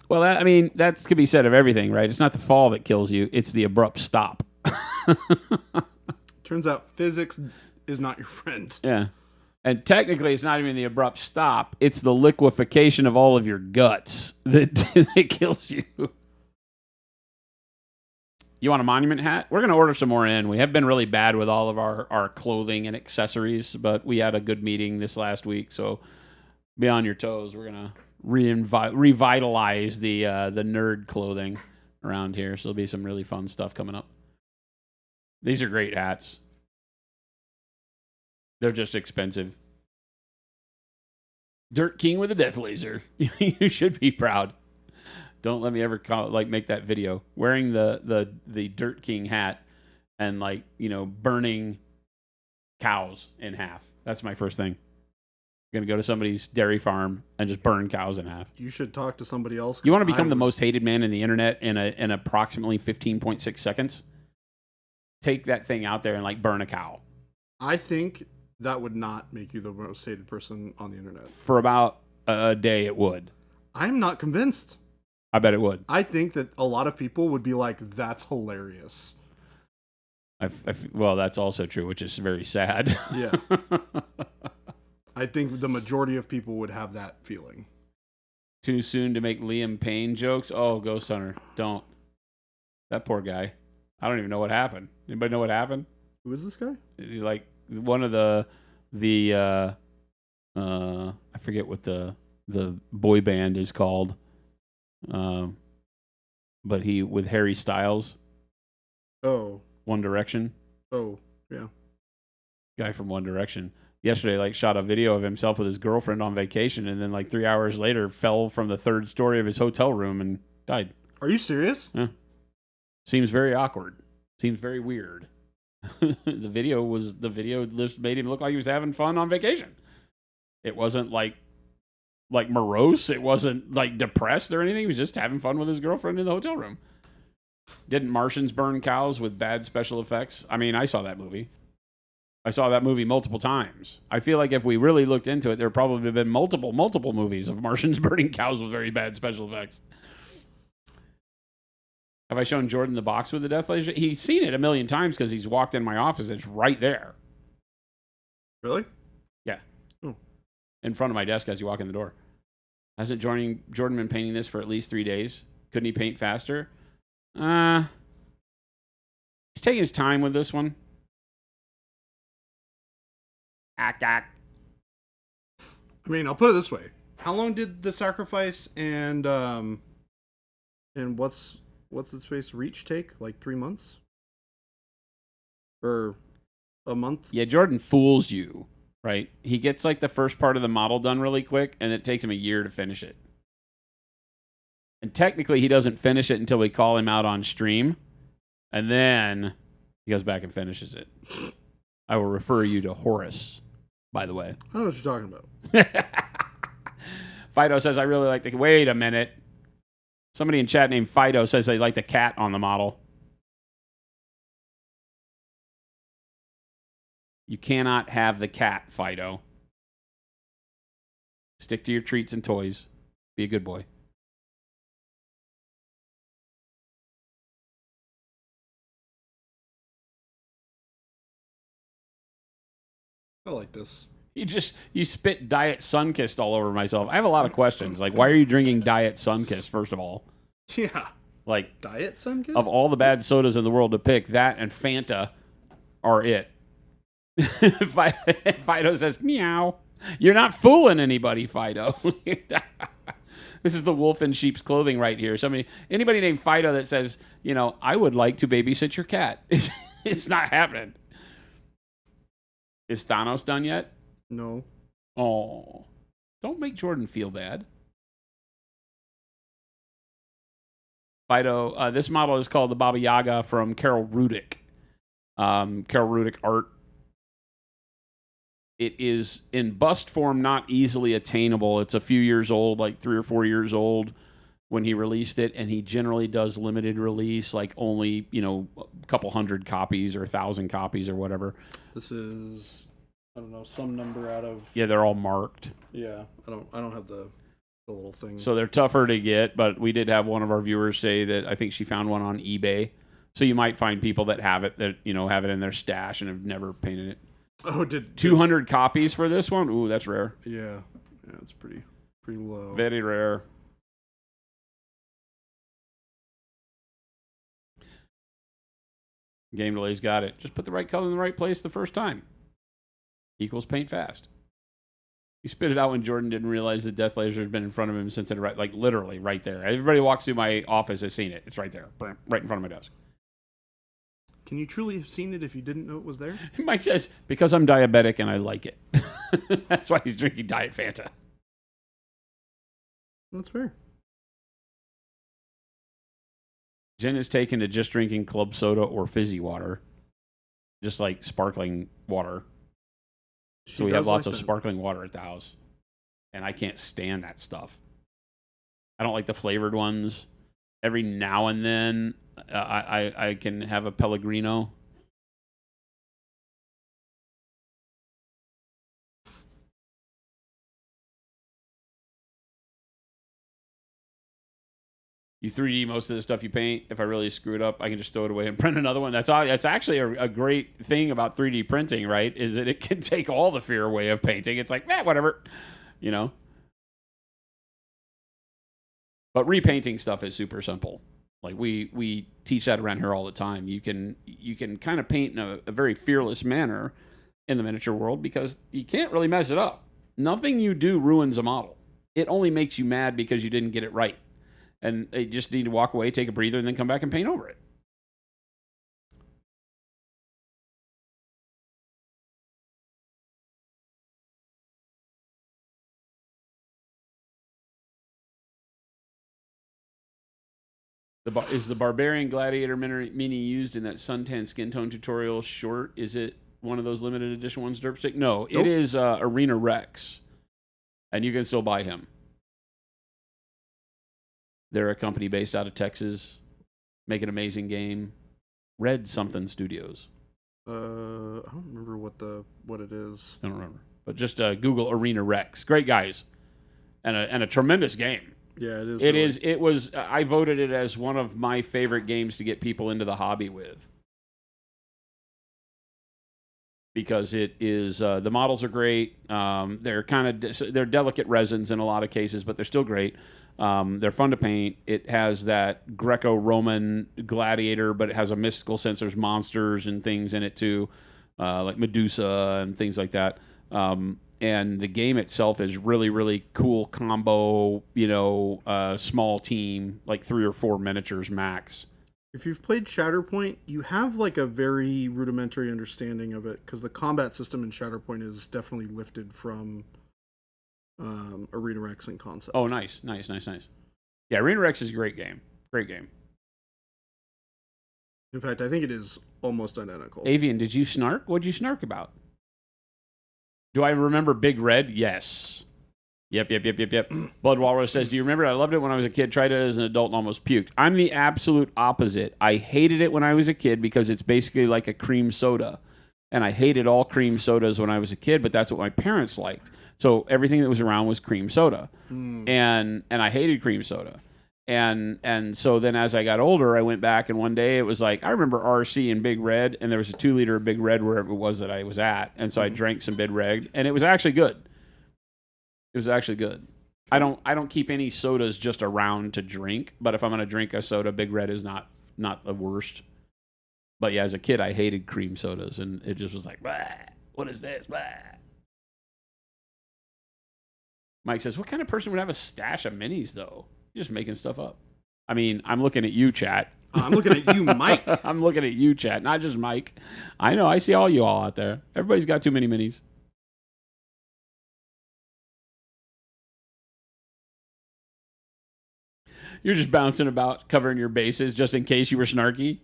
C: Well, that could be said of everything, right? It's not the fall that kills you. It's the abrupt stop.
A: Turns out physics is not your friend.
C: Yeah. And technically, it's not even the abrupt stop. It's the liquefaction of all of your guts that kills you. You want a monument hat? We're going to order some more in. We have been really bad with all of our clothing and accessories, but we had a good meeting this last week, so be on your toes. We're going to revitalize the nerd clothing around here, so there'll be some really fun stuff coming up. These are great hats. They're just expensive. Dirt King with a death laser. You should be proud. Don't let me ever make that video wearing the Dirt King hat and burning cows in half. That's my first thing. I'm gonna go to somebody's dairy farm and just burn cows in half.
A: You should talk to somebody else.
C: You want to become the most hated man in the internet in approximately 15.6 seconds? Take that thing out there and burn a cow.
A: I think that would not make you the most hated person on the internet.
C: For about a day, it would.
A: I'm not convinced.
C: I bet it would.
A: I think that a lot of people would be like, that's hilarious.
C: Well, that's also true, which is very sad.
A: Yeah. I think the majority of people would have that feeling.
C: Too soon to make Liam Payne jokes? Oh, Ghost Hunter, don't. That poor guy. I don't even know what happened. Anybody know what happened?
A: Who is this guy?
C: Like one of the I forget what the boy band is called. But he with Harry Styles.
A: Oh.
C: One Direction.
A: Oh, yeah.
C: Guy from One Direction. Yesterday, like, shot a video of himself with his girlfriend on vacation, and then, like, 3 hours later, fell from the 3rd story of his hotel room and died.
A: Are you serious?
C: Yeah. Seems very awkward. Seems very weird. The video just made him look like he was having fun on vacation. It wasn't like morose. It wasn't like depressed or anything. He was just having fun with his girlfriend in the hotel room. Didn't Martians burn cows with bad special effects? I mean, I saw that movie. I saw that movie multiple times. I feel like if we really looked into it, there probably have been multiple movies of Martians burning cows with very bad special effects. Have I shown Jordan the box with the death laser? He's seen it a million times because he's walked in my office. It's right there.
A: Really?
C: Yeah. In front of my desk as you walk in the door. Hasn't Jordan been painting this for at least 3 days? Couldn't he paint faster? He's taking his time with this one.
A: I mean, I'll put it this way. How long did the sacrifice and what's its face reach take? Like 3 months? Or a month?
C: Yeah, Jordan fools you, right? He gets like the first part of the model done really quick, and it takes him a year to finish it. And technically, he doesn't finish it until we call him out on stream, and then he goes back and finishes it. I will refer you to Horace, by the way.
A: I don't know what you're talking about.
C: Fido says, I really like the... Wait a minute. Somebody in chat named Fido says they like the cat on the model. You cannot have the cat, Fido. Stick to your treats and toys. Be a good boy.
A: I like this.
C: You spit Diet Sunkist all over myself. I have a lot of questions. Like, why are you drinking Diet Sunkist, first of all?
A: Yeah.
C: Like,
A: Diet Sunkist?
C: Of all the bad sodas in the world to pick, that and Fanta are it. Fido says, meow. You're not fooling anybody, Fido. This is the wolf in sheep's clothing right here. Anybody named Fido that says, I would like to babysit your cat. It's not happening. Is Thanos done yet?
A: No.
C: Oh, don't make Jordan feel bad. Fido, this model is called the Baba Yaga from Carol Rudick. Carol Rudick art. It is in bust form, not easily attainable. It's a few years old, like 3 or 4 years old when he released it, and he generally does limited release, like only, a couple hundred copies or 1,000 copies or whatever.
A: This is, I don't know, some number out of...
C: Yeah, they're all marked.
A: Yeah, I don't have the little thing.
C: So they're tougher to get, but we did have one of our viewers say that I think she found one on eBay. So you might find people that have it, that, have it in their stash and have never painted it.
A: Oh,
C: 200 copies for this one? Ooh, that's rare.
A: Yeah, it's pretty low.
C: Very rare. Game Delay's got it. Just put the right color in the right place the first time. Equals paint fast. He spit it out when Jordan didn't realize the death laser had been in front of him since it literally right there. Everybody walks through my office has seen it. It's right there, right in front of my desk.
A: Can you truly have seen it if you didn't know it was there?
C: Mike says, because I'm diabetic and I like it. That's why he's drinking Diet Fanta.
A: That's fair.
C: Jen is taken to just drinking club soda or fizzy water. Just like sparkling water. So we have lots of sparkling water at the house. And I can't stand that stuff. I don't like the flavored ones. Every now and then, I can have a Pellegrino. You 3D most of the stuff you paint. If I really screw it up, I can just throw it away and print another one. That's all. That's actually a great thing about 3D printing, right? Is that it can take all the fear away of painting. It's like, whatever, you know. But repainting stuff is super simple. Like we teach that around here all the time. You can kind of paint in a very fearless manner in the miniature world because you can't really mess it up. Nothing you do ruins a model. It only makes you mad because you didn't get it right. And they just need to walk away, take a breather, and then come back and paint over it. Is the Barbarian Gladiator mini used in that suntan skin tone tutorial short? Is it one of those limited edition ones, Derpstick? No, It is Arena Rex. And you can still buy him. They're a company based out of Texas. Make an amazing game. Red something Studios.
A: I don't remember what it is.
C: I don't remember. But just Google Arena Rex. Great guys. And a tremendous game.
A: Yeah, it is.
C: It is. It was. I voted it as one of my favorite games to get people into the hobby with. Because it is, the models are great. They're they're delicate resins in a lot of cases, but they're still great. They're fun to paint. It has that Greco-Roman gladiator, but it has a mystical sense. There's monsters and things in it too, like Medusa and things like that. And the game itself is really, really cool combo, small team, like 3 or 4 miniatures max.
A: If you've played Shatterpoint, you have like a very rudimentary understanding of it because the combat system in Shatterpoint is definitely lifted from Arena Rex and concept.
C: Oh, nice. Yeah, Arena Rex is a great game. Great game.
A: In fact, I think it is almost identical.
C: Avian, did you snark? What'd you snark about? Do I remember Big Red? Yes. Yep. Blood Walrus says, do you remember? I loved it when I was a kid, tried it as an adult and almost puked. I'm the absolute opposite. I hated it when I was a kid because it's basically like a cream soda. And I hated all cream sodas when I was a kid, but that's what my parents liked. So everything that was around was cream soda. And I hated cream soda. And so then as I got older, I went back and one day it was like, I remember RC and Big Red, and there was a 2-liter of Big Red wherever it was that I was at. And so I drank some Big Red, and it was actually good. It was actually good. I don't keep any sodas just around to drink, but if I'm going to drink a soda, Big Red is not the worst. But yeah, as a kid, I hated cream sodas, and it just was like, bah, what is this? Bah. Mike says, what kind of person would have a stash of minis, though? You're just making stuff up. I mean, I'm looking at you, chat.
A: I'm looking at you, Mike.
C: I'm looking at you, chat, not just Mike. I know, I see all you all out there. Everybody's got too many minis. You're just bouncing about, covering your bases, just in case you were snarky.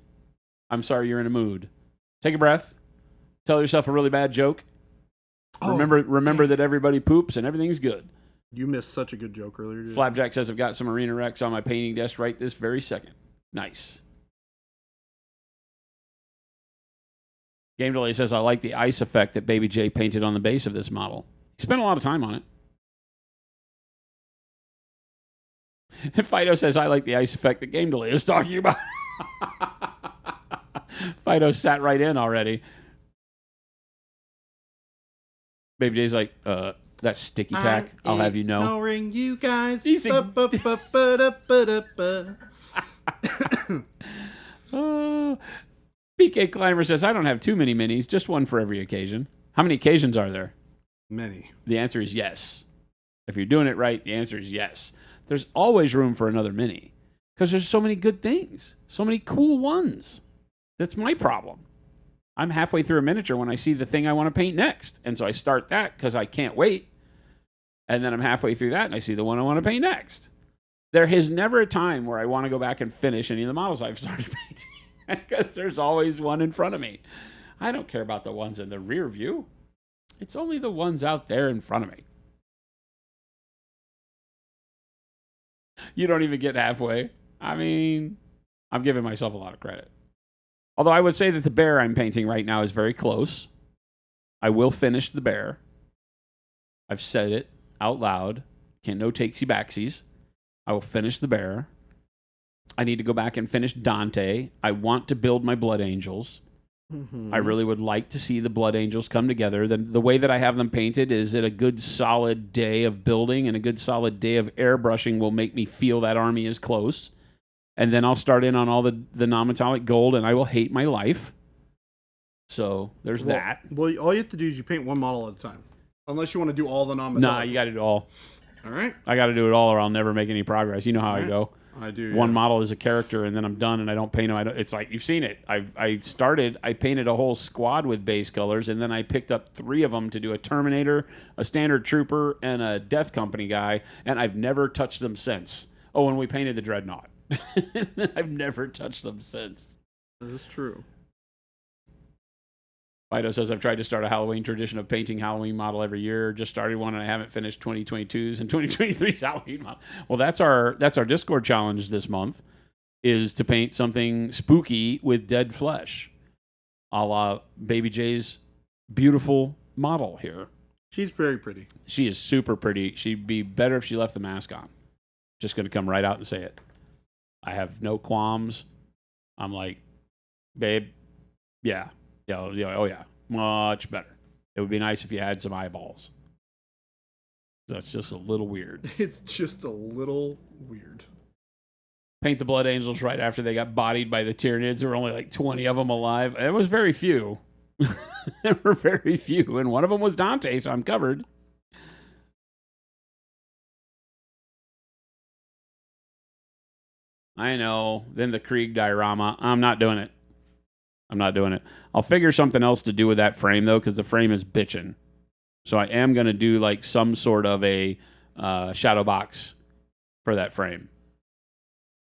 C: I'm sorry you're in a mood. Take a breath. Tell yourself a really bad joke. Oh, remember that everybody poops and everything's good.
A: You missed such a good joke earlier, dude.
C: Flapjack says, I've got some Arena Rex on my painting desk right this very second. Nice. Game Delay says, I like the ice effect that Baby J painted on the base of this model. He spent a lot of time on it. Fido says, I like the ice effect that Game Delay is talking about. Fido sat right in already. Baby J's like, that's sticky tack. I'll have you know.
A: Ignoring you guys.
C: BK Climber says, I don't have too many minis, just one for every occasion. How many occasions are there?
A: Many.
C: The answer is yes. If you're doing it right, the answer is yes. There's always room for another mini because there's so many good things, so many cool ones. That's my problem. I'm halfway through a miniature when I see the thing I want to paint next. And so I start that because I can't wait. And then I'm halfway through that and I see the one I want to paint next. There is never a time where I want to go back and finish any of the models I've started painting because there's always one in front of me. I don't care about the ones in the rear view. It's only the ones out there in front of me. You don't even get halfway. I mean, I'm giving myself a lot of credit. Although I would say that the bear I'm painting right now is very close. I will finish the bear. I've said it out loud. No takesy backsies. I will finish the bear. I need to go back and finish Dante. I want to build my Blood Angels.
A: Mm-hmm.
C: I really would like to see the Blood Angels come together. The way that I have them painted is that a good solid day of building and a good solid day of airbrushing will make me feel that army is close. And then I'll start in on all the non-metallic gold, and I will hate my life. So there's that.
A: Well, all you have to do is you paint one model at a time. Unless you want to do all the non-metallic.
C: Nah, you got to do it all.
A: All right.
C: I got to do it all or I'll never make any progress. You know how I go.
A: I do.
C: One model is a character, and then I'm done, and I don't paint them. It's like, you've seen it. I painted a whole squad with base colors, and then I picked up 3 of them to do a Terminator, a Standard Trooper, and a Death Company guy, and I've never touched them since. Oh, and we painted the Dreadnought. I've never touched them since.
A: That is true.
C: Fido says, I've tried to start a Halloween tradition of painting Halloween model every year. Just started one, and I haven't finished 2022's and 2023's Halloween model. Well, that's our Discord challenge this month, is to paint something spooky with dead flesh, a la Baby J's beautiful model here.
A: She's very pretty.
C: She is super pretty. She'd be better if she left the mask on. Just going to come right out and say it. I have no qualms. I'm like, babe, yeah. Yeah, oh yeah, much better. It would be nice if you had some eyeballs. That's just a little weird.
A: It's just a little weird.
C: Paint the Blood Angels right after they got bodied by the Tyranids. There were only like 20 of them alive. It was very few. There were very few, and one of them was Dante, so I'm covered. I know. Then the Krieg diorama. I'm not doing it. I'll figure something else to do with that frame, though, because the frame is bitching. So I am going to do like some sort of a shadow box for that frame.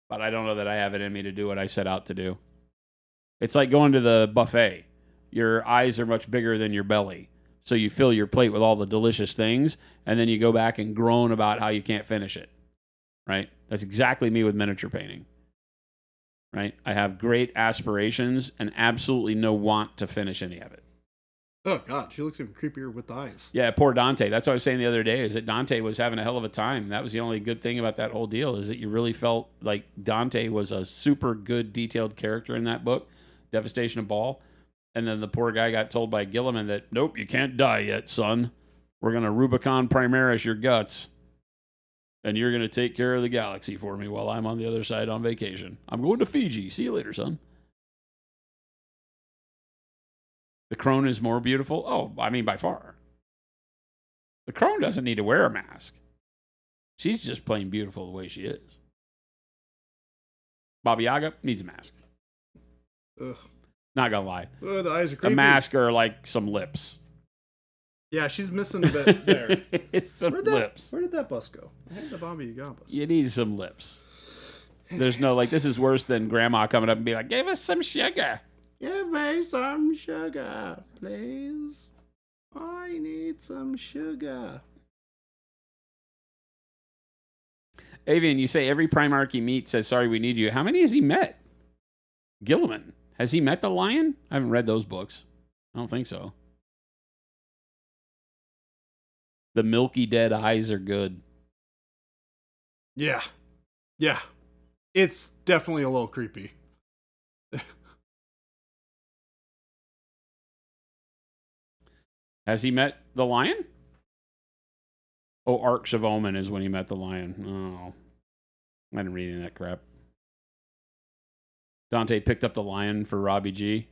C: But I don't know that I have it in me to do what I set out to do. It's like going to the buffet. Your eyes are much bigger than your belly. So you fill your plate with all the delicious things, and then you go back and groan about how you can't finish it. Right? That's exactly me with miniature painting. Right? I have great aspirations and absolutely no want to finish any of it.
A: Oh, God. She looks even creepier with the eyes.
C: Yeah, poor Dante. That's what I was saying the other day, is that Dante was having a hell of a time. That was the only good thing about that whole deal, is that you really felt like Dante was a super good detailed character in that book, Devastation of Baal. And then the poor guy got told by Gilliman that, nope, you can't die yet, son. We're going to Rubicon Primaris your guts. And you're going to take care of the galaxy for me while I'm on the other side on vacation. I'm going to Fiji. See you later, son. The crone is more beautiful? Oh, I mean, by far. The crone doesn't need to wear a mask. She's just plain beautiful the way she is. Baba Yaga needs a mask.
A: Ugh.
C: Not going to lie.
A: The eyes are creepy.
C: The mask are like some lips.
A: Yeah, she's missing a bit there.
C: It's some lips.
A: Where did that bus go? I think the Bobby Yaga bus.
C: You need some lips. There's no, like, this is worse than grandma coming up and be like, give us some sugar.
A: Give me some sugar, please. I need some sugar.
C: Avian, you say every Primarch he meets says, sorry, we need you. How many has he met? Gilliman. Has he met the lion? I haven't read those books. I don't think so. The milky dead eyes are good.
A: Yeah. Yeah. It's definitely a little creepy.
C: Has he met the lion? Oh, Arcs of Omen is when he met the lion. Oh. I didn't read any of that crap. Dante picked up the lion for Robbie G.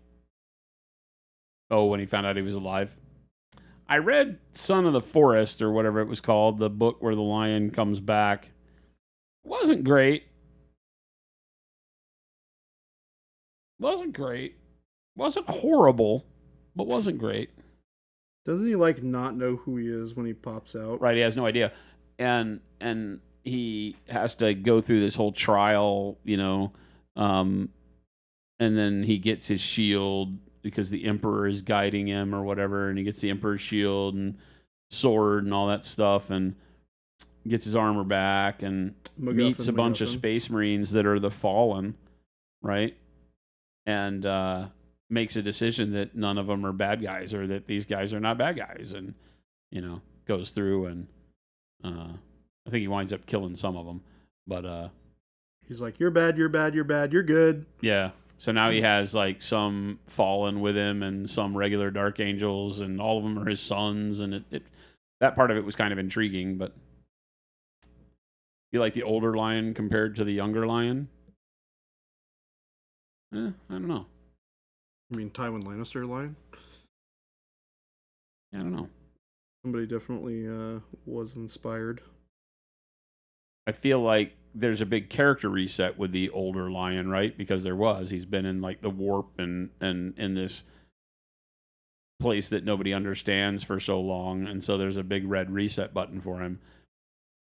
C: Oh, when he found out he was alive. I read Son of the Forest, or whatever it was called, the book where the lion comes back. Wasn't great. Wasn't horrible, but wasn't great.
A: Doesn't he, like, not know who he is when he pops out?
C: Right, he has no idea. And he has to go through this whole trial, you know, and then he gets his shield because the Emperor is guiding him or whatever, and he gets the Emperor's shield and sword and all that stuff, and gets his armor back, and meets a bunch of Space Marines that are the Fallen, right? And makes a decision that none of them are bad guys, or that these guys are not bad guys, and, you know, goes through, and I think he winds up killing some of them, but
A: He's like, you're bad, you're bad, you're bad, you're good.
C: Yeah. So now he has like some fallen with him and some regular dark angels, and all of them are his sons. And that part of it was kind of intriguing. But you like the older lion compared to the younger lion? I don't know.
A: I mean, Tywin Lannister line?
C: I don't know.
A: Somebody definitely was inspired.
C: I feel like there's a big character reset with the older lion, right? Because he's been in like the warp and in this place that nobody understands for so long, and so there's a big red reset button for him.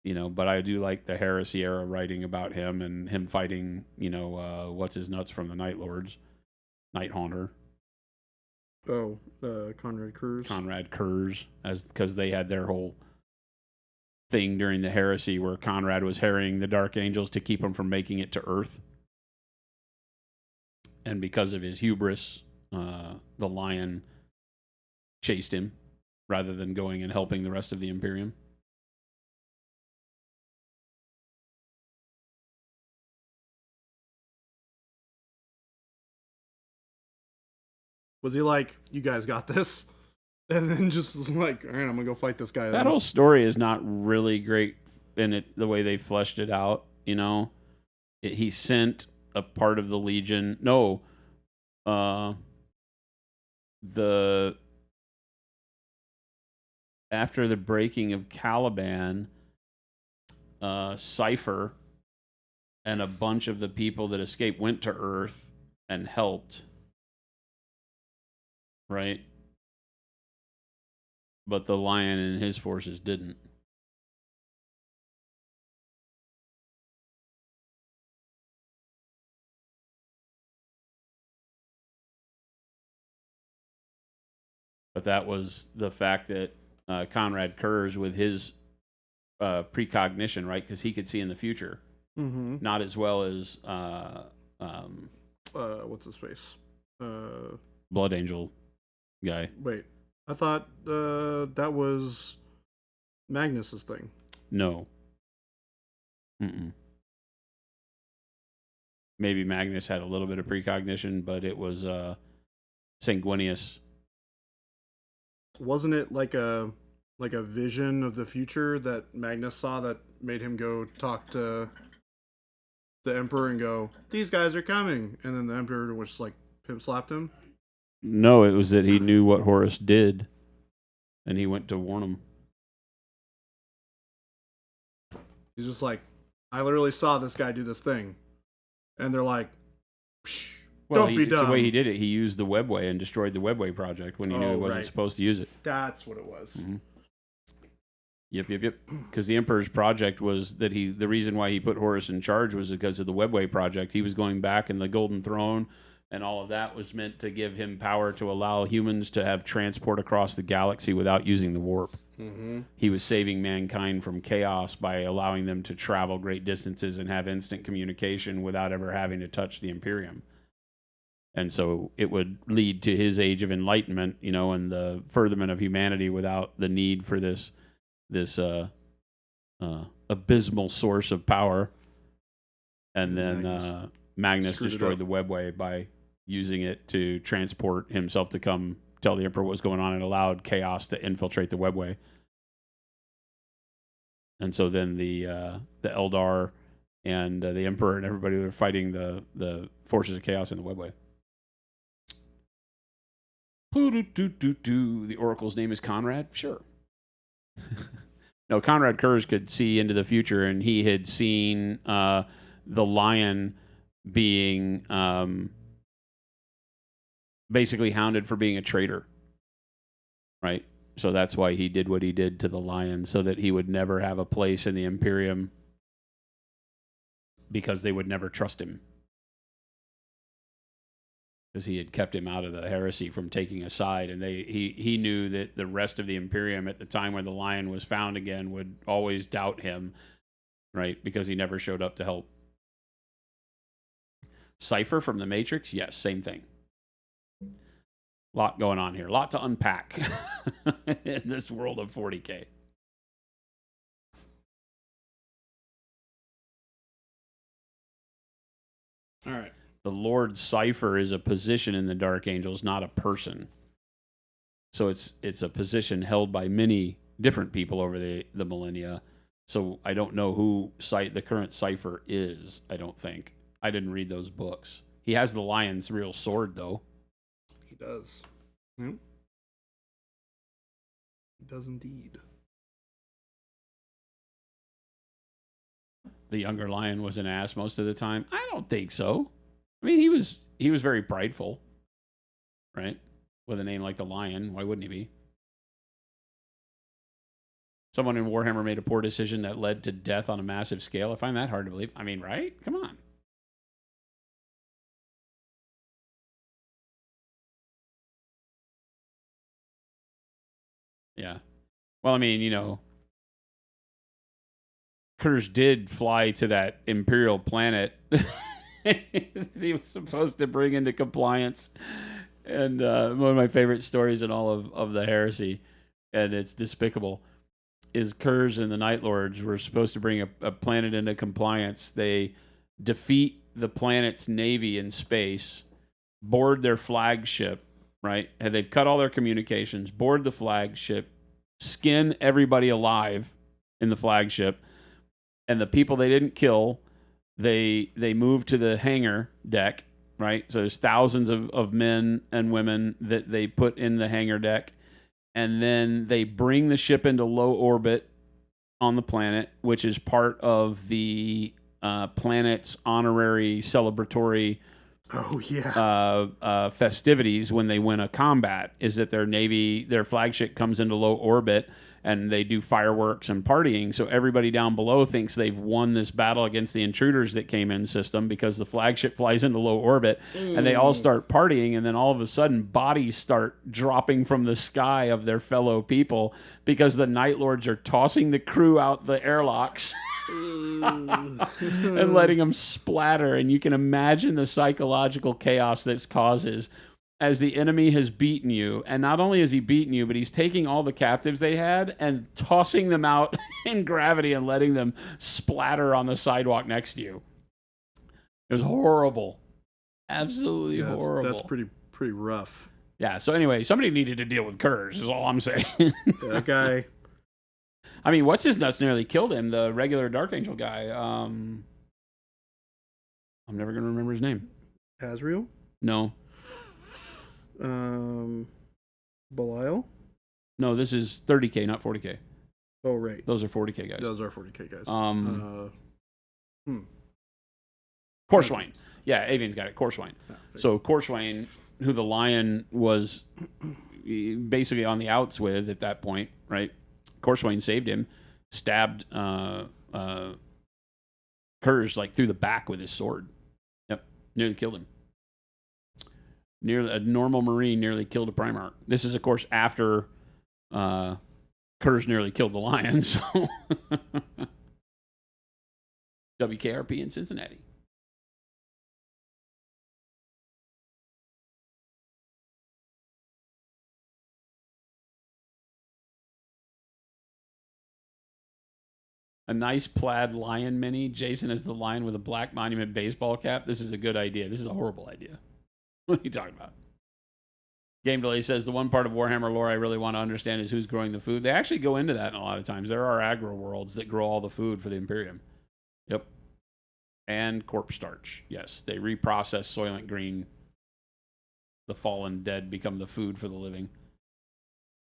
C: But I do like the Heresy era writing about him and him fighting, what's his nuts from the Night Lords, Night Haunter.
A: Oh, Conrad
C: Kurz, because they had their whole thing during the Heresy where Conrad was harrying the Dark Angels to keep them from making it to Earth. And because of his hubris, the lion chased him rather than going and helping the rest of the Imperium.
A: Was he like, you guys got this? And then just like, all right, I'm going to go fight this guy.
C: That whole story is not really great in it, the way they fleshed it out, he sent a part of the Legion. No. After the breaking of Caliban, Cypher and a bunch of the people that escaped went to Earth and helped. Right? But the lion and his forces didn't. But that was the fact that Conrad Kurz, with his precognition, right? Because he could see in the future.
A: Mm-hmm.
C: Not as well as
A: what's his face?
C: Blood Angel guy.
A: Wait, I thought that was Magnus's thing.
C: No. Maybe Magnus had a little bit of precognition, but it was Sanguinius.
A: Wasn't it like a vision of the future that Magnus saw that made him go talk to the Emperor and go, these guys are coming, and then the Emperor was just like pimp slapped him?
C: No, it was that he knew what Horus did, and he went to warn him.
A: He's just like, I literally saw this guy do this thing. And they're like, psh, don't be dumb.
C: It's the way he did it. He used the Webway and destroyed the Webway project when he knew he wasn't supposed to use it.
A: That's what it was.
C: Mm-hmm. Yep. Because the Emperor's project was that the reason why he put Horus in charge was because of the Webway project. He was going back, and the Golden Throne and all of that was meant to give him power to allow humans to have transport across the galaxy without using the warp.
A: Mm-hmm.
C: He was saving mankind from chaos by allowing them to travel great distances and have instant communication without ever having to touch the Imperium. And so it would lead to his age of enlightenment, and the furtherment of humanity without the need for this abysmal source of power. And then Magnus destroyed the Webway by using it to transport himself to come tell the Emperor what was going on, and allowed chaos to infiltrate the Webway. And so then the Eldar and the Emperor and everybody were fighting the forces of chaos in the Webway. The Oracle's name is Conrad? Sure. No, Conrad Kurz could see into the future, and he had seen the lion being basically hounded for being a traitor, right? So that's why he did what he did to the lion, so that he would never have a place in the Imperium, because they would never trust him, because he had kept him out of the heresy from taking a side. And he knew that the rest of the Imperium at the time when the lion was found again would always doubt him, right? Because he never showed up to help. Cypher from the Matrix? Yes, same thing. Lot going on here. Lot to unpack in this world of 40K.
A: All right.
C: The Lord Cipher is a position in the Dark Angels, not a person. So it's a position held by many different people over the millennia. So I don't know who the current Cipher is, I don't think. I didn't read those books. He has the lion's real sword, though.
A: He does. Hmm? He does indeed.
C: The younger lion was an ass most of the time. I don't think so. I mean, he was very prideful, right? With a name like the Lion, why wouldn't he be? Someone in Warhammer made a poor decision that led to death on a massive scale. I find that hard to believe. I mean, right? Come on. Yeah. Well, I mean, you know, Kurz did fly to that Imperial planet he was supposed to bring into compliance. And one of my favorite stories in all of the heresy, and it's despicable, is Kurz and the Night Lords were supposed to bring a planet into compliance. They defeat the planet's navy in space, board their flagship, right? And they've cut all their communications, board the flagship, skin everybody alive in the flagship, and the people they didn't kill, they move to the hangar deck, right? So there's thousands of men and women that they put in the hangar deck, and then they bring the ship into low orbit on the planet, which is part of the planet's honorary celebratory festivities when they win a combat, is that their flagship comes into low orbit and they do fireworks and partying. So everybody down below thinks they've won this battle against the intruders that came in system because the flagship flies into low orbit and they all start partying. And then all of a sudden bodies start dropping from the sky of their fellow people because the Night Lords are tossing the crew out the airlocks. And letting them splatter, and you can imagine the psychological chaos this causes as the enemy has beaten you. And not only has he beaten you, but he's taking all the captives they had and tossing them out in gravity and letting them splatter on the sidewalk next to you. It was horrible. Absolutely horrible.
A: That's pretty rough.
C: Yeah, so anyway, somebody needed to deal with Kurz is all I'm saying.
A: That guy.
C: I mean, what's his nuts nearly killed him, the regular Dark Angel guy. I'm never going to remember his name.
A: Azrael?
C: No.
A: Belial?
C: No, this is 30K, not 40K.
A: Oh, right.
C: Those are 40K guys.
A: Those are 40K guys.
C: Corswain. Yeah, Avian's got it. Corswain. So Corswain, who the Lion was basically on the outs with at that point, right? Corswain saved him, stabbed Kurz like through the back with his sword. Yep, nearly killed him. A normal Marine nearly killed a Primarch. This is, of course, after Kurz nearly killed the Lion. So WKRP in Cincinnati. A nice plaid lion mini. Jason is the lion with a black monument baseball cap. This is a good idea. This is a horrible idea. What are you talking about? Game Delay says the one part of Warhammer lore I really want to understand is who's growing the food. They actually go into that in a lot of times. There are agro worlds that grow all the food for the Imperium. Yep. And corpse starch. Yes, they reprocess Soylent Green. The fallen dead become the food for the living.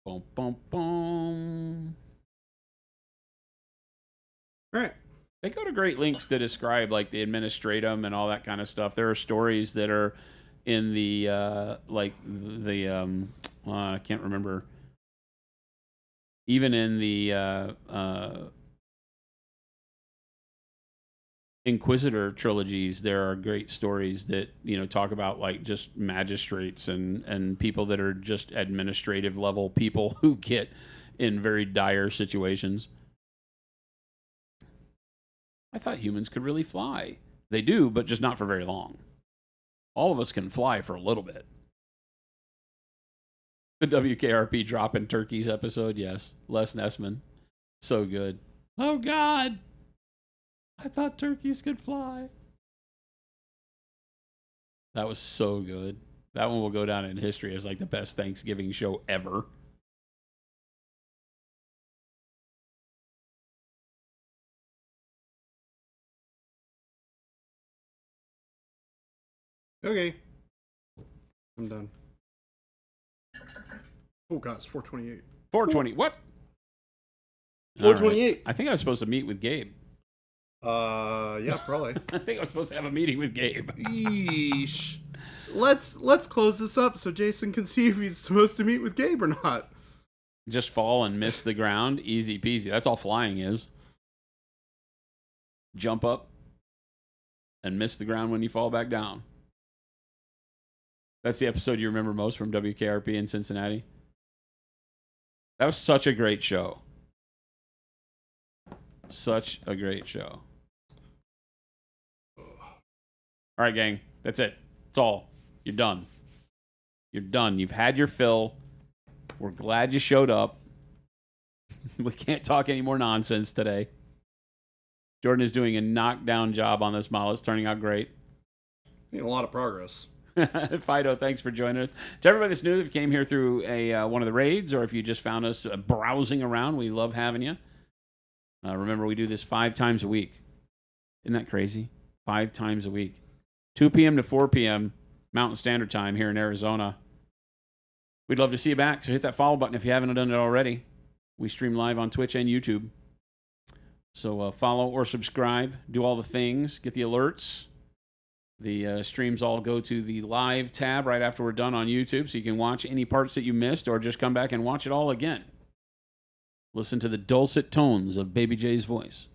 C: Boom, boom, boom.
A: All right.
C: They go to great lengths to describe like the administratum and all that kind of stuff. There are stories that are in the I can't remember. Even in the Inquisitor trilogies, there are great stories that, you know, talk about like just magistrates and people that are just administrative level people who get in very dire situations. I thought humans could really fly. They do, but just not for very long. All of us can fly for a little bit. The WKRP Dropping Turkeys episode, yes. Les Nessman. So good. Oh, God. I thought turkeys could fly. That was so good. That one will go down in history as like the best Thanksgiving show ever.
A: Okay. I'm done. Oh god, it's 4:28.
C: 420. What?
A: 4:28.
C: Right. I think I was supposed to meet with Gabe.
A: Yeah, probably.
C: I think I was supposed to have a meeting with Gabe.
A: Yeesh. Let's close this up so Jason can see if he's supposed to meet with Gabe or not.
C: Just fall and miss the ground. Easy peasy. That's all flying is. Jump up and miss the ground when you fall back down. That's the episode you remember most from WKRP in Cincinnati. That was such a great show. Such a great show. All right, gang. That's it. That's all. You're done. You're done. You've had your fill. We're glad you showed up. We can't talk any more nonsense today. Jordan is doing a knockdown job on this model. It's turning out great.
A: Making a lot of progress.
C: Fido, thanks for joining us. To everybody that's new, if you came here through one of the raids or if you just found us browsing around, we love having you. Remember, we do this 5 times a week. Isn't that crazy? 5 times a week. 2 p.m. to 4 p.m. Mountain Standard Time here in Arizona. We'd love to see you back, so hit that follow button if you haven't done it already. We stream live on Twitch and YouTube. So follow or subscribe. Do all the things. Get the alerts. The streams all go to the live tab right after we're done on YouTube, so you can watch any parts that you missed or just come back and watch it all again. Listen to the dulcet tones of Baby J's voice.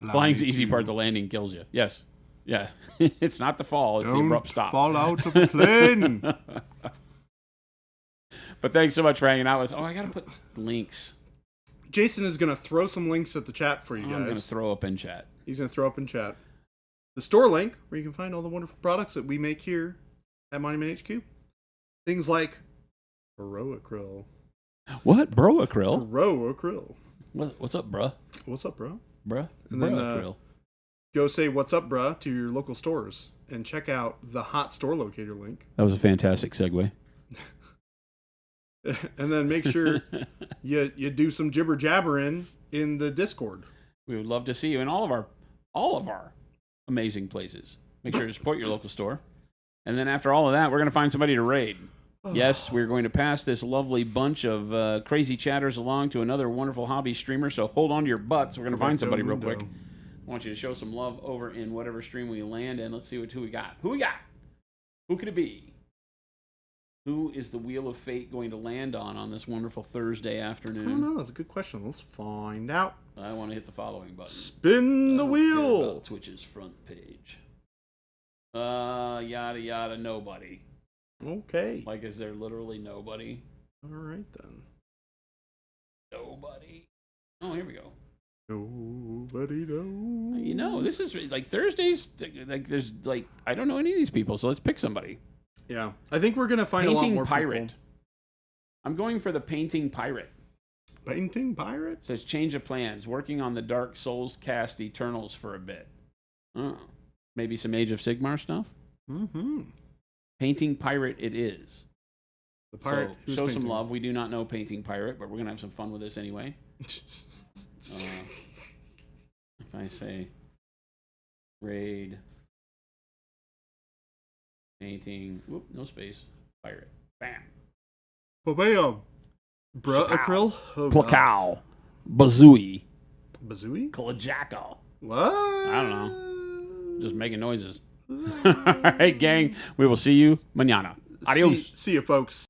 C: Flying's the easy part. The landing kills you. Yes. Yeah. It's not the fall. It's the abrupt stop.
A: Fall out of the plane.
C: But thanks so much for hanging out with us. Oh, I got to put links.
A: Jason is going to throw some links at the chat for you guys.
C: I'm going to throw up in chat.
A: He's going to throw up in chat. The store link, where you can find all the wonderful products that we make here at Monument HQ. Things like Acryl.
C: What? Acryl?
A: Acryl.
C: What's up, bruh?
A: What's up, bro?
C: Bruh?
A: And then go say what's up, bruh, to your local stores and check out the hot store locator link.
C: That was a fantastic segue.
A: And then make sure you do some jibber jabbering in the Discord.
C: We would love to see you in all of our amazing places. Make sure to support your local store. And then after all of that, we're going to find somebody to raid. Yes, we're going to pass this lovely bunch of crazy chatters along to another wonderful hobby streamer. So hold on to your butts. We're going to find somebody real quick. I want you to show some love over in whatever stream we land in. Let's see who we got. Who could it be? Who is the Wheel of Fate going to land on this wonderful Thursday afternoon?
A: I don't know. That's a good question. Let's find out.
C: I want to hit the following button.
A: Spin the wheel.
C: Twitch's front page. Yada yada. Nobody.
A: Okay.
C: Like, is there literally nobody?
A: All right then.
C: Nobody. Oh, here we go.
A: Nobody knows.
C: You know, this is like Thursdays. Like, there's like I don't know any of these people, so let's pick somebody.
A: Yeah, I think we're gonna find
C: Painting
A: a lot more
C: pirate.
A: people.
C: I'm going for the Painting Pirate.
A: Painting pirate?
C: It says change of plans. Working on the Dark Souls cast Eternals for a bit. Oh, maybe some Age of Sigmar stuff.
A: Mm-hmm.
C: Painting Pirate it is.
A: The pirate.
C: So show some love. We do not know Painting Pirate, but we're gonna have some fun with this anyway. If I say raid. Painting, whoop, no space, pirate, bam.
A: Bam. Bruh, Acryl. Oh,
C: Plakow. Bazooey.
A: Bazooey?
C: Kalajaka.
A: What?
C: I don't know. Just making noises. All right, gang. We will see you mañana. Adios.
A: See you, folks.